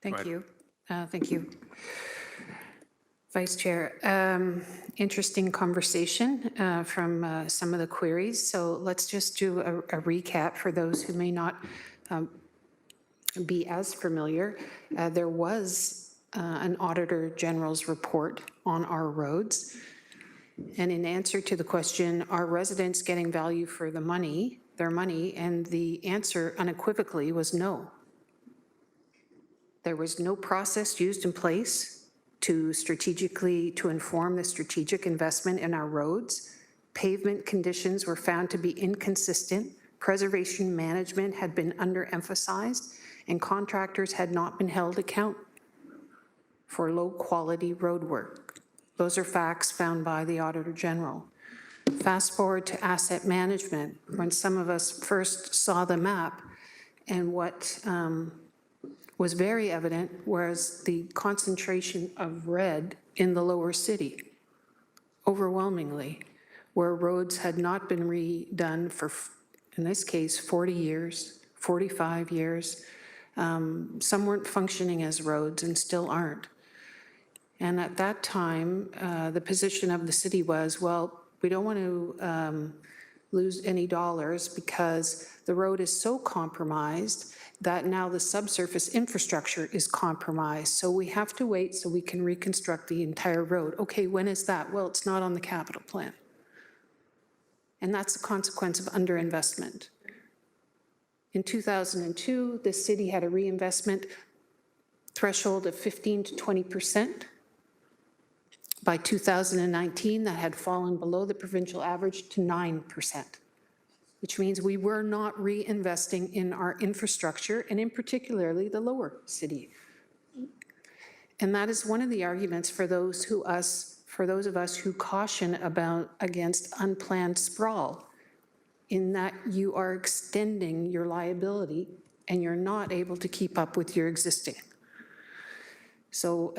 Thank you. Thank you. Vice Chair, interesting conversation from some of the queries. So let's just do a recap for those who may not be as familiar. There was an Auditor General's report on our roads. And in answer to the question, are residents getting value for the money, their money? And the answer unequivocally was no. There was no process used in place to inform the strategic investment in our roads. Pavement conditions were found to be inconsistent. Preservation management had been underemphasized, and contractors had not been held account for low-quality road work. Those are facts found by the Auditor General. Fast forward to asset management, when some of us first saw the map, and what was very evident was the concentration of red in the lower city, overwhelmingly, where roads had not been redone for, in this case, 40 years, 45 years. Some weren't functioning as roads and still aren't. And at that time, the position of the city was, well, we don't want to lose any dollars because the road is so compromised that now the subsurface infrastructure is compromised. So we have to wait so we can reconstruct the entire road. Okay, when is that? Well, it's not on the capital plan. And that's a consequence of underinvestment. In 2002, the city had a reinvestment threshold of 15 to 20%. By 2019, that had fallen below the provincial average to 9%, which means we were not reinvesting in our infrastructure, and in particularly the lower city. And that is one of the arguments for those of us who caution against unplanned sprawl, in that you are extending your liability and you're not able to keep up with your existing. So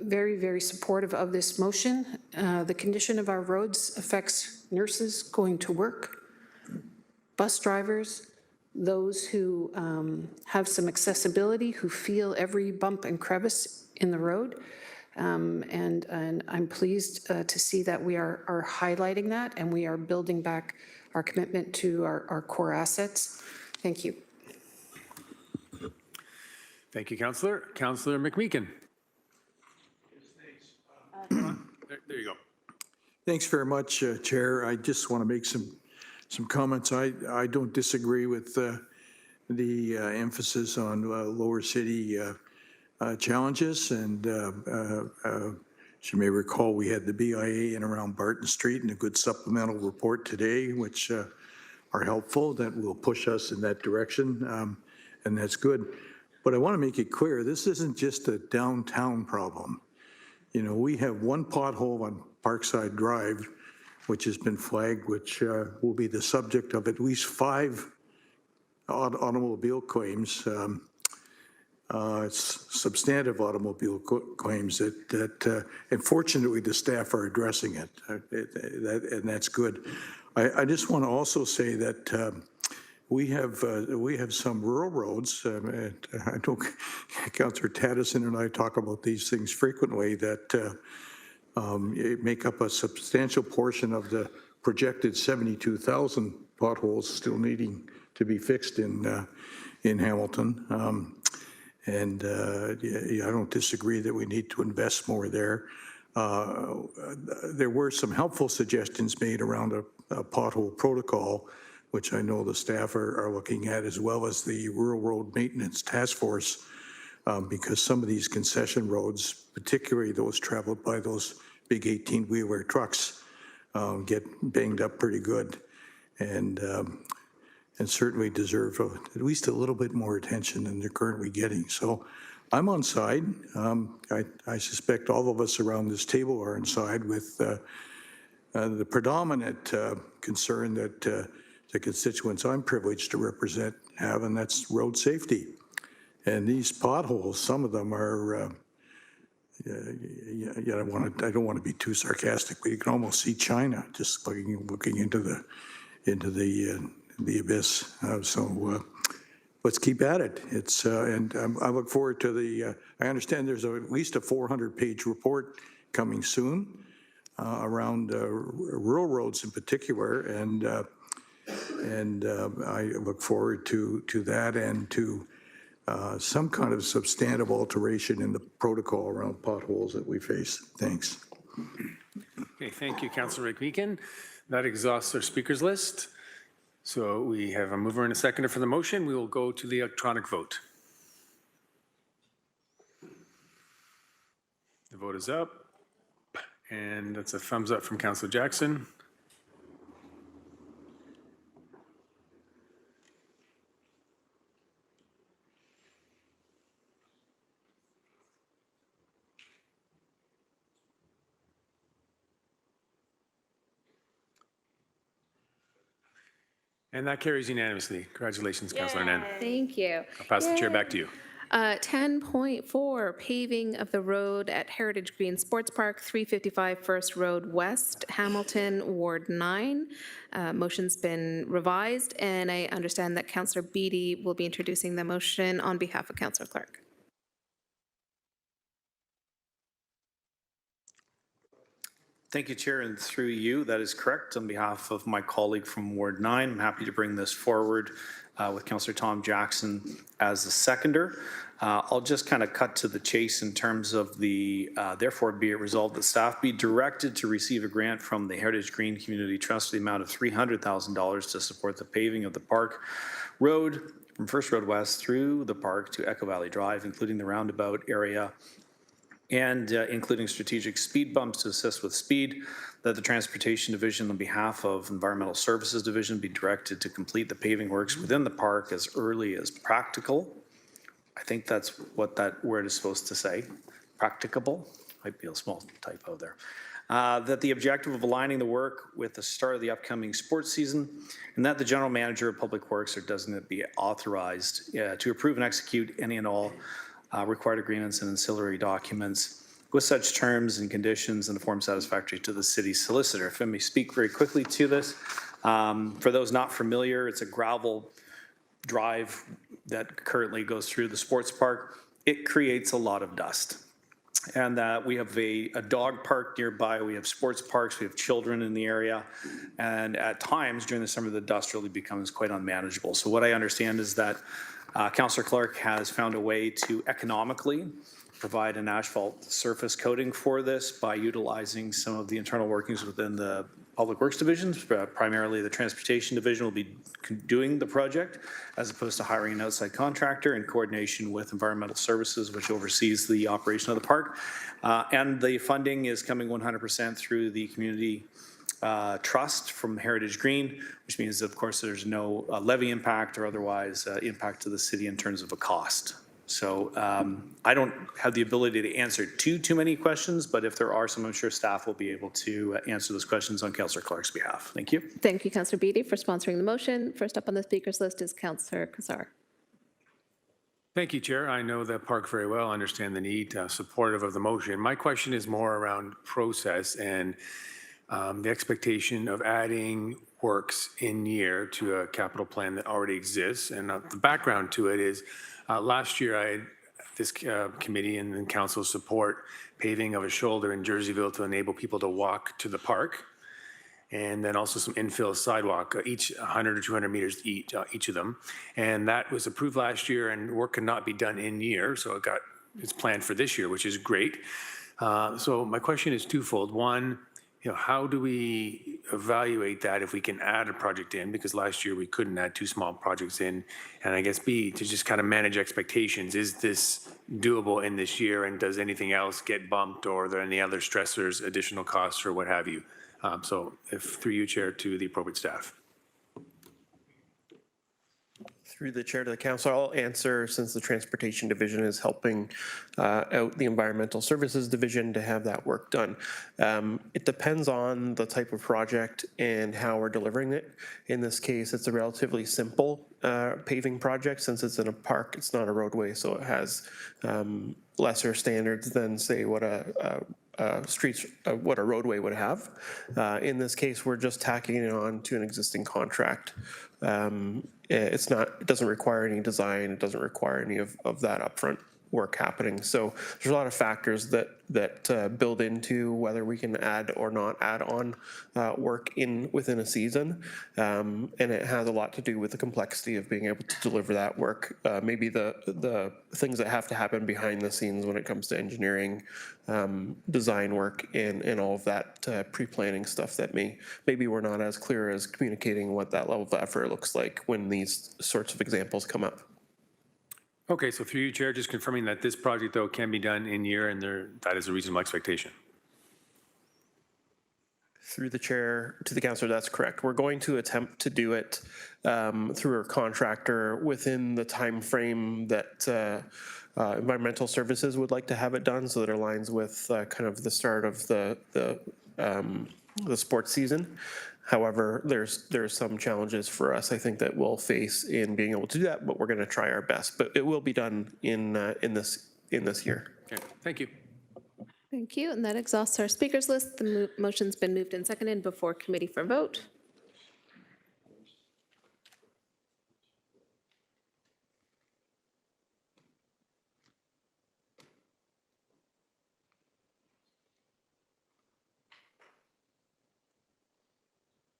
very, very supportive of this motion. The condition of our roads affects nurses going to work, bus drivers, those who have some accessibility, who feel every bump and crevice in the road. And I'm pleased to see that we are highlighting that, and we are building back our commitment to our core assets. Thank you. Thank you, Councillor. Councillor McMeekin. There you go. Thanks very much, Chair. I just want to make some comments. I don't disagree with the emphasis on lower city challenges. And as you may recall, we had the BIA in around Barton Street and a good supplemental report today, which are helpful, that will push us in that direction. And that's good. But I want to make it clear, this isn't just a downtown problem. You know, we have one pothole on Parkside Drive, which has been flagged, which will be the subject of at least 5 automobile claims. It's substantive automobile claims that and fortunately the staff are addressing it, and that's good. I just want to also say that we have some rural roads. I know Councillor Tatteson and I talk about these things frequently that make up a substantial portion of the projected 72,000 potholes still needing to be fixed in Hamilton. And I don't disagree that we need to invest more there. There were some helpful suggestions made around a pothole protocol, which I know the staff are looking at, as well as the Rural Road Maintenance Task Force, because some of these concession roads, particularly those traveled by those big 18-wheeler trucks, get banged up pretty good, and certainly deserve at least a little bit more attention than they're currently getting. So I'm on side. I suspect all of us around this table are on side with the predominant concern that the constituents I'm privileged to represent have, and that's road safety. And these potholes, some of them are, I don't want to be too sarcastic, but you can almost see China just looking into the abyss. So let's keep at it. It's and I look forward to I understand there's at least a 400-page report coming soon around rural roads in particular, and I look forward to that and to some kind of substantive alteration in the protocol around potholes that we face. Thanks. Okay, thank you, Councilor McMeekin. That exhausts our speakers list. So we have a mover and a seconder for the motion. We will go to the electronic vote. The vote is up, and that's a thumbs up from Councilor Jackson. And that carries unanimously. Congratulations, Councilor Nan. Thank you. I'll pass the chair back to you. 10.4, paving of the road at Heritage Green Sports Park, 355 First Road West, Hamilton, Ward 9. Motion's been revised, and I understand that Councillor Beattie will be introducing the motion on behalf of Councillor Clark. Thank you, Chair, and through you, that is correct. On behalf of my colleague from Ward 9, I'm happy to bring this forward with Councillor Tom Jackson as the seconder. I'll just kind of cut to the chase in terms of the, therefore be it resolved that staff be directed to receive a grant from the Heritage Green Community Trust for the amount of $300,000 to support the paving of the Park Road from First Road West through the park to Echo Valley Drive, including the roundabout area, and including strategic speed bumps to assist with speed, that the Transportation Division on behalf of Environmental Services Division be directed to complete the paving works within the park as early as practicable. I think that's what that word is supposed to say, practicable. Might be a small typo there. That the objective of aligning the work with the start of the upcoming sports season, and that the General Manager of Public Works or designate be authorized to approve and execute any and all required agreements and ancillary documents with such terms and conditions in a form satisfactory to the city solicitor. If I may speak very quickly to this, for those not familiar, it's a gravel drive that currently goes through the sports park. It creates a lot of dust. And we have a dog park nearby, we have sports parks, we have children in the area, and at times during the summer the dust really becomes quite unmanageable. So what I understand is that Councillor Clark has found a way to economically provide an asphalt surface coating for this by utilizing some of the internal workings within the Public Works divisions. Primarily the Transportation Division will be doing the project as opposed to hiring an outside contractor in coordination with Environmental Services, which oversees the operation of the park. And the funding is coming 100% through the community trust from Heritage Green, which means, of course, there's no levy impact or otherwise impact to the city in terms of a cost. So I don't have the ability to answer too many questions, but if there are some, I'm sure staff will be able to answer those questions on Councillor Clark's behalf. Thank you. Thank you, Councillor Beattie, for sponsoring the motion. First up on the speakers list is Councillor Kazar. Thank you, Chair. I know the park very well, understand the need, supportive of the motion. My question is more around process and the expectation of adding works in year to a capital plan that already exists. And the background to it is last year I had this committee and council support paving of a shoulder in Jerseyville to enable people to walk to the park. and then also some infill sidewalk, each 100 or 200 meters each of them. And that was approved last year, and work could not be done in year, so it's planned for this year, which is great. So my question is twofold. One, how do we evaluate that if we can add a project in? Because last year we couldn't add 2 small projects in. And I guess B, to just kind of manage expectations. Is this doable in this year, and does anything else get bumped, or are there any other stressors, additional costs, or what have you? So if through you, Chair, to the appropriate staff. Through the chair to the council, I'll answer, since the Transportation Division is helping out the Environmental Services Division to have that work done. It depends on the type of project and how we're delivering it. In this case, it's a relatively simple paving project. Since it's in a park, it's not a roadway, so it has lesser standards than, say, what a roadway would have. In this case, we're just tacking it on to an existing contract. It doesn't require any design. It doesn't require any of that upfront work happening. So there's a lot of factors that build into whether we can add or not add on work within a season. And it has a lot to do with the complexity of being able to deliver that work. Maybe the things that have to happen behind the scenes when it comes to engineering, design work, and all of that pre-planning stuff that maybe we're not as clear as communicating what that level of effort looks like when these sorts of examples come up. Okay, so through you, Chair, just confirming that this project, though, can be done in year, and that is a reasonable expectation. Through the chair to the councillor, that's correct. We're going to attempt to do it through our contractor within the time frame that Environmental Services would like to have it done, so that it aligns with kind of the start of the sports season. However, there's some challenges for us, I think, that we'll face in being able to do that, but we're going to try our best. But it will be done in this year. Okay, thank you. Thank you, and that exhausts our speakers list. The motion's been moved and seconded before committee for vote.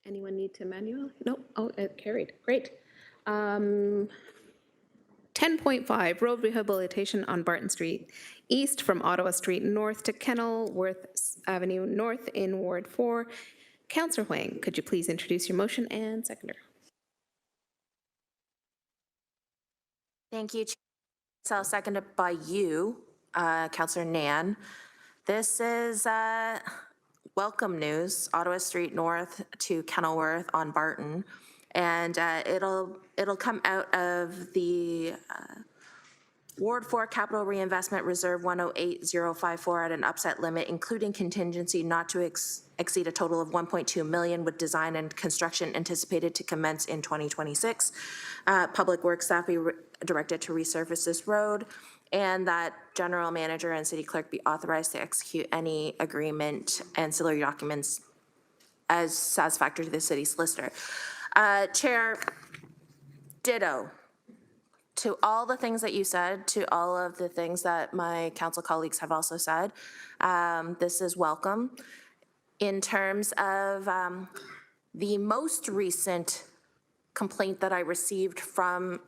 Anyone need to manual? Nope. Oh, it carried. Great. 10.5, road rehabilitation on Barton Street, east from Ottawa Street, north to Kenilworth Avenue, north in Ward 4. Councillor Huang, could you please introduce your motion and seconder? Thank you, Chair. So seconded by you, Councillor Nan. This is welcome news, Ottawa Street north to Kenilworth on Barton. And it'll come out of the Ward 4 Capital Reinvestment Reserve 108054 at an upset limit, including contingency not to exceed a total of 1.2 million, with design and construction anticipated to commence in 2026. Public Works staff be directed to resurface this road, and that general manager and city clerk be authorized to execute any agreement ancillary documents as satisfactory to the city solicitor. Chair, ditto to all the things that you said, to all of the things that my council colleagues have also said. This is welcome. In terms of the most recent complaint that I received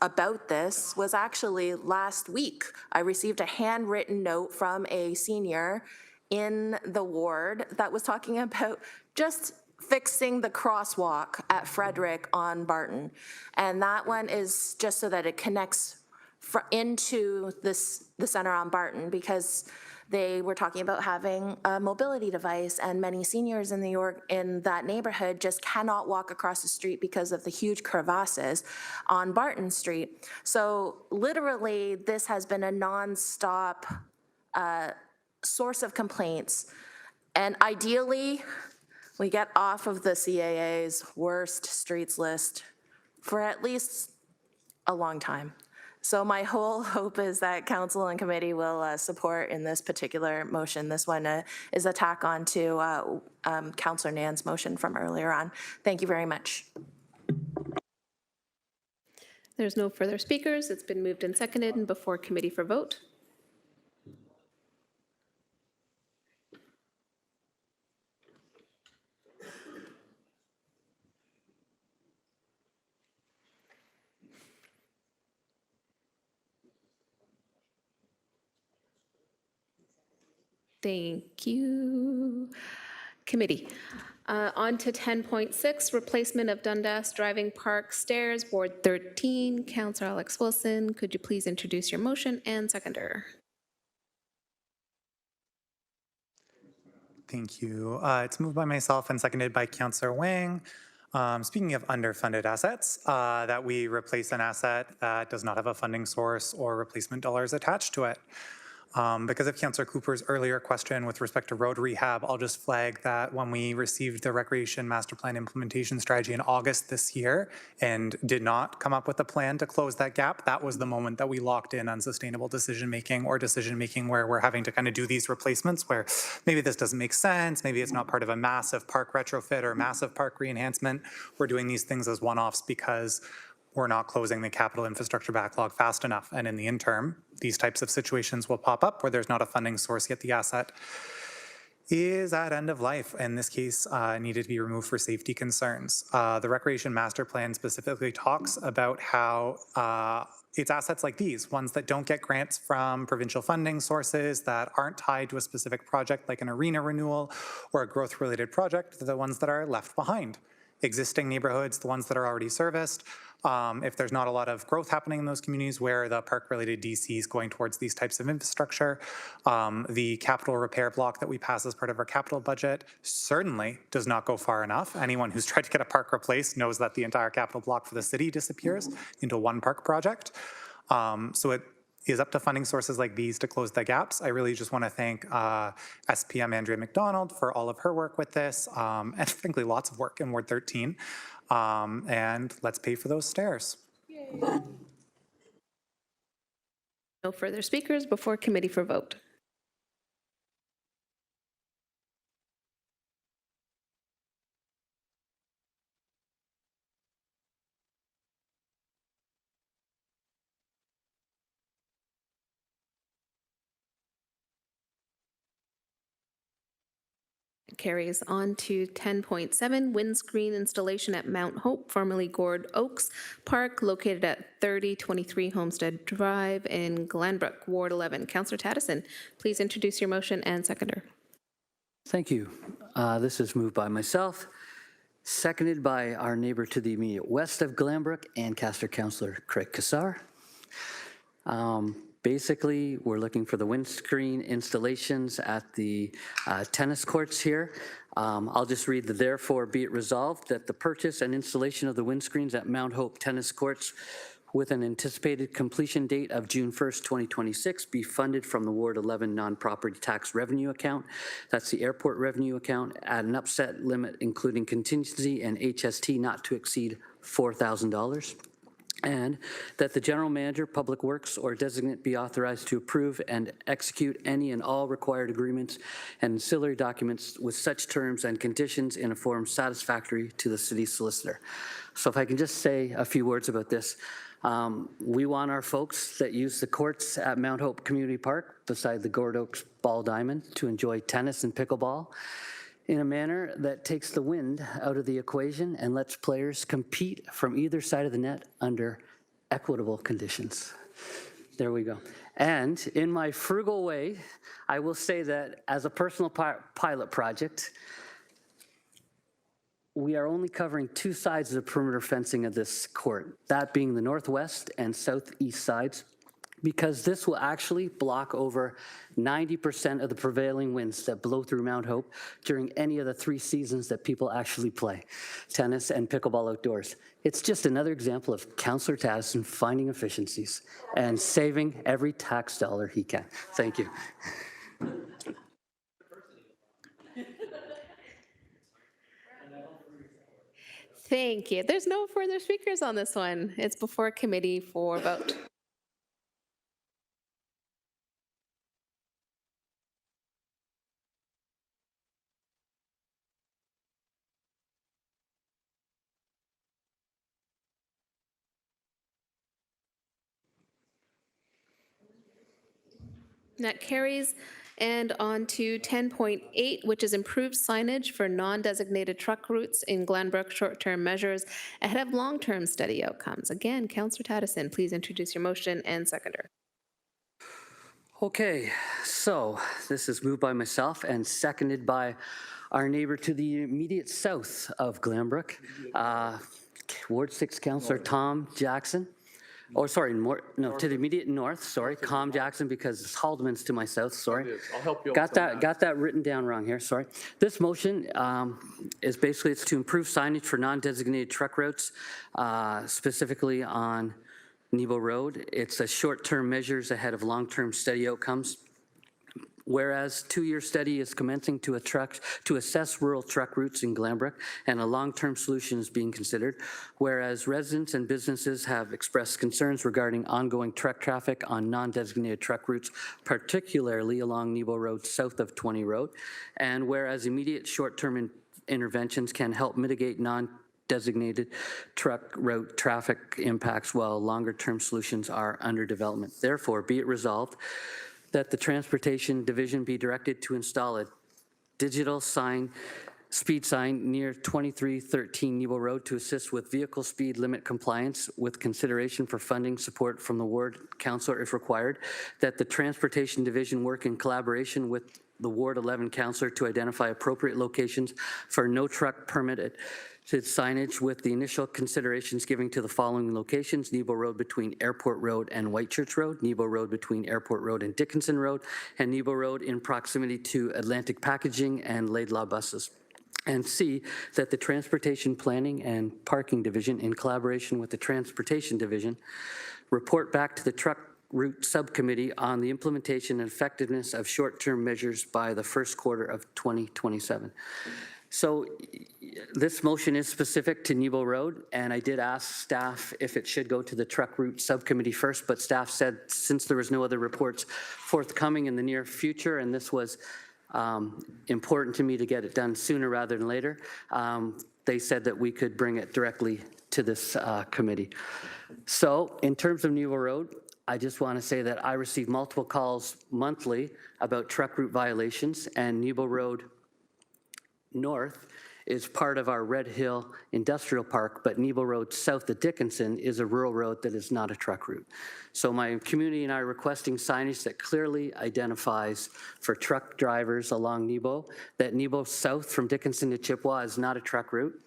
about this was actually last week. I received a handwritten note from a senior in the ward that was talking about just fixing the crosswalk at Frederick on Barton. And that one is just so that it connects into the center on Barton, because they were talking about having a mobility device, and many seniors in that neighborhood just cannot walk across the street because of the huge crevasses on Barton Street. So literally, this has been a nonstop source of complaints. And ideally, we get off of the CAA's worst streets list for at least a long time. So my whole hope is that council and committee will support in this particular motion. This one is a tack on to Councillor Nan's motion from earlier on. Thank you very much. There's no further speakers. It's been moved and seconded and before committee for vote. Thank you. Committee. On to 10.6, replacement of Dundas Driving Park Stairs, Ward 13. Councillor Alex Wilson, could you please introduce your motion and seconder? Thank you. It's moved by myself and seconded by Councillor Wang. Speaking of underfunded assets, that we replace an asset that does not have a funding source or replacement dollars attached to it. Because of Councillor Cooper's earlier question with respect to road rehab, I'll just flag that when we received the Recreation Master Plan Implementation Strategy in August this year and did not come up with a plan to close that gap, that was the moment that we locked in on sustainable decision-making or decision-making where we're having to kind of do these replacements where maybe this doesn't make sense, maybe it's not part of a massive park retrofit or massive park re-enhancement. We're doing these things as one-offs because we're not closing the capital infrastructure backlog fast enough. And in the interim, these types of situations will pop up where there's not a funding source, yet the asset is at end of life. In this case, needed to be removed for safety concerns. The Recreation Master Plan specifically talks about how it's assets like these, ones that don't get grants from provincial funding sources, that aren't tied to a specific project like an arena renewal or a growth-related project, they're the ones that are left behind. Existing neighborhoods, the ones that are already serviced. If there's not a lot of growth happening in those communities where the park-related DC is going towards these types of infrastructure, the capital repair block that we pass as part of our capital budget certainly does not go far enough. Anyone who's tried to get a park replaced knows that the entire capital block for the city disappears into one park project. So it is up to funding sources like these to close the gaps. I really just want to thank SPM Andrea McDonald for all of her work with this, and frankly, lots of work in Ward 13. And let's pay for those stairs. No further speakers before committee for vote. Carries on to 10.7, windscreen installation at Mount Hope, formerly Gord Oaks Park, located at 3023 Homestead Drive in Glenbrook, Ward 11. Councillor Taddison, please introduce your motion and seconder. Thank you. This is moved by myself, seconded by our neighbor to the immediate west of Glenbrook, Ancaster Councillor Craig Kassar. Basically, we're looking for the windscreen installations at the tennis courts here. I'll just read the therefore be it resolved that the purchase and installation of the windscreens at Mount Hope tennis courts with an anticipated completion date of June 1st, 2026 be funded from the Ward 11 non-property tax revenue account. That's the airport revenue account at an upset limit including contingency and HST not to exceed $4,000. And that the general manager, public works, or designate be authorized to approve and execute any and all required agreements and ancillary documents with such terms and conditions in a form satisfactory to the city solicitor. So if I can just say a few words about this. We want our folks that use the courts at Mount Hope Community Park beside the Gord Oaks Ball Diamond to enjoy tennis and pickleball in a manner that takes the wind out of the equation and lets players compete from either side of the net under equitable conditions. There we go. And in my frugal way, I will say that as a personal pilot project, we are only covering two sides of the perimeter fencing of this court, that being the northwest and southeast sides, because this will actually block over 90% of the prevailing winds that blow through Mount Hope during any of the 3 seasons that people actually play tennis and pickleball outdoors. It's just another example of Councillor Taddison finding efficiencies and saving every tax dollar he can. Thank you. Thank you. There's no further speakers on this one. It's before committee for vote. That carries. And on to 10.8, which is improved signage for non-designated truck routes in Glenbrook, short-term measures ahead of long-term study outcomes. Again, Councillor Taddison, please introduce your motion and seconder. Okay, so this is moved by myself and seconded by our neighbor to the immediate south of Glanbrook, Ward 6 Councillor Tom Jackson. Oh, sorry, to the immediate north, sorry, Tom Jackson, because Haldeman's to my south, sorry. I'll help you. Got that written down wrong here, sorry. This motion is basically, it's to improve signage for non-designated truck routes, specifically on Nebo Road. It's a short-term measures ahead of long-term study outcomes. Whereas 2-year study is commencing to assess rural truck routes in Glanbrook, and a long-term solution is being considered. Whereas residents and businesses have expressed concerns regarding ongoing truck traffic on non-designated truck routes, particularly along Nebo Road south of 20 Road. And whereas immediate short-term interventions can help mitigate non-designated truck route traffic impacts, while longer-term solutions are under development. Therefore, be it resolved that the Transportation Division be directed to install a digital speed sign near 2313 Nebo Road to assist with vehicle speed limit compliance, with consideration for funding support from the Ward Councillor if required, that the Transportation Division work in collaboration with the Ward 11 Councillor to identify appropriate locations for no truck permitted signage, with the initial considerations giving to the following locations: Nebo Road between Airport Road and Whitechurch Road, Nebo Road between Airport Road and Dickinson Road, and Nebo Road in proximity to Atlantic Packaging and Laidlaw buses. And C, that the Transportation Planning and Parking Division, in collaboration with the Transportation Division, report back to the Truck Route Subcommittee on the implementation and effectiveness of short-term measures by the first quarter of 2027. So this motion is specific to Nebo Road, and I did ask staff if it should go to the Truck Route Subcommittee first, but staff said since there was no other reports forthcoming in the near future, and this was important to me to get it done sooner rather than later, they said that we could bring it directly to this committee. So in terms of Nebo Road, I just want to say that I receive multiple calls monthly about truck route violations, and Nebo Road North is part of our Red Hill Industrial Park, but Nebo Road south of Dickinson is a rural road that is not a truck route. So my community and I are requesting signage that clearly identifies for truck drivers along Nebo that Nebo south from Dickinson to Chippewa is not a truck route.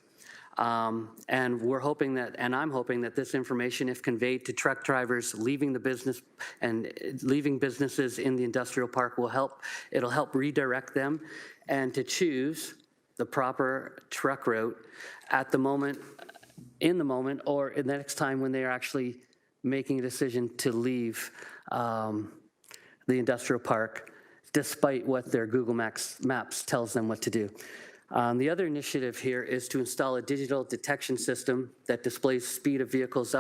And we're hoping that, and I'm hoping that this information, if conveyed to truck drivers leaving the business and leaving businesses in the industrial park, will help. It'll help redirect them and to choose the proper truck route at the moment, in the moment, or in the next time when they are actually making a decision to leave the industrial park, despite what their Google Maps tells them what to do. The other initiative here is to install a digital detection system that displays speed of vehicles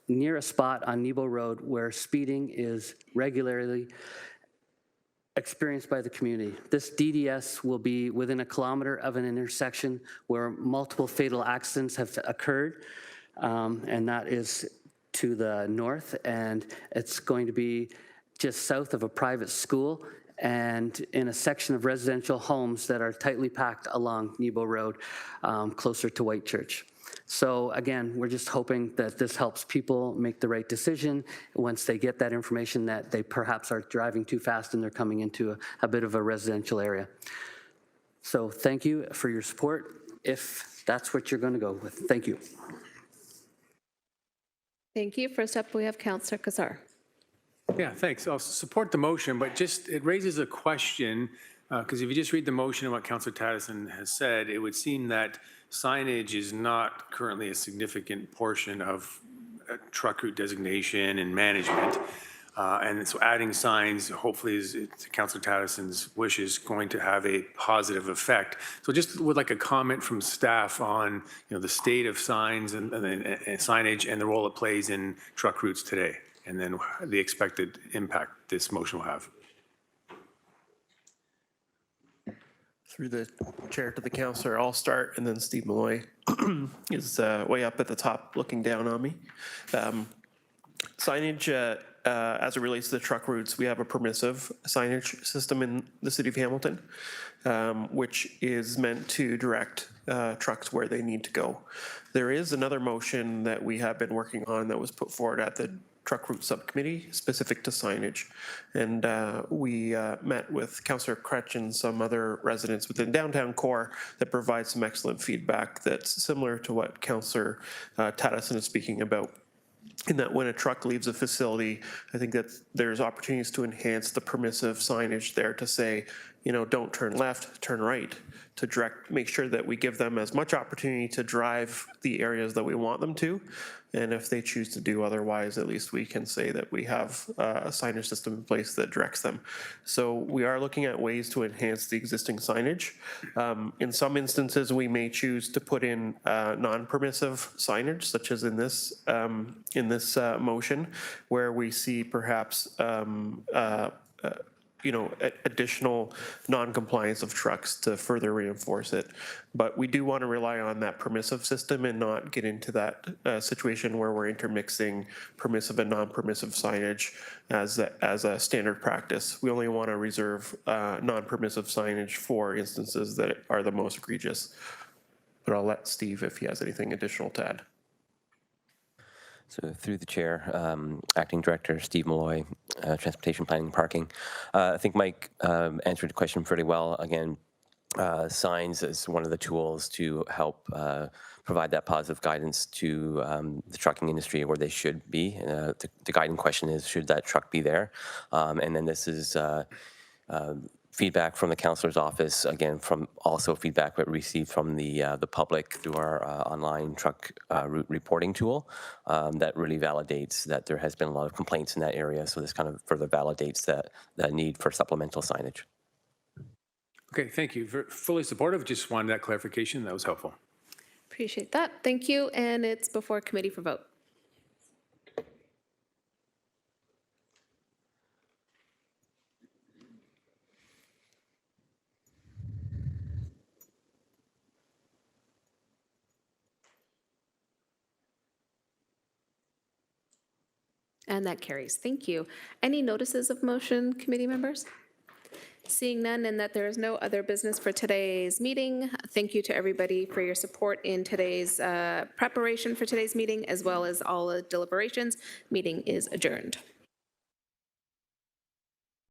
near a spot on Nebo Road where speeding is regularly experienced by the community. This DDS will be within a kilometer of an intersection where multiple fatal accidents have occurred, and that is to the north, and it's going to be just south of a private school and in a section of residential homes that are tightly packed along Nebo Road, closer to Whitechurch. So again, we're just hoping that this helps people make the right decision once they get that information that they perhaps are driving too fast and they're coming into a bit of a residential area. So thank you for your support, if that's what you're going to go with. Thank you. Thank you. First up, we have Councillor Kazar. Yeah, thanks. I'll support the motion, but just it raises a question, because if you just read the motion and what Councillor Tattison has said, it would seem that signage is not currently a significant portion of truck route designation and management. And so adding signs, hopefully, is Councillor Tattison's wish, is going to have a positive effect. So just would like a comment from staff on, the state of signs and signage and the role it plays in truck routes today, and then the expected impact this motion will have. Through the chair to the councillor, I'll start, and then Steve Malloy is way up at the top looking down on me. Signage, as it relates to the truck routes, we have a permissive signage system in the city of Hamilton, which is meant to direct trucks where they need to go. There is another motion that we have been working on that was put forward at the truck route subcommittee specific to signage. And we met with Councillor Kretsch and some other residents within downtown core that provide some excellent feedback that's similar to what Councillor Taddison is speaking about. In that when a truck leaves a facility, I think that there's opportunities to enhance the permissive signage there to say, you know, don't turn left, turn right, to make sure that we give them as much opportunity to drive the areas that we want them to. And if they choose to do otherwise, at least we can say that we have a signage system in place that directs them. So we are looking at ways to enhance the existing signage. In some instances, we may choose to put in non-permissive signage, such as in this motion, where we see perhaps additional non-compliance of trucks to further reinforce it. But we do want to rely on that permissive system and not get into that situation where we're intermixing permissive and non-permissive signage as a standard practice. We only want to reserve non-permissive signage for instances that are the most egregious. But I'll let Steve, if he has anything additional to add. So through the chair, Acting Director Steve Malloy, Transportation Planning and Parking. I think Mike answered the question pretty well. Again, signs is one of the tools to help provide that positive guidance to the trucking industry where they should be. The guiding question is, should that truck be there? And then this is feedback from the councillor's office, again, from also feedback we received from the public through our online truck route reporting tool that really validates that there has been a lot of complaints in that area. So this kind of further validates that need for supplemental signage. Okay, thank you. Fully supportive. Just wanted that clarification. That was helpful. Appreciate that. Thank you. And it's before committee for vote. And that carries. Thank you. Any notices of motion, committee members? Seeing none and that there is no other business for today's meeting, thank you to everybody for your support in today's preparation for today's meeting, as well as all the deliberations. Meeting is adjourned.